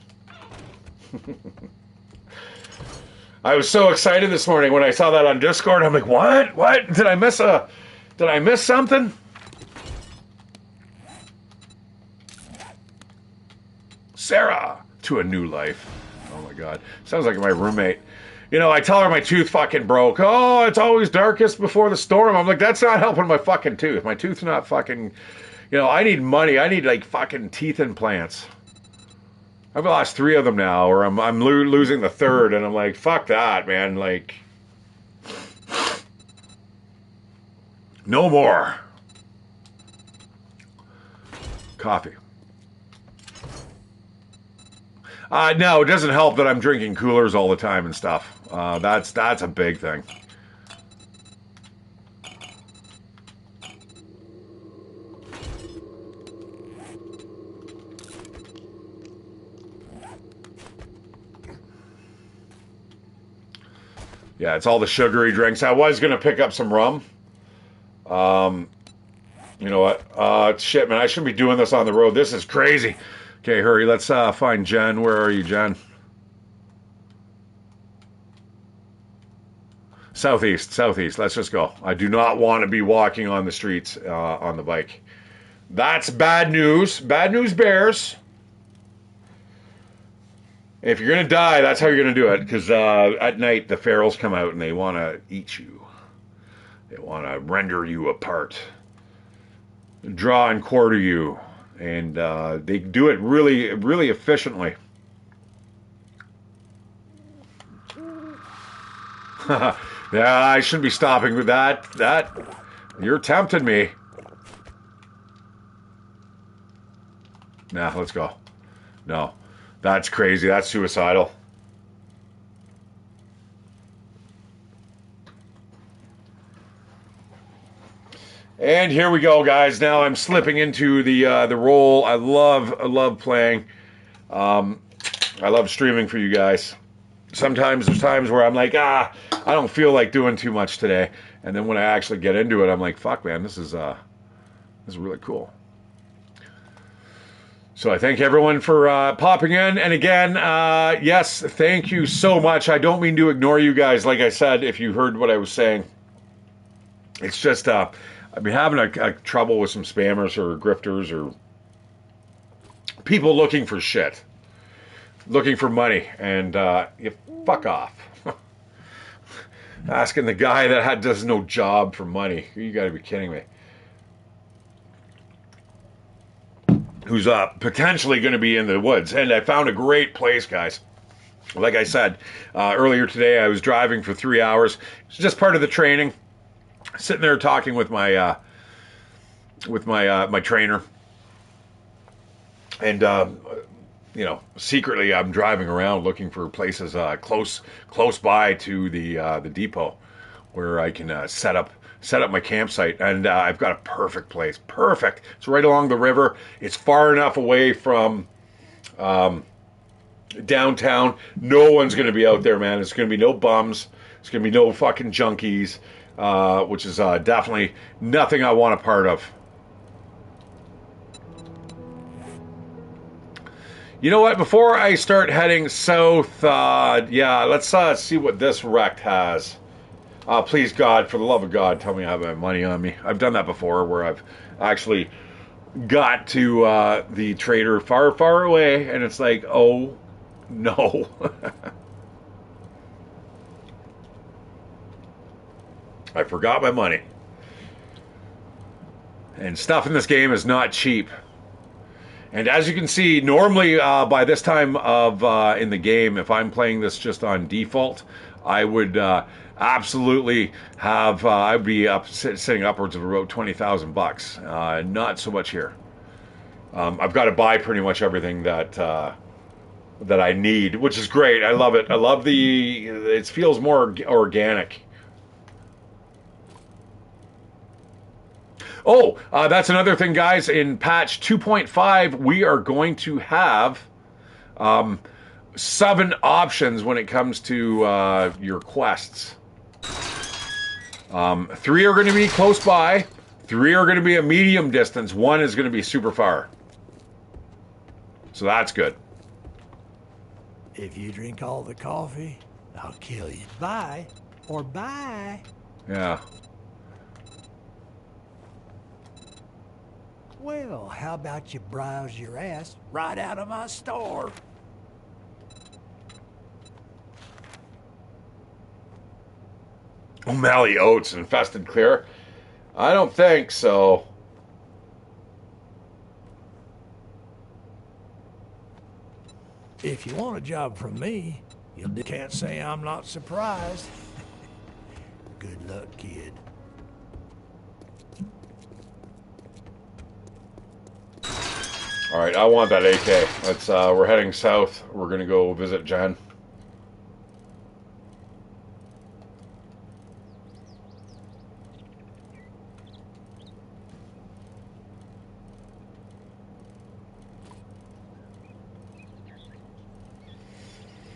I was so excited this morning when I saw that on Discord. I'm like, what? What? Did I miss something? Sarah to a new life. Oh my God. Sounds like my roommate. You know, I tell her my tooth fucking broke. Oh, it's always darkest before the storm. I'm like, that's not helping my fucking tooth. My tooth's not fucking, I need money. I need like fucking teeth implants. I've lost 3 of them now, or I'm losing the 3rd, and I'm like, fuck that, man. Like, no more. Coffee. No, it doesn't help that I'm drinking coolers all the time and stuff. That's a big thing. Yeah, it's all the sugary drinks. I was going to pick up some rum. You know what? Shit, man, I shouldn't be doing this on the road. This is crazy. Okay, hurry. Let's find Jen. Where are you, Jen? Southeast. Let's just go. I do not want to be walking on the streets on the bike. That's bad news. Bad news bears. If you're going to die, that's how you're going to do it. Because at night, the ferals come out and they want to eat you. They want to render you apart. Draw and quarter you. And they do it really, really efficiently. Yeah, I shouldn't be stopping with that. You're tempting me. Nah, let's go. No. That's crazy. That's suicidal. And here we go, guys. Now I'm slipping into the role. I love playing. I love streaming for you guys. Sometimes there's times where I'm like, I don't feel like doing too much today. And then when I actually get into it, I'm like, fuck, man, this is really cool. So I thank everyone for popping in. And again, yes, thank you so much. I don't mean to ignore you guys. Like I said, if you heard what I was saying, it's just I've been having a trouble with some spammers or grifters or people looking for shit, looking for money, and you fuck off. Asking the guy that does no job for money. You got to be kidding me. Who's potentially going to be in the woods. And I found a great place, guys. Like I said, earlier today I was driving for 3 hours. It's just part of the training. Sitting there talking with my my trainer. And, secretly I'm driving around looking for places close by to the depot where I can set up my campsite, and I've got a perfect place. Perfect. It's right along the river. It's far enough away from downtown. No one's going to be out there, man. It's going to be no bums. It's going to be no fucking junkies, which is definitely nothing I want a part of. You know what? Before I start heading south, let's see what this wreck has. Please, God, for the love of God, tell me I have my money on me. I've done that before where I've actually got to the trader far, far away, and it's like, oh, no. I forgot my money. And stuff in this game is not cheap. And as you can see, normally by this time of in the game, if I'm playing this just on default, I would absolutely have. I'd be sitting upwards of about $20,000. Not so much here. I've got to buy pretty much everything that I need, which is great. I love it. I love it feels more organic. Oh, that's another thing, guys. In patch 2.5, we are going to have 7 options when it comes to your quests. 3 are going to be close by. 3 are going to be a medium distance. 1 is going to be super far. So that's good. If you drink all the coffee, I'll kill you. Bye. Or bye. Yeah. Well, how about you browse your ass right out of my store? O'Malley Oats infested clear? I don't think so. If you want a job from me, you can't say I'm not surprised. Good luck, kid. All right, I want that AK. Let's. We're heading south. We're gonna go visit Jen.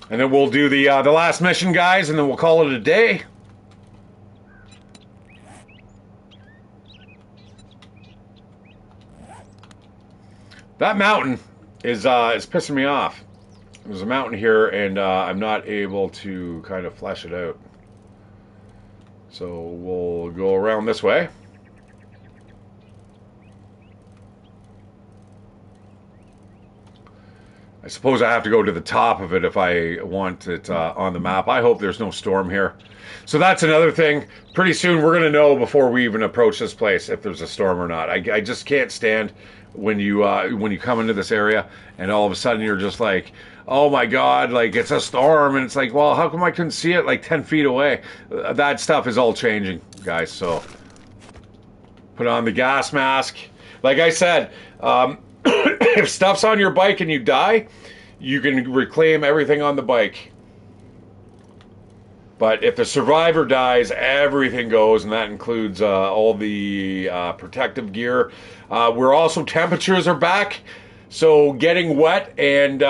And then we'll do the last mission, guys, and then we'll call it a day. That mountain is pissing me off. There's a mountain here, and I'm not able to kind of flesh it out. So we'll go around this way. I suppose I have to go to the top of it if I want it on the map. I hope there's no storm here. So that's another thing. Pretty soon we're going to know before we even approach this place if there's a storm or not. I just can't stand when you come into this area and all of a sudden you're just like, oh my God, like it's a storm. And it's like, well, how come I couldn't see it like 10 feet away? That stuff is all changing, guys. So put on the gas mask. Like I said, if stuff's on your bike and you die, you can reclaim everything on the bike. But if the survivor dies, everything goes, and that includes all the protective gear. Temperatures are back, so getting wet and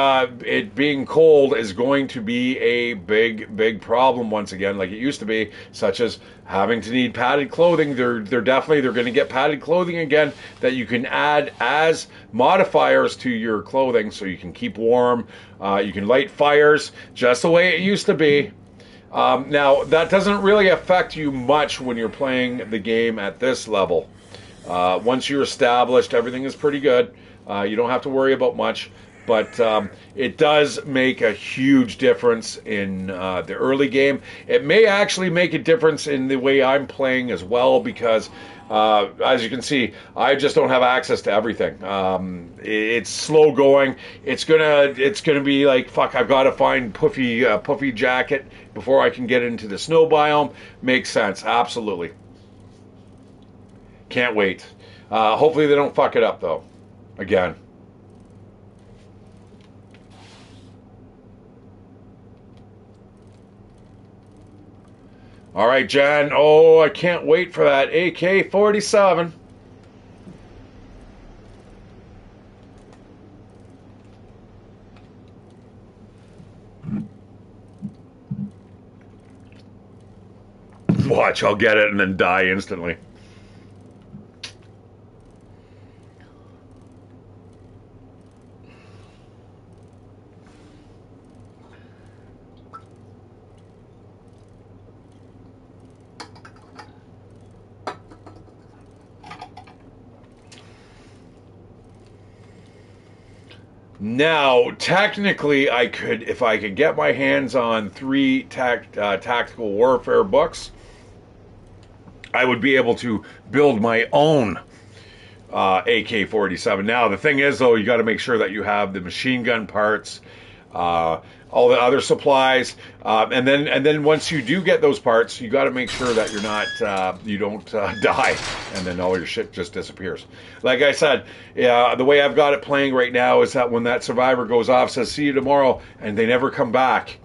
it being cold is going to be a big problem once again, like it used to be, such as having to need padded clothing. They're going to get padded clothing again that you can add as modifiers to your clothing so you can keep warm. You can light fires just the way it used to be. Now, that doesn't really affect you much when you're playing the game at this level. Once you're established, everything is pretty good. You don't have to worry about much, but it does make a huge difference in the early game. It may actually make a difference in the way I'm playing as well, because as you can see, I just don't have access to everything. It's slow going. It's gonna be like, fuck, I've got to find Puffy jacket before I can get into the snow biome. Makes sense, absolutely. Can't wait. Hopefully they don't fuck it up though. Again. All right, Jen. Oh, I can't wait for that AK-47. Watch, I'll get it and then die instantly. Now, technically, I could, if I could get my hands on 3 tactical warfare books, I would be able to build my own AK-47. Now, the thing is, though, you got to make sure that you have the machine gun parts, all the other supplies, and then once you do get those parts, you got to make sure that you're not you don't die, and then all your shit just disappears. Like I said, the way I've got it playing right now is that when that survivor goes off, says see you tomorrow, and they never come back,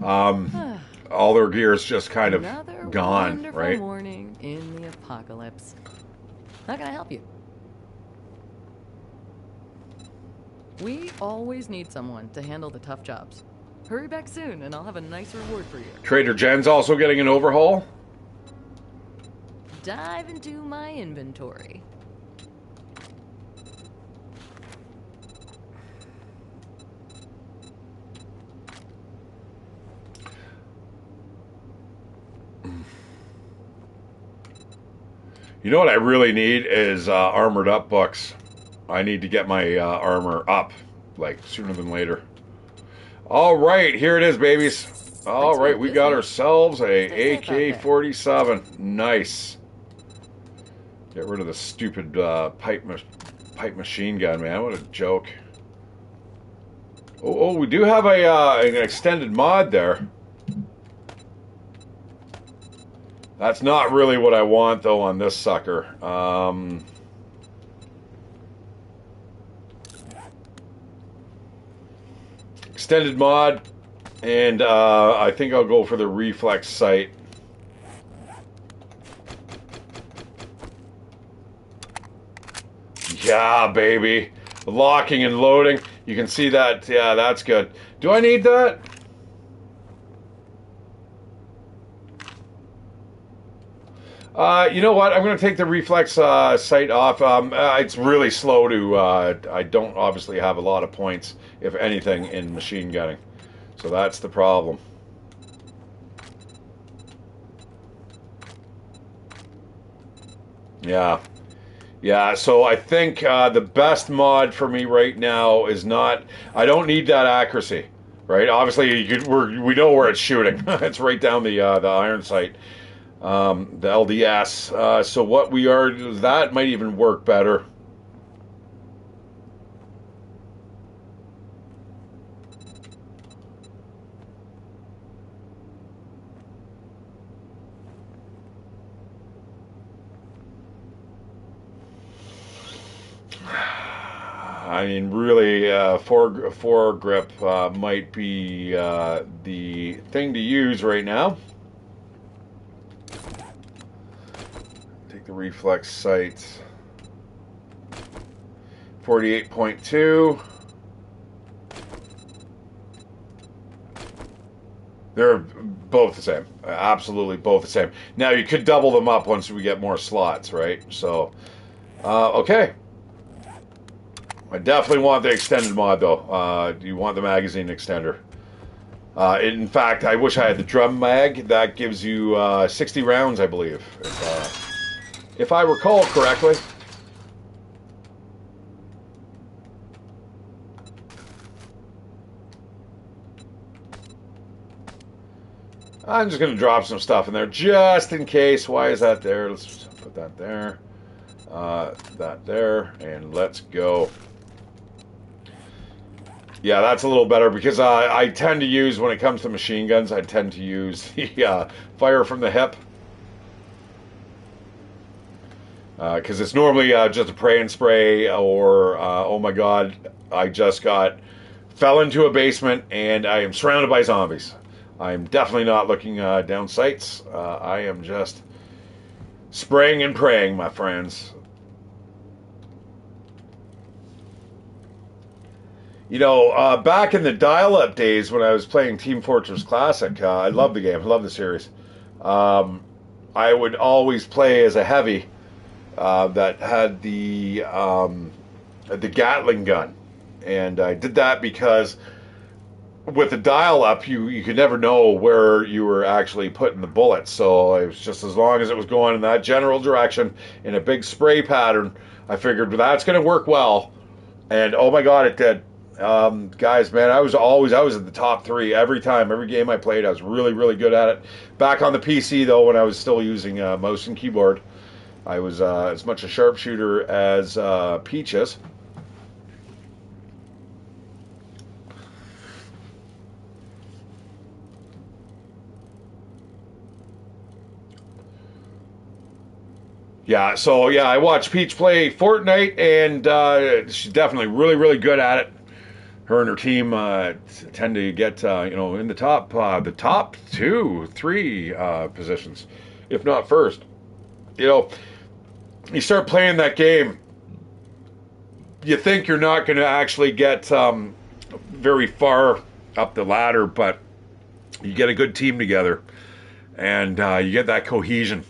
all their gear is just kind of Another gone, wonderful right? morning in the apocalypse. How can I help you? We always need someone to handle the tough jobs. Hurry back soon, and I'll have a nice reward for you. Trader Jen's also getting an overhaul. Dive into my inventory. You know what I really need is armored up books. I need to get my armor up, like, sooner than later. All right, here it is, babies. All right, we got ourselves a AK-47. Nice. Get rid of the stupid pipe machine gun, man. What a joke. Oh, we do have an extended mod there. That's not really what I want, though, on this sucker. Extended mod, and I think I'll go for the reflex sight. Yeah, baby. Locking and loading. You can see that. Yeah, that's good. Do I need that? You know what? I'm going to take the reflex sight off. It's really slow to... I don't obviously have a lot of points, if anything, in machine gunning. So that's the problem. Yeah. Yeah, so I think the best mod for me right now is not... I don't need that accuracy, right? Obviously, we know where it's shooting. It's right down the iron sight. The LDS. So what we are, that might even work better. I mean, really, foregrip might be the thing to use right now. Take the reflex sight. 48.2. They're both the same. Absolutely both the same. Now, you could double them up once we get more slots, right? So, okay. I definitely want the extended mod, though. You want the magazine extender. In fact, I wish I had the drum mag. That gives you 60 rounds, I believe, if I recall correctly. I'm just going to drop some stuff in there just in case. Why is that there? Let's just put that there. That there. And let's go. Yeah, that's a little better because I tend to use, when it comes to machine guns, I tend to use the fire from the hip. Because it's normally just a pray and spray, or, oh my god, I just fell into a basement and I am surrounded by zombies. I'm definitely not looking down sights. I am just spraying and praying, my friends. You know, back in the dial-up days when I was playing Team Fortress Classic, I love the game, I love the series. I would always play as a heavy that had the Gatling gun, and I did that because with the dial-up, you could never know where you were actually putting the bullets. So it was just, as long as it was going in that general direction in a big spray pattern, I figured that's going to work well. And oh my god, it did. Guys, man, I was at the top 3 every time, every game I played. I was really, really good at it. Back on the PC, though, when I was still using mouse and keyboard, I was as much a sharpshooter as Peach is. Yeah, so yeah, I watched Peach play Fortnite, and she's definitely really, really good at it. Her and her team tend to get in the top two, three positions, if not first. You know, you start playing that game, you think you're not going to actually get very far up the ladder, but you get a good team together, and you get that cohesion.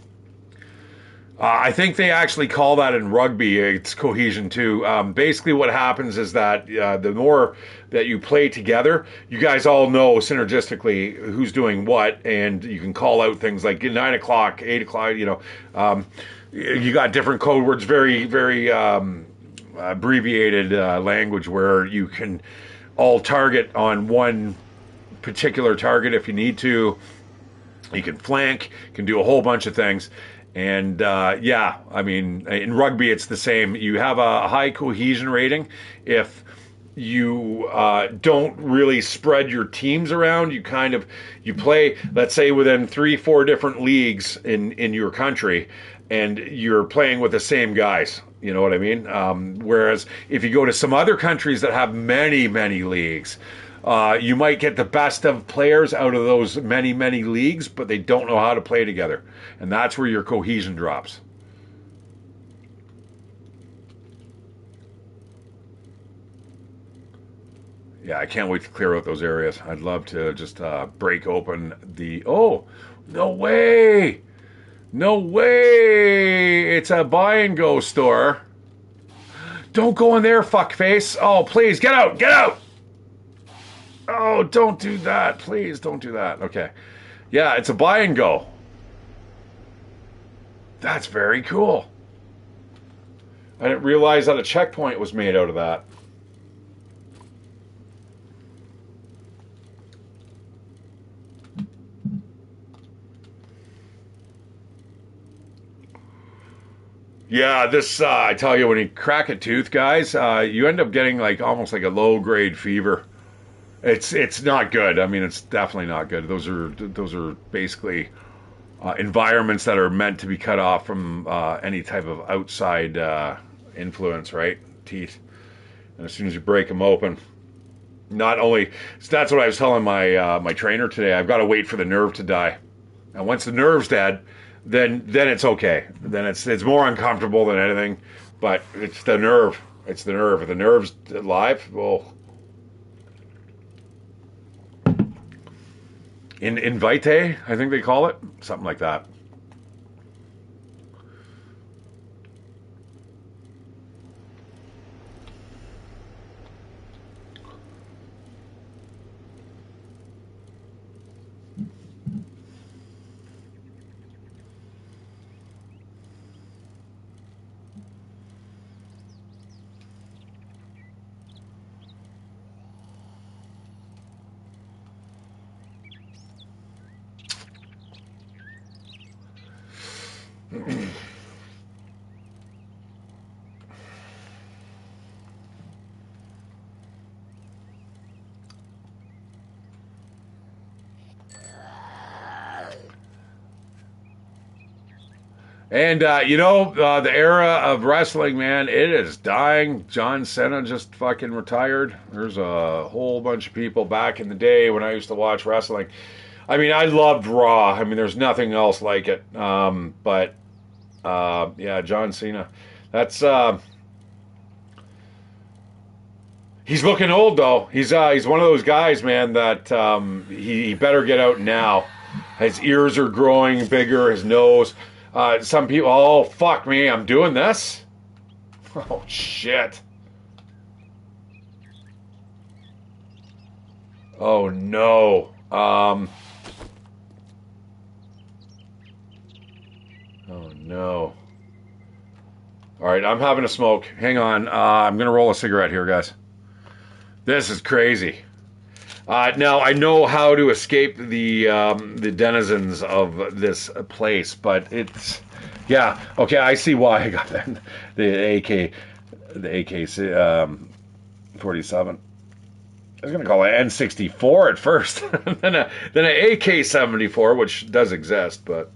I think they actually call that in rugby, it's cohesion too. Basically, what happens is that the more that you play together, you guys all know synergistically who's doing what, and you can call out things like 9 o'clock, 8 o'clock, you got different code words, very, very abbreviated language where you can all target on one particular target if you need to. You can flank, you can do a whole bunch of things. And yeah, I mean, in rugby, it's the same. You have a high cohesion rating if you don't really spread your teams around. You play, let's say, within 3-4 different leagues in your country, and you're playing with the same guys. You know what I mean? Whereas if you go to some other countries that have many, many leagues, you might get the best of players out of those many, many leagues, but they don't know how to play together. And that's where your cohesion drops. Yeah, I can't wait to clear out those areas. I'd love to just break open the... Oh, no way! No way! It's a buy and go store. Don't go in there, fuckface. Oh, please, get out! Get out! Oh, don't do that. Please don't do that. Okay. Yeah, it's a buy and go. That's very cool. I didn't realize that a checkpoint was made out of that. Yeah, this, I tell you, when you crack a tooth, guys, you end up getting like almost like a low-grade fever. It's not good. I mean, it's definitely not good. Those are basically environments that are meant to be cut off from any type of outside influence, right? Teeth. And as soon as you break them open, not only so that's what I was telling my trainer today. I've got to wait for the nerve to die. And once the nerve's dead, then it's okay. Then it's more uncomfortable than anything. But it's the nerve. It's the nerve. If the nerve's alive, well. Invite, I think they call it. Something like that. And, the era of wrestling, man, it is dying. John Cena just fucking retired. There's a whole bunch of people back in the day when I used to watch wrestling. I mean, I loved Raw. I mean, there's nothing else like it. Yeah, John Cena. That's, he's looking old, though. He's one of those guys, man, that he better get out now. His ears are growing bigger, his nose... some people, oh, fuck me, I'm doing this? Oh, shit. Oh, no. Oh, no. All right, I'm having a smoke. Hang on. I'm going to roll a cigarette here, guys. This is crazy. Now, I know how to escape the denizens of this place, but it's... Yeah, okay, I see why I got that. The AK-47. I was going to call it N64 at first. then an AK-74, which does exist, but...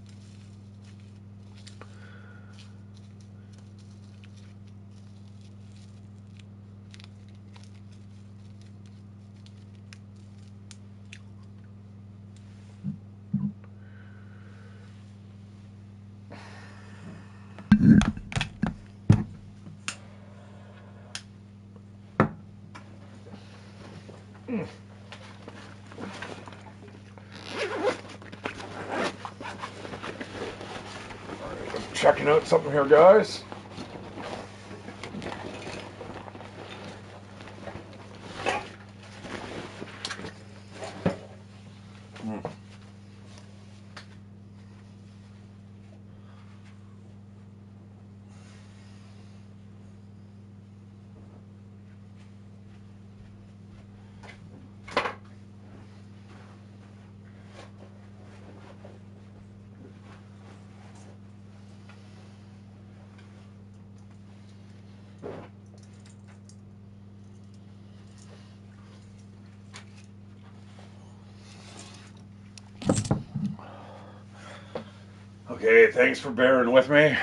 Checking out something here, guys. Okay, thanks for bearing with me.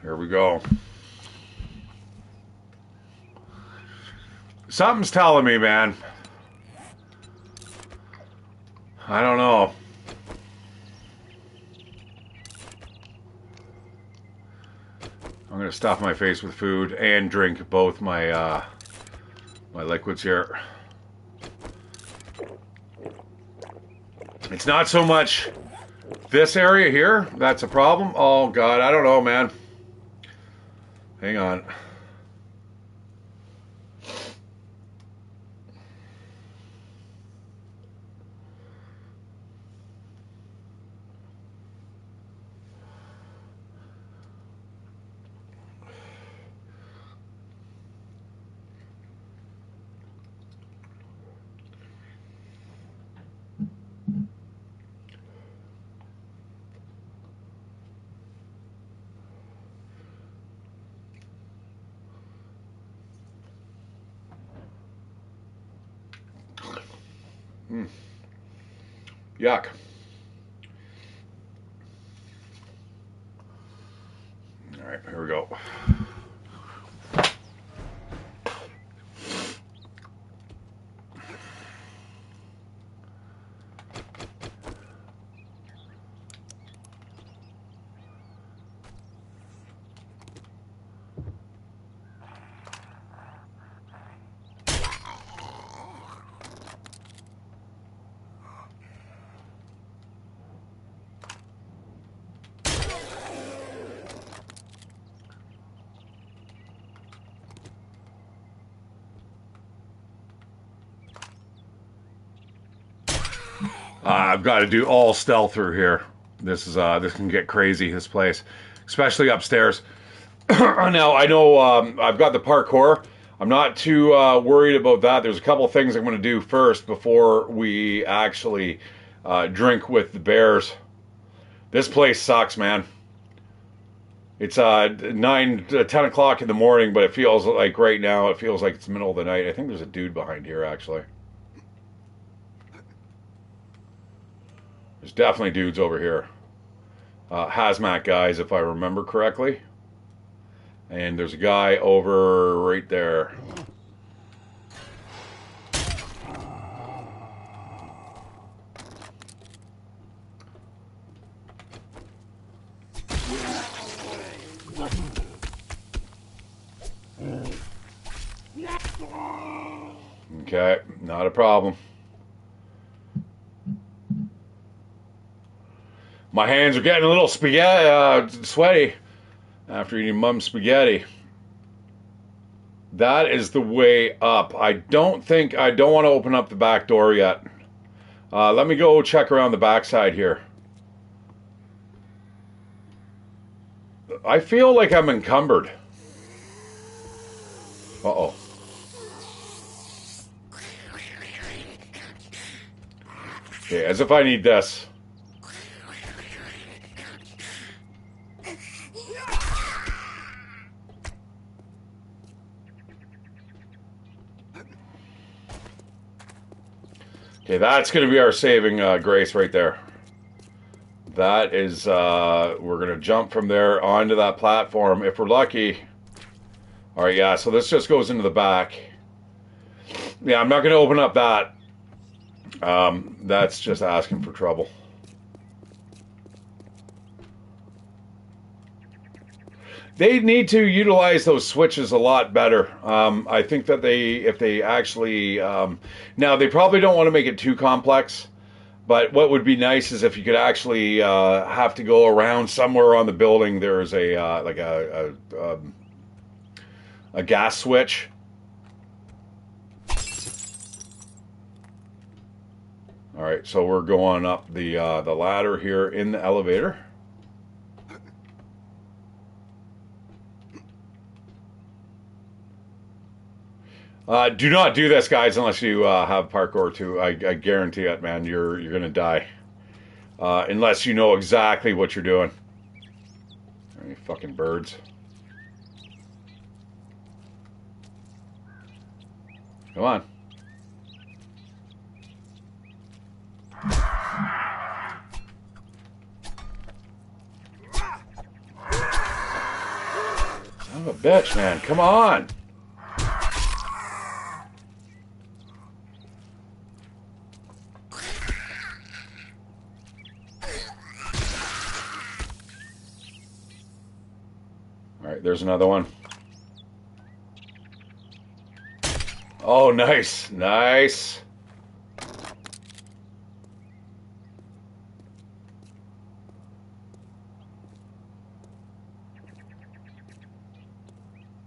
Here we go. Something's telling me, man. I don't know. I'm gonna stuff my face with food and drink both my my liquids here. It's not so much this area here that's a problem. Oh God, I don't know, man. Hang on. Yuck. All right, here we go. I've got to do all stealth through here. This can get crazy, this place, especially upstairs. Now I know I've got the parkour. I'm not too worried about that. There's a couple of things I'm going to do first before we actually drink with the bears. This place sucks, man. It's 10 o'clock in the morning, but it feels like right now, it feels like it's the middle of the night. I think there's a dude behind here, actually. There's definitely dudes over here. Hazmat guys, if I remember correctly. And there's a guy over right there. Okay, not a problem. My hands are getting a little sweaty after eating Mum's spaghetti. That is the way up. I don't want to open up the back door yet. Let me go check around the backside here. I feel like I'm encumbered. Uh-oh. Okay, as if I need this. Okay, that's going to be our saving grace right there. That is, we're going to jump from there onto that platform if we're lucky. All right, yeah, so this just goes into the back. Yeah, I'm not going to open up that. That's just asking for trouble. They need to utilize those switches a lot better. I think that if they actually, now they probably don't want to make it too complex, but what would be nice is if you could actually have to go around somewhere on the building. There's a gas switch. All right, so we're going up the ladder here in the elevator. Do not do this, guys, unless you have parkour too. I guarantee it, man. You're gonna die unless you know exactly what you're doing. Any fucking birds? Come on. Son of a bitch, man. Come on. There's another one. Oh, nice. Nice.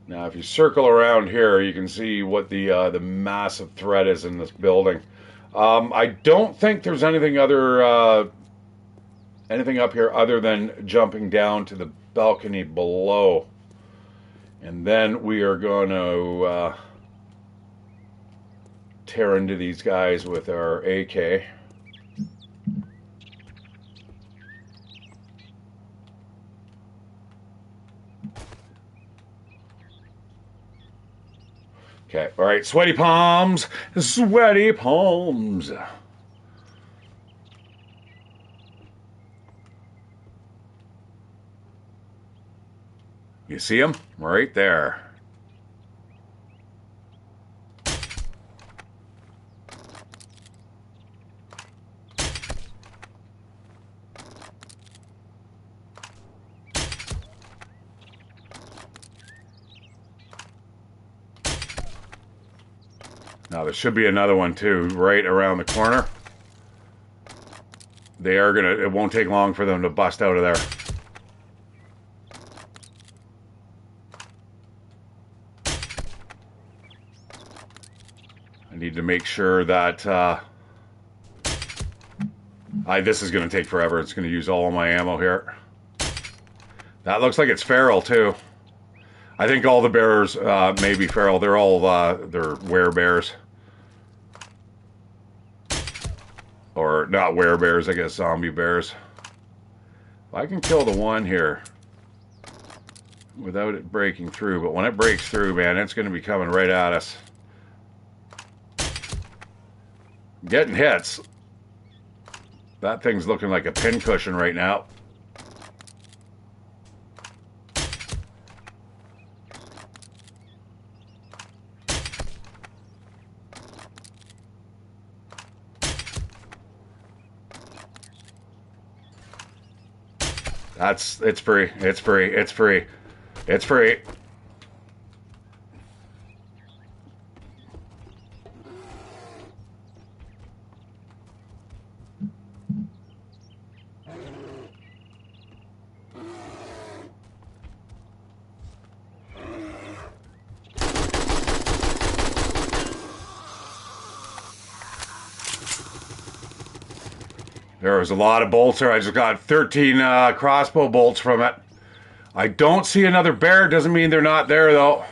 Now, if you circle around here, you can see what the massive threat is in this building. I don't think there's anything up here other than jumping down to the balcony below. And then we are going to tear into these guys with our AK. Okay, all right, sweaty palms, sweaty palms. You see them? Right there. Now there should be another one too, right around the corner. They are gonna, it won't take long for them to bust out of there. I need to make sure that this is going to take forever. It's going to use all of my ammo here. That looks like it's feral too. I think all the bears may be feral. They're all they're werebears, or not werebears. I guess zombie bears. If I can kill the one here without it breaking through, but when it breaks through, man, it's going to be coming right at us. Getting hits. That thing's looking like a pincushion right now. It's free. It's free. It's free. It's free. There was a lot of bolts there. I just got 13 crossbow bolts from it. I don't see another bear. Doesn't mean they're not there, though.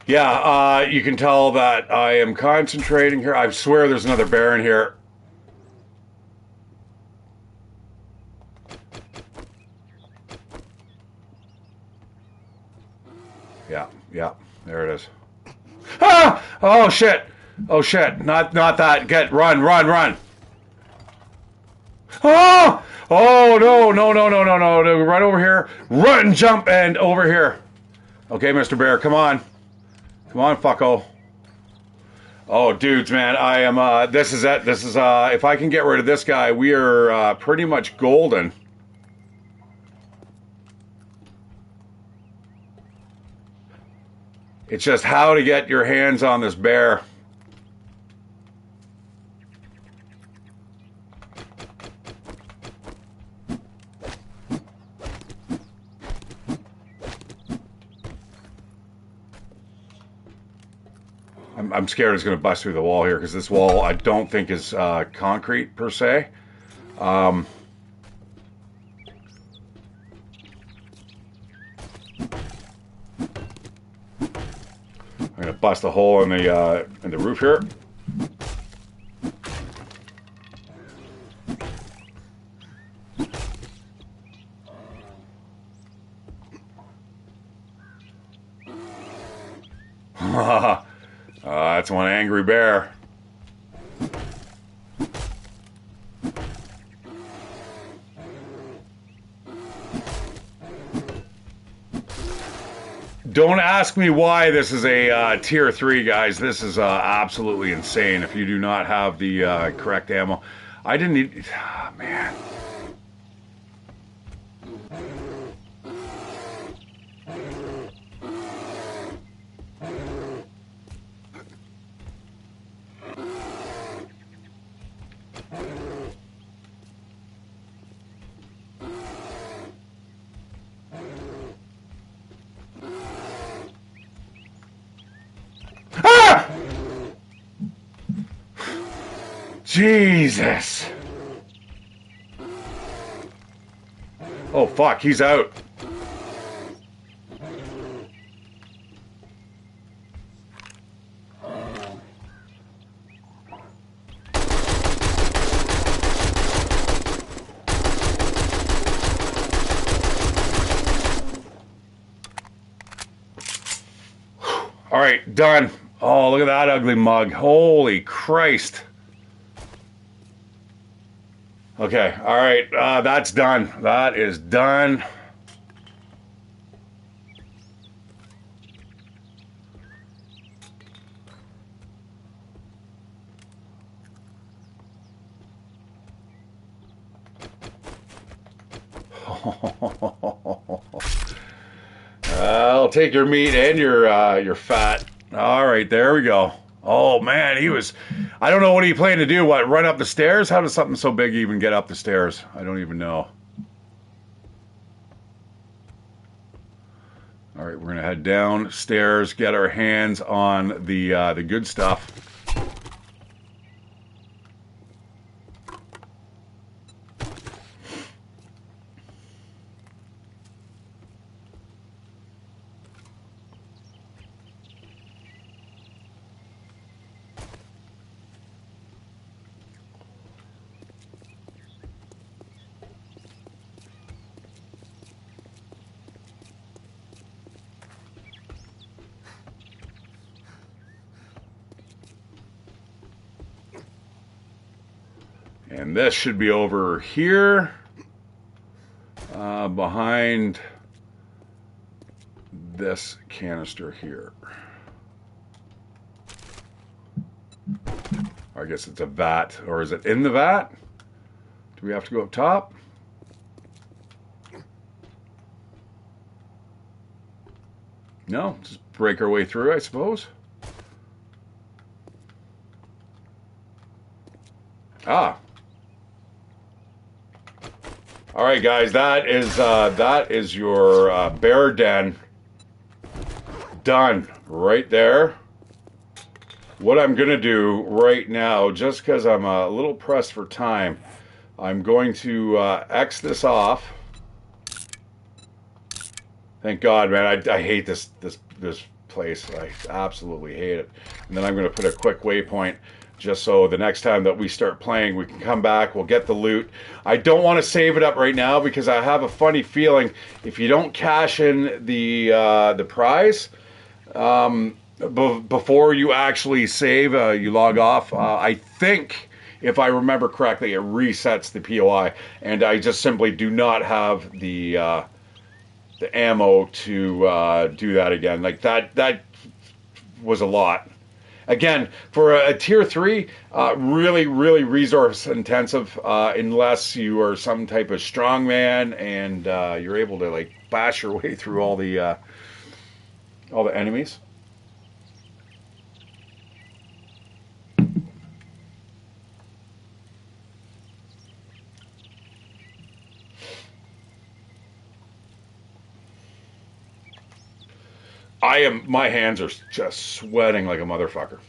Yeah, you can tell that I am concentrating here. I swear there's another bear in here. Yeah, there it is. Ah! Oh shit! Oh shit! Not that. Run! Oh! Oh, no, no, no, no, no, no. No. Right over here. Run, jump, and over here. Okay, Mr. Bear, come on. Come on, fucko. Oh, dudes, man, I am, this is it. This is, if I can get rid of this guy, we are, pretty much golden. It's just how to get your hands on this bear. I'm scared it's going to bust through the wall here because this wall I don't think is concrete per se. I'm going to bust a hole in the roof here. That's one angry bear. Don't ask me why this is a tier 3, guys. This is absolutely insane if you do not have the correct ammo. I didn't need... Oh, man. Jesus. Oh, fuck, he's out. All right, done. Oh, look at that ugly mug. Holy Christ. Okay, all right, that's done. That is done. I'll take your meat and your fat. All right, there we go. Oh man, he was... I don't know what he planned to do. What, run up the stairs? How does something so big even get up the stairs? I don't even know. All right, we're gonna head downstairs, get our hands on the good stuff. And this should be over here, behind this canister here. I guess it's a vat, or is it in the vat? Do we have to go up top? No, just break our way through, I suppose. Ah. All right, guys, that is your bear den done right there. What I'm gonna do right now, just because I'm a little pressed for time, I'm going to X this off. Thank God, man. I hate this place. I absolutely hate it. And then I'm gonna put a quick waypoint, just so the next time that we start playing, we can come back, we'll get the loot. I don't want to save it up right now because I have a funny feeling if you don't cash in the prize before you actually save, you log off, I think if I remember correctly, it resets the POI, and I just simply do not have the ammo to do that again. Like that was a lot. Again, for a tier 3, really, really resource intensive, unless you are some type of strongman and you're able to like bash your way through all the enemies. My hands are just sweating like a motherfucker.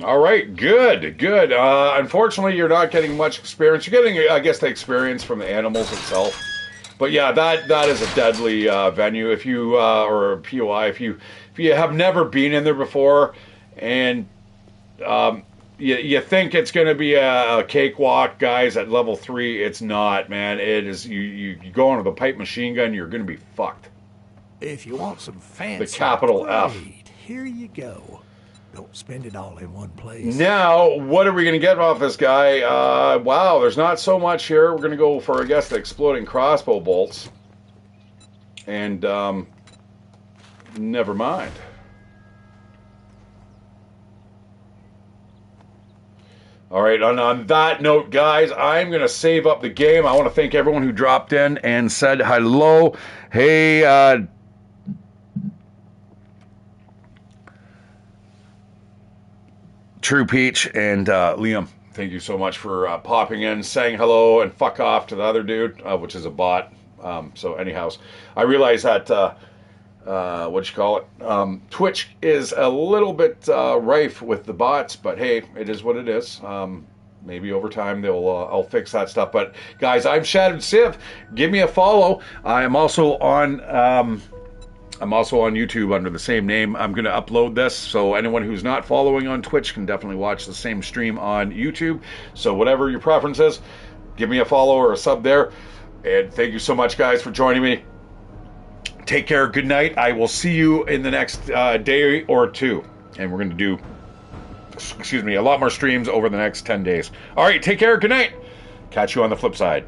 All right, good. Unfortunately, you're not getting much experience. You're getting, I guess, the experience from the animals itself. But yeah, that is a deadly venue. If you or a POI, if you have never been in there before, and you think it's going to be a cakewalk, guys, at level 3, it's not, man. It is. You go into the pipe machine gun, you're going to be fucked. If you want some fancy, The capital F. Here you go. Don't spend it all in one place. Now, what are we going to get off this guy? Wow, there's not so much here. We're going to go for, I guess, the exploding crossbow bolts. And, never mind. All right, on that note, guys, I'm going to save up the game. I want to thank everyone who dropped in and said hello. Hey, True Peach and Liam, thank you so much for popping in, saying hello, and fuck off to the other dude, which is a bot. So anyhow, I realize that, Twitch is a little bit rife with the bots, but hey, it is what it is. Maybe over time I'll fix that stuff. But guys, I'm Shattered Civ. Give me a follow. I am also on... I'm also on YouTube under the same name. I'm going to upload this, so anyone who's not following on Twitch can definitely watch the same stream on YouTube. So whatever your preference is, give me a follow or a sub there. And thank you so much, guys, for joining me. Take care. Good night. I will see you in the next day or two. And we're going to do, a lot more streams over the next 10 days. All right, take care. Good night. Catch you on the flip side.